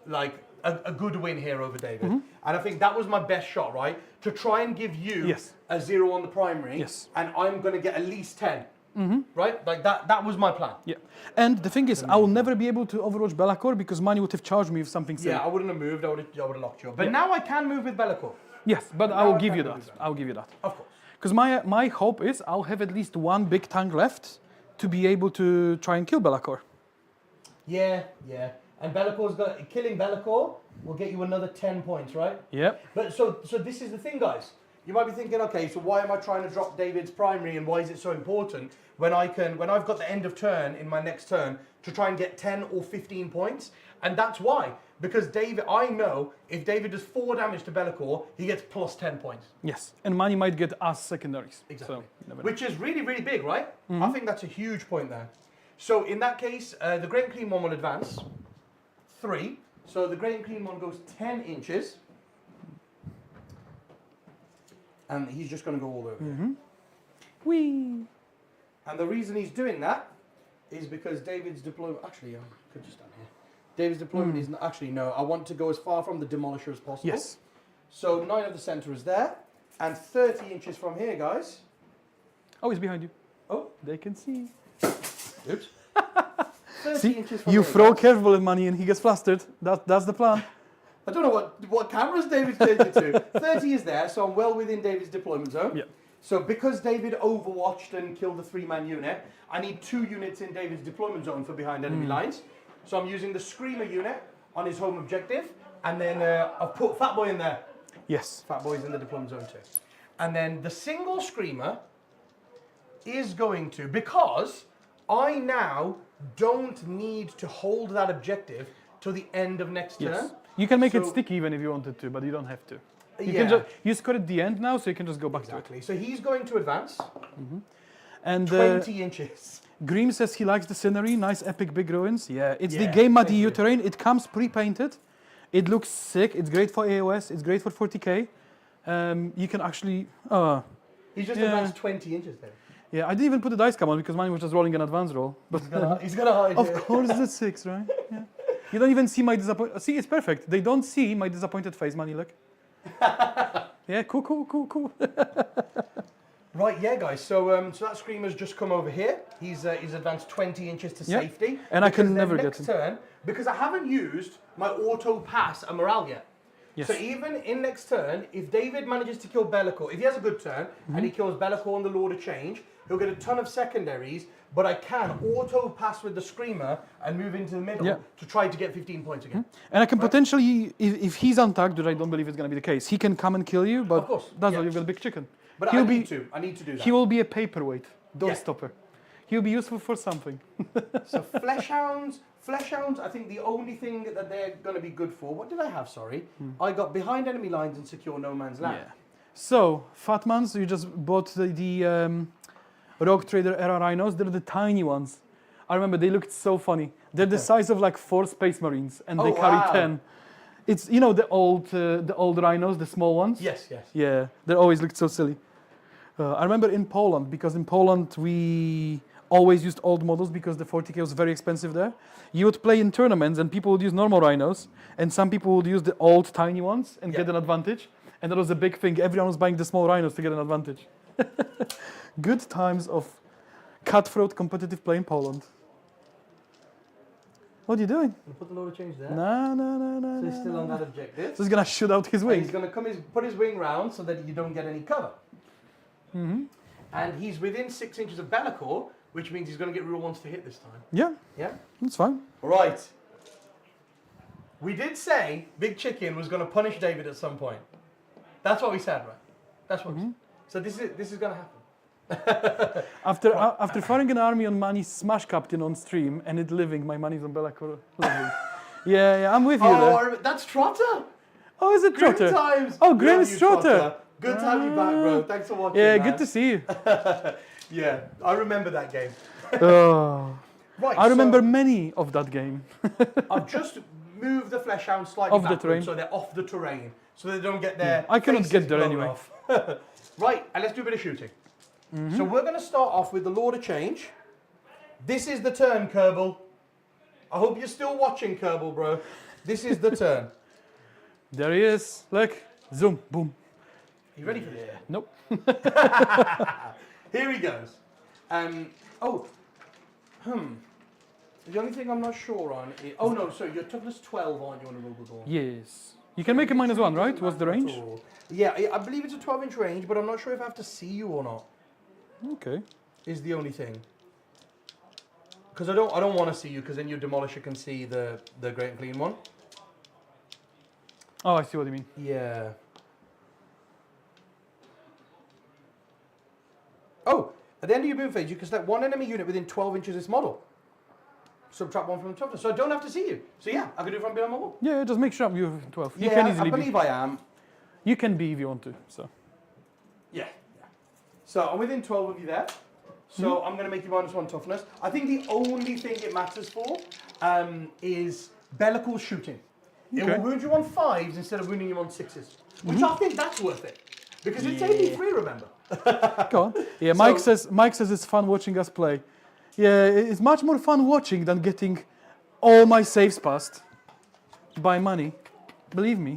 like a good win here over David? And I think that was my best shot, right? To try and give you Yes. a 0 on the primary Yes. and I'm going to get at least 10. Right? Like that was my plan. Yeah. And the thing is, I will never be able to Overwatch Be'lakor because Manny would have charged me with something silly. Yeah, I wouldn't have moved. I would have locked you up. But now I can move with Be'lakor. Yes, but I Now will I give can you move that. with that. I'll give you that. Of course. Because my hope is I'll have at least 1 big tank left to be able to try and kill Be'lakor. Yeah, yeah. And killing Be'lakor will get you another 10 points, right? Yeah. But so this is the thing, guys. You might be thinking, okay, so why am I trying to drop David's primary and why is it so important when I've got the end of turn in my next turn to try and get 10 or 15 points? And that's why. Because I know if David does 4 damage to Be'lakor, he gets plus 10 points. Yes. And Manny might get us secondaries. Exactly. So, you never know. Which is really, really big, right? I think that's a huge point there. So in that case, the Great and Clean one will advance 3. So the Great and Clean one goes 10 inches. And he's just going to go all over here. Whee! And the reason he's doing that is because David's deployment... Actually, I could just stand here. David's deployment is not... Actually, no. I want to go as far from the demolisher as possible. Yes. So 9 of the centre is there. And 30 inches from here, guys. Oh, he's behind you. Oh, They can see. oops. 30 See, inches from you here, throw guys. curveball at Manny and he gets flustered. That's the plan. I don't know what cameras David's changed it to. 30 is there, so I'm well within David's deployment zone. Yeah. So because David overwatched and killed the 3-man unit, I need 2 units in David's deployment zone for behind enemy lines. So I'm using the Screamer unit on his home objective, and then I've put Fat Boy in there. Yes. Fat Boy's in the deployment zone too. And then the single Screamer is going to, because I now don't need to hold that objective till the end of next Yes. turn. You can make it So- sticky even if you wanted to, but you don't have to. You Yeah. can just you score at the end now, so you can just go back Exactly. So he's going to advance to it. And 20 inches. Grim says he likes the scenery, nice epic big ruins. Yeah, it's the Yeah, game muddy thank you. EU terrain. It comes pre-painted. It looks sick. It's great for AOS. It's great for 40k. You can actually. He's just Yeah. advanced 20 inches there. Yeah, I didn't even put the dice cam on because mine was just rolling an advance roll. But He's gonna hide. of here. course, it's a 6, right? Yeah. You don't even see my disappointment. See, it's perfect. They don't see my disappointed face, Manny. Look. Yeah, cool. Right, yeah, guys. So so that Screamer's just come over here. He's advanced 20 inches to Yeah. safety. And I can because then never get next him. turn, because I haven't used my auto pass a morale yet. Yes. So even in next turn, if David manages to kill Be'lakor, if he has a good turn and he kills Be'lakor and the Lord of Change, he'll get a ton of secondaries. But I can auto pass with the Screamer and move into the middle Yeah. to try to get 15 points again. And I can potentially, if he's untagged, which I don't believe is going to be the case, he can come and kill you. But Of course, that's yeah. why you've got a big chicken. But He'll I be- need to do that. He will be a paperweight, door Yeah. stopper. He'll be useful for something. So Flesh Hounds, I think the only thing that they're going to be good for, what did I have, sorry? I got behind enemy lines and secure no man's land. Yeah. So, Fatmans, you just bought the Rogue Trader era rhinos. They're the tiny ones. I remember they looked so funny. They're the size of like 4 Space Marines, and they Oh, carry wow. 10. It's, you know, the old rhinos, the small ones? Yes, yes. Yeah, they always looked so silly. I remember in Poland, because in Poland we always used old models because the 40k was very expensive there. You would play in tournaments and people would use normal rhinos, and some people would use the old tiny ones and get an advantage. And that was a big thing. Everyone was buying the small rhinos to get an advantage. Good times of cutthroat competitive play in Poland. What are you doing? You put the load of change there. No. So he's still on that objective. So he's gonna shoot out his And wing. he's going to put his wing round so that you don't get any cover. Mm-hmm. And he's within 6 inches of Be'lakor, which means he's going to get real ones to hit this time. Yeah, Yeah? that's fine. Right. We did say Big Chicken was going to punish David at some point. That's what we said, right? That's what we said. So this is going to happen. After firing an army on Mani's Smash Captain on stream and it living, my money's on Be'lakor living. yeah, I'm with you there. That's Trotter. Oh, is it Grim Trotter? times. Oh, Grim Love is you, Trotter. Good to have you back, bro. Thanks for watching. Yeah, man. good to see you. Yeah, I remember that game. Oh, Right. I remember many of that game. I've just moved the flesh hound slightly Off the backwards terrain. so they're off the terrain, so they don't get their. I cannot faces get there blown anyway. off. Right, and let's do a bit of shooting. So we're going to start off with the Lord of Change. This is the turn, Kerbal. I hope you're still watching, Kerbal, bro. This is the turn. There he is. Look, zoom, boom. Are you ready for this? Nope. Here he goes. The only thing I'm not sure on is... Oh, no, so you're toughness 12, aren't you, on a Robo Dawn? Yes. You can make a -1, right? What's the range? Yeah, I believe it's a 12-inch range, but I'm not sure if I have to see you or not. Okay. Is the only thing. Because I don't want to see you, because then your Demolisher can see the Great and Clean one. Oh, I see what you mean. Yeah. Oh, at the end of your move phase, you can select one enemy unit within 12 inches of this model. Subtract one from the toughness, so I don't have to see you. So yeah, I can do it from behind my wall. Yeah, just make sure you're 12. You Yeah, can I easily believe be. I am. You can be if you want to. So. Yeah. So I'm within 12 of you there. So I'm going to make you -1 toughness. I think the only thing it matters for is Be'lakor shooting. It will wound you on 5s instead of wounding you on 6s. Which I think that's worth it. Because it's AP3, remember? Go on. Yeah, Mike says it's fun watching us play. Yeah, it's much more fun watching than getting all my saves passed by money. Believe me.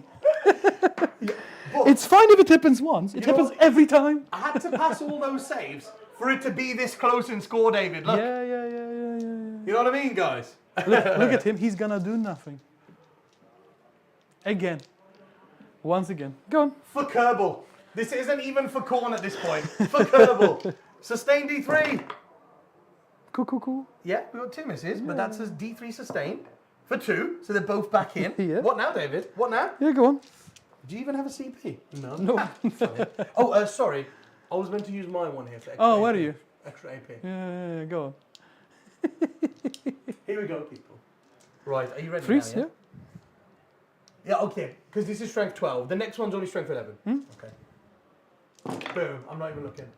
It's fine if it happens once. It happens every time. I had to pass all those saves for it to be this close in score, David. Look. Yeah. You know what I mean, guys? Look at him. He's gonna do nothing. Again. Once again. Go on. For Kerbal. This isn't even for Korn at this point. For Kerbal. Sustain D3. Cool. Yeah, we got 2 misses, but that says D3 sustain for 2, so they're both back in. Yeah. What now, David? What now? Yeah, go on. Do you even have a CP? No. No. Sorry. I was meant to use my one here for extra Oh, AP. where are you? Extra AP. Yeah, go on. Here we go, people. Right, are you ready Freeze, now, yeah? Yeah, okay, because this is strength 12. The next one's only strength 11. Okay. Boom, I'm not even looking.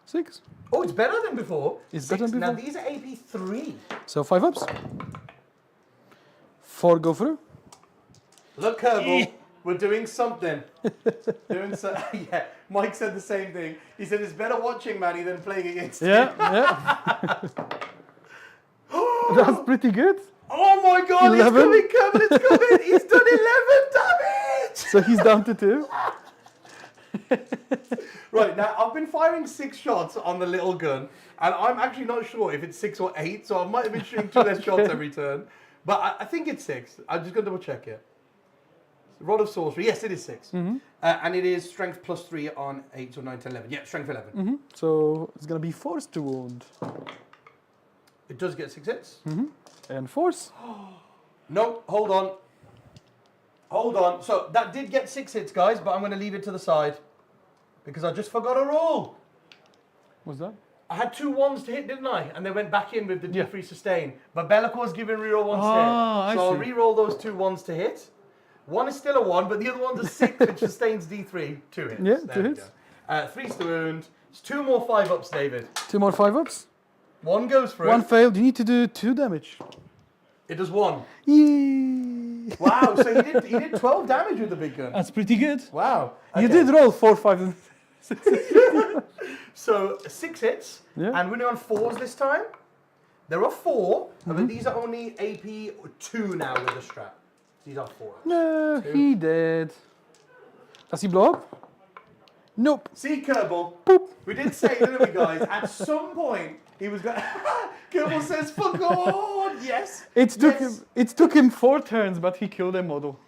6. Oh, it's better than before. It's 6. better than Now before. these are AP3. So 5 ups. 4 go through. Look, Kerbal, we're doing something. Yeah, Mike said the same thing. He said it's better watching Manny than playing against him. Yeah. That's pretty good. Oh my god, 11. it's coming, Kerbal, it's coming. He's done 11 damage. So he's down to 2. Right, now I've been firing 6 shots on the little gun, and I'm actually not sure if it's 6 or 8, so I might have been shooting 2 less shots every turn. But I think it's 6. I'm just going to double check it. Rod of Sorcery, yes, it is 6. And it is strength +3 on 8 or 9 to 11. Yeah, strength 11. So it's going to be force to wound. It does get 6 hits. And force. No, hold on. Hold on. So that did get 6 hits, guys, but I'm going to leave it to the side. Because I just forgot a rule. What's that? I had 2 1s to hit, didn't I? And they went back in with the D3 sustain. But Be'lakor's given reroll 1s to hit. So I'll reroll those 2 1s to hit. One is still a 1, but the other one's a 6, which sustains D3. 2 hits. Yeah, There 2 we hits. go. 3's the wound. It's 2 more 5 ups, David. 2 more 5 ups. 1 goes through. 1 failed. You need to do 2 damage. It does 1. Yay. Wow, so he did 12 damage with the big gun. That's pretty good. Wow. You Okay. did roll 4, 5, and 6. So 6 hits, Yeah. and we're on 4s this time. There are 4, but these are only AP 2 now with the strap. These are 4. No, 2. he did. Does he blow up? Nope. See, Kerbal, Boop. we did say, didn't we, guys? At some point, he was going. Kerbal says, "For God, yes." It yes. took him 4 turns, but he killed a model.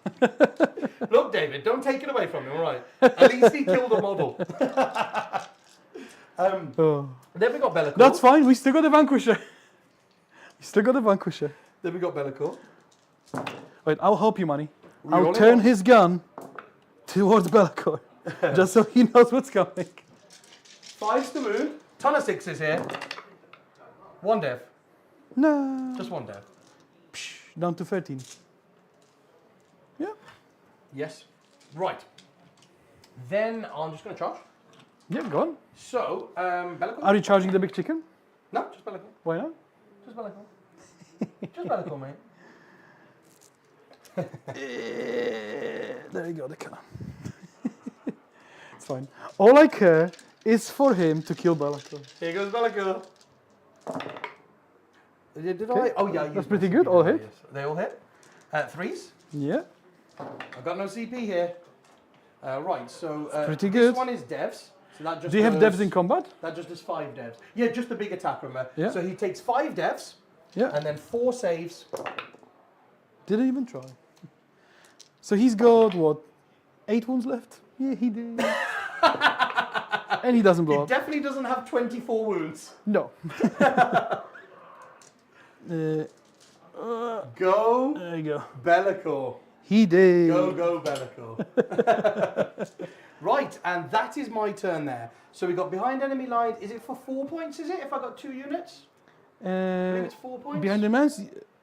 Look, David, don't take it away from him. All right. At least he killed a model. Oh. Then we got Bellicor. That's fine. We still got the Vanquisher. We still got the Vanquisher. Then we got Bellicor. Wait, I'll help you, Manny. We I'll only turn want- his gun towards Bellicor, just so he knows what's coming. 5s to wound. Ton of 6s here. 1 dev. No. Just 1 dev. Down to 13. Yeah. Yes. Right. Then I'm just going to charge. Yeah, go on. So, Bellicor. Are you charging the big chicken? No, just Bellicor. Why not? Just Bellicor. Just Bellicor, mate. There you go, the cannon. It's fine. All I care is for him to kill Bellicor. Here goes Bellicor. Did Okay. I? Oh, yeah. That's pretty good. All hit. Yes. They all hit. 3s. Yeah. I've got no CP here. Right, so pretty good. This one is devs. So that just Do you have goes- devs in combat? That just does 5 devs. Yeah, just the big attack, remember? Yeah. So he takes 5 devs Yeah. and then 4 saves. Did he even try? So he's got what? 8 wounds left? Yeah, he did. And he doesn't blow He up. definitely doesn't have 24 wounds. No. Go There you go. Bellicor. He did. Go Bellicor. Right, and that is my turn there. So we got behind enemy line. Is it for 4 points, is it? If I got 2 units? I think it's 4 points. Behind the man's?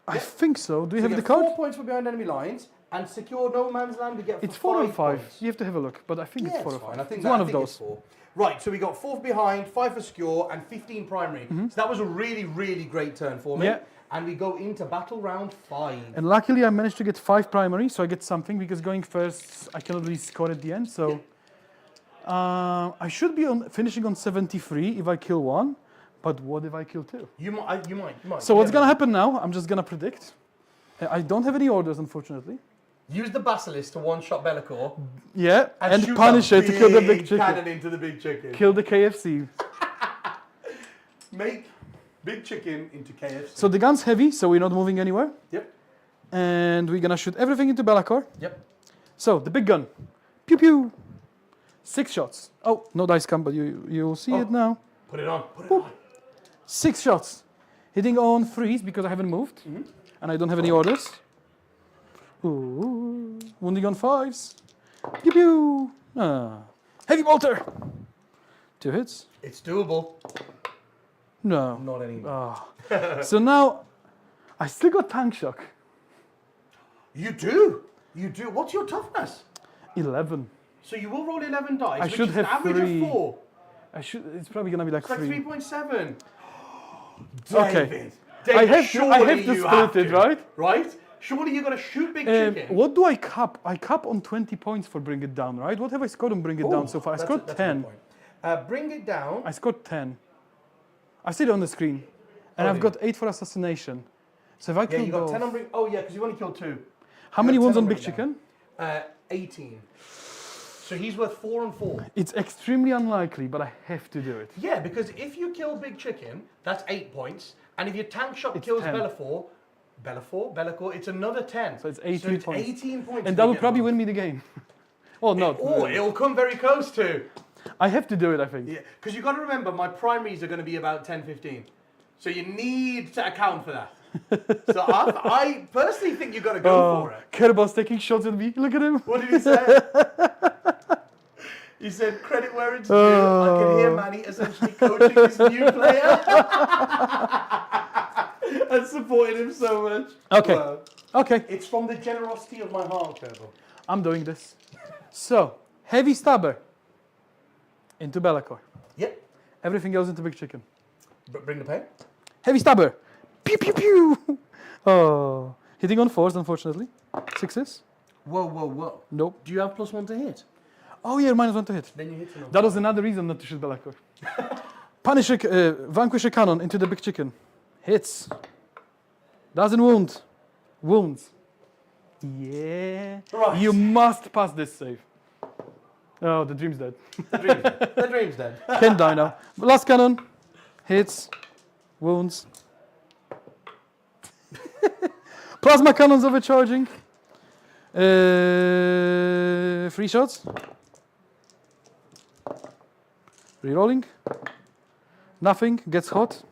I Yeah. think so. Do you So have we the get card? 4 points for behind enemy lines. And secure no man's land, we get for It's 4 or 5. points. You have to have a look, but I think Yeah, it's 4 or it's fine. 5. I think It's that, one I of think those. it's 4. Right, so we got 4 behind, 5 for secure, and 15 primary. So that was a really, really great turn for me. Yeah. And we go into battle round 5. And luckily I managed to get 5 primary, so I get something, because going first, I cannot really score at the end, so... I should be finishing on 73 if I kill 1, but what if I kill 2? You might. So what's gonna happen now, I'm just gonna predict. I don't have any orders, unfortunately. Use the Basilisk to one-shot Bellicor. Yeah, and shoot punish that it to kill the big cannon chicken. into the big chicken. Kill the KFC. Make big chicken into KFC. So the gun's heavy, so we're not moving anywhere. Yep. And we're gonna shoot everything into Bellicor. Yep. So the big gun. Pew pew. 6 shots. Oh, no dice come, but you'll see it now. Put it on. Put it on. 6 shots. Hitting on 3s because I haven't moved. And I don't have any orders. Ooh. Wounding on 5s. Pew pew. Heavy bolter. 2 hits. It's doable. No. Not anymore. So now I still got tank shock. You do. You do. What's your toughness? 11. So you will roll 11 dice, I which should is an have average 3. of 4. It's probably gonna be like It's like 3. 3.7. Okay. David, I have to surely you split it, right? Right? Surely you're going to shoot big chicken. What do I cap? I cap on 20 points for Bring It Down, right? What have I scored on Bring It Down so far? I scored that's a 10. good point. Bring it down. I scored 10. I see it on the screen. And Oh, I've yeah. got 8 for assassination. So if I Yeah, kill you got both... 10 on bring. Oh, yeah, because you only killed 2. How many got wounds 10 on on Big Bring It Chicken? 18. So he's worth 4 and 4. It's extremely unlikely, but I have to do it. Yeah, because if you kill big chicken, that's 8 points. And if your tank shot It's kills 10. Bellicor, it's another 10. So it's 18 points. 18 points. And if that you will get probably one. win me the game. Well, not. Or it'll come very close to. I have to do it, I think. Yeah, because you've got to remember, my primaries are going to be about 10, 15. So you need to account for that. So I personally think you've got to go for it. Kerbal's taking shots at me. Look at him. What did he say? He said, credit where it's due. I can hear Manny essentially coaching this new player. And supporting him so much. Okay. Wow. Okay, It's from the generosity of my heart, Kerbal. I'm doing this. So, heavy stabber into Bellicor. Yep. Everything goes into Big Chicken. Bring the pain. Heavy stabber. Pew pew pew. Oh, hitting on 4s, unfortunately. 6s. Whoa. Nope. Do you have +1 to hit? Oh yeah, -1 to hit. Then you hit another. That was another reason not to shoot Bellicor. Vanquish a cannon into the big chicken. Hits. Doesn't wound. Wounds. Yeah. Right. You must pass this save. Oh, the dream's dead. The dream's dead. Can't die now. Last cannon. Hits. Wounds. Plasma cannons overcharging. 3 shots. Rerolling. Nothing. Gets hot.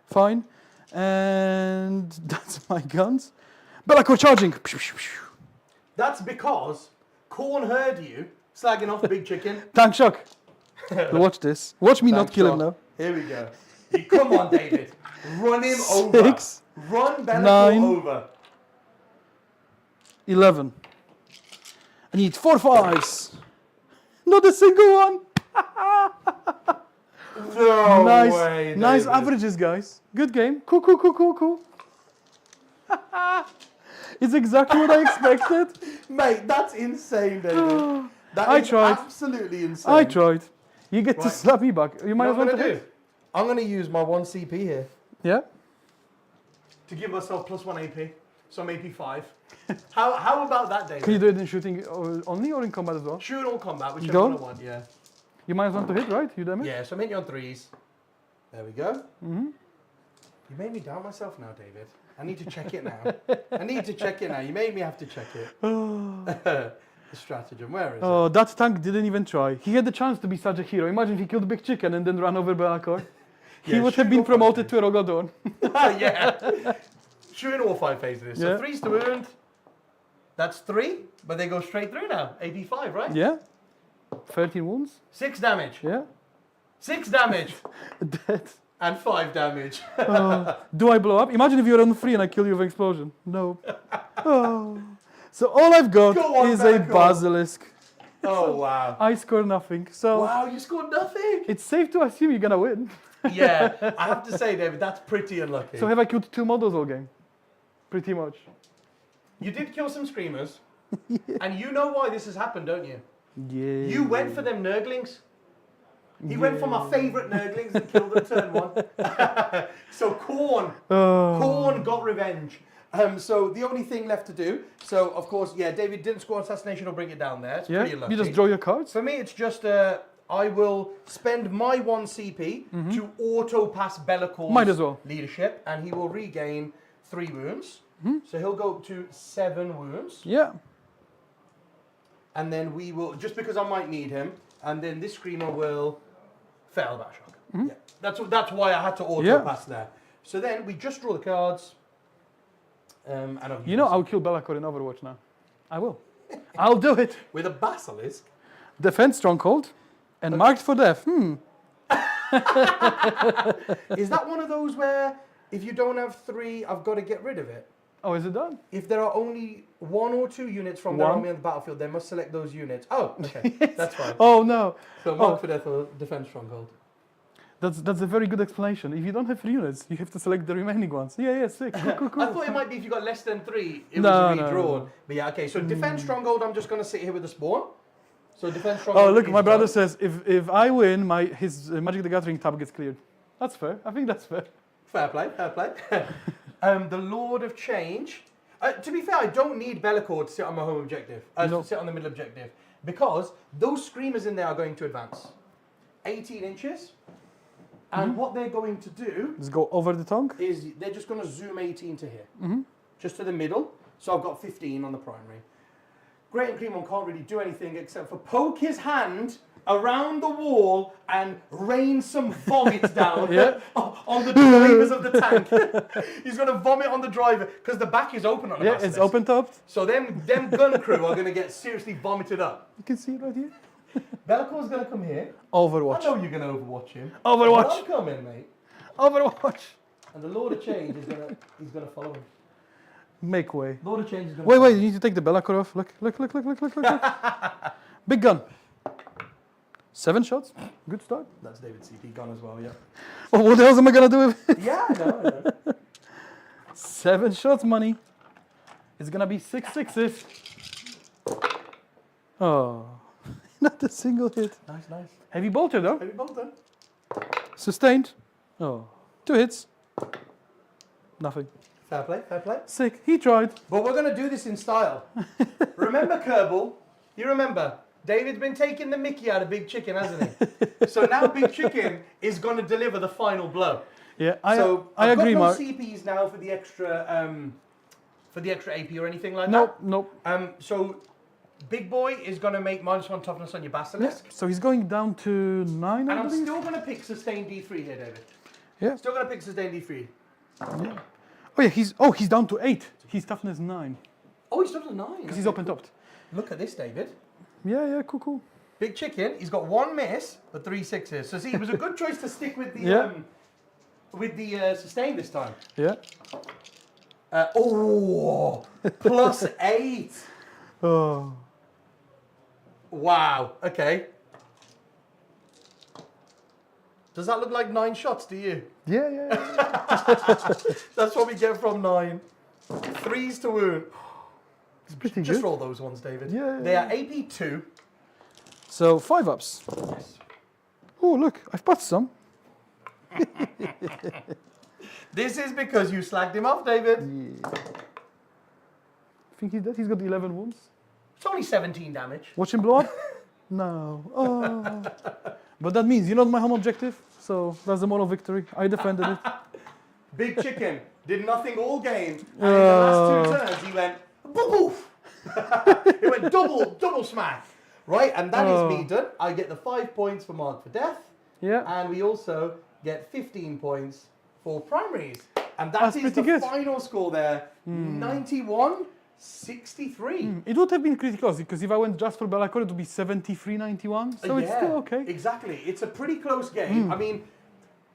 Fine. And that's my guns. Belacor charging. That's because Corn heard you slagging off Big Chicken. Tank shock. Watch this. Watch me not kill him now. Here we go. Come on, David. Run him over. 6, Run Bellator 9. over. 11. I need 4 5s. Not a single one. No nice, way, nice David. averages, guys. Good game. Cool. It's exactly what I expected. Mate, that's insane, David. That I is tried. absolutely insane. I tried. You get to Right. slap me back. You might What as well I'm to gonna hit. I'm going to use my 1 CP here Yeah? to give myself plus 1 AP. So I'm AP 5. How about that, David? Can you do it in shooting only or in combat as well? Shoot all combat, whichever Go. one I want, yeah. You might as well to hit, right? You damage? Yeah, so I'm hitting you on 3s. There we go. Mm-hmm. You made me doubt myself now, David. I need to check it now. You made me have to check it. The stratagem, where is Oh, that tank didn't even try. He had the chance to be such a hero. Imagine if he killed Big Chicken and then ran over Belacor. He Yeah, would have shoot been all promoted five to a Rogadorn. it? Yeah. Shooting all 5 phases. So Yeah. 3's to wound. That's 3, but they go straight through now. AP 5, right? Yeah? 13 wounds? 6 damage. Yeah? 6 damage. Dead. And 5 damage. Do I blow up? Imagine if you're on 3 and I kill you with explosion. No. Oh. So all I've got Go on, is a Belacor. basilisk. Oh, wow. I score nothing. So Wow, you scored nothing. it's safe to assume you're gonna win. Yeah, I have to say, David, that's pretty unlucky. So have I killed 2 models all game? Pretty much. You did kill some screamers, and you know why this has happened, don't you? Yeah. You went for them Nurglings. He went for my favourite Nurglings and killed them turn 1. So Corn got revenge. So the only thing left to do, so of course, yeah, David didn't score assassination or bring it down there. It's Yeah? pretty unlucky. You just draw your cards? For me, it's just I will spend my 1 CP to auto pass Bellacor's Might as well. leadership, and he will regain 3 wounds. So he'll go up to 7 wounds, Yeah. and then we will, just because I might need him, and then this screamer will fail that shock. Yeah. That's why I had to auto pass there. So then we just draw the cards. And I've You know I'll kill Belacor in Overwatch now. I will. I'll do it. with a basilisk. Defense stronghold and marked for death. Is that one of those where if you don't have 3, I've got to get rid of it? Oh, is it done? If there are only 1 or 2 units from their One. army on the battlefield, they must select those units. Oh, okay, that's fine. Oh no. So mark for death or defense stronghold. That's a very good explanation. If you don't have 3 units, you have to select the remaining ones. Yeah, sick. Cool. I thought it might be if you got less than 3, it No, was no, redrawn. no. But yeah, okay. So defense stronghold, I'm just gonna sit here with the spawn. So defense stronghold. Oh, look, is my brother done. says if I win, his Magic the Gathering tab gets cleared. That's fair. I think that's fair. Fair play. The Lord of Change. To be fair, I don't need Belacor to sit on my home objective, No. to sit on the middle objective, because those screamers in there are going to advance 18 inches, and what they're going to do Let's go over the tongue. is they're just going to zoom 18 to here, just to the middle. So I've got 15 on the primary. Great and Cream One can't really do anything except for poke his hand around the wall and rain some vomit down on the drivers of the tank. He's going to vomit on the driver because the back is open on the Yeah, basilisk. it's open topped. So them gun crew are going to get seriously vomited up. You can see it right here. Bellacor's going to come here. Overwatch. I know you're going to overwatch him. Overwatch. But I'm coming, mate. Overwatch. And the Lord of Change is he's going to follow him. Make way. Lord of Change is going to Wait, you need to take the Belacor off. Look. Big gun. 7 shots. Good start. That's David CP gun as well, yeah. Oh, what else am I gonna do with it? Yeah, I know. 7 shots, money. It's gonna be 6 sixes. Oh, not a single hit. Nice. Heavy bolter though. Have you both done? Sustained. Oh, 2 hits. Nothing. Fair play, fair play. Sick. He tried. But we're going to do this in style. Remember, Kerbal? You remember? David's been taking the mickey out of Big Chicken, hasn't he? So now Big Chicken is going to deliver the final blow. Yeah, I agree, got no Mark. CPs now for the extra AP or anything like Nope, that. nope. So Big Boy is going to make -1 toughness on your Basilisk. Yeah. So he's going down to 9, And I I'm believe. still going to pick Sustain D3 here, David. Yeah. Still going to pick Sustain D3. Yeah. Oh yeah, he's down to 8. He's toughness 9 Oh, he's done a 9. because he's open topped. Look at this, David. Yeah, cool. Big Chicken, he's got 1 miss, but 3 sixes. So see, it was a good choice to stick with the sustain this time. Yeah. +8. Oh. Wow. Okay. Does that look like 9 shots to you? Yeah. That's what we get from 9. 3s to wound. It's pretty Just good. roll those ones, David. Yeah. They are AP2. So 5 ups. Yes. Oh look, I've passed some. This is because you slagged him off, David. Yeah. I think he's dead. He's got 11 wounds. It's only 17 damage. Watch him blow up. No. Oh. But that means you're not my home objective. So that's the moral victory. I defended it. Big Chicken did nothing all game. And in the last 2 turns, he went boof. He went double smack. Right, and that is me done. I get the 5 points for Mark for death. Yeah. And we also get 15 points for primaries. And That's that is pretty the good. final score there. 91-63. It would have been pretty close because if I went just for Belacor, it would be 73-91. So it's still okay. Exactly. It's a pretty close game. I mean,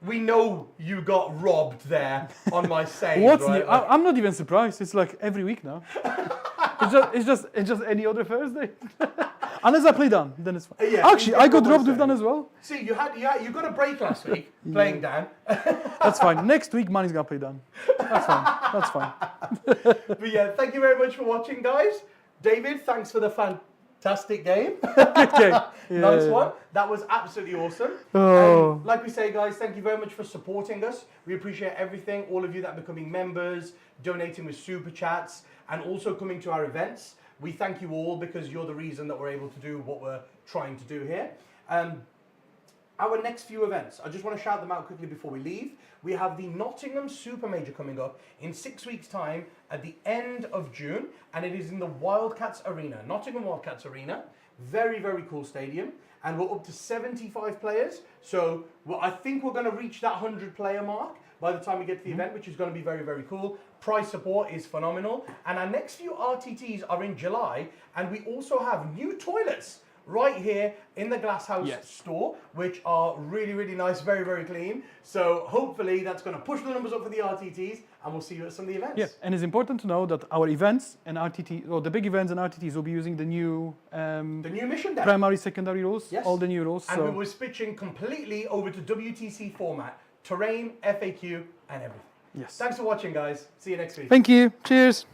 we know you got robbed there on my save. What's right? new? I'm not even surprised. It's like every week now. it's just any other Thursday. Unless I play Dan, then it's fine. Yeah, Actually, I got robbed with Dan Dan as well. See, you got a break last week playing Dan. That's fine. Next week, Manny's gonna play Dan. That's fine. But yeah, thank you very much for watching, guys. David, thanks for the fantastic game. Good game. Nice one. That was absolutely awesome. Oh. Like we say, guys, thank you very much for supporting us. We appreciate everything. All of you that are becoming members, donating with super chats, and also coming to our events. We thank you all because you're the reason that we're able to do what we're trying to do here. Our next few events, I just want to shout them out quickly before we leave. We have the Nottingham Super Major coming up in 6 weeks' time at the end of June, and it is in the Wildcats Arena, Nottingham Wildcats Arena. Very, very cool stadium, and we're up to 75 players. So I think we're going to reach that 100-player mark by the time we get to the event, which is going to be very, very cool. Price support is phenomenal. And our next few RTTs are in July, and we also have new toilets right here in the Glasshouse store, which are really, really nice, very, very clean. So hopefully that's going to push the numbers up for the RTTs, and we'll see you at some of the events. Yeah, and it's important to know that our events and RTT, or the big events and RTTs, will be using the new mission deck. primary, secondary rules, Yes. all the new rules. And so we were switching completely over to WTC format, terrain, FAQ, and everything. yes. Thanks for watching, guys. See you next week. Thank you. Cheers.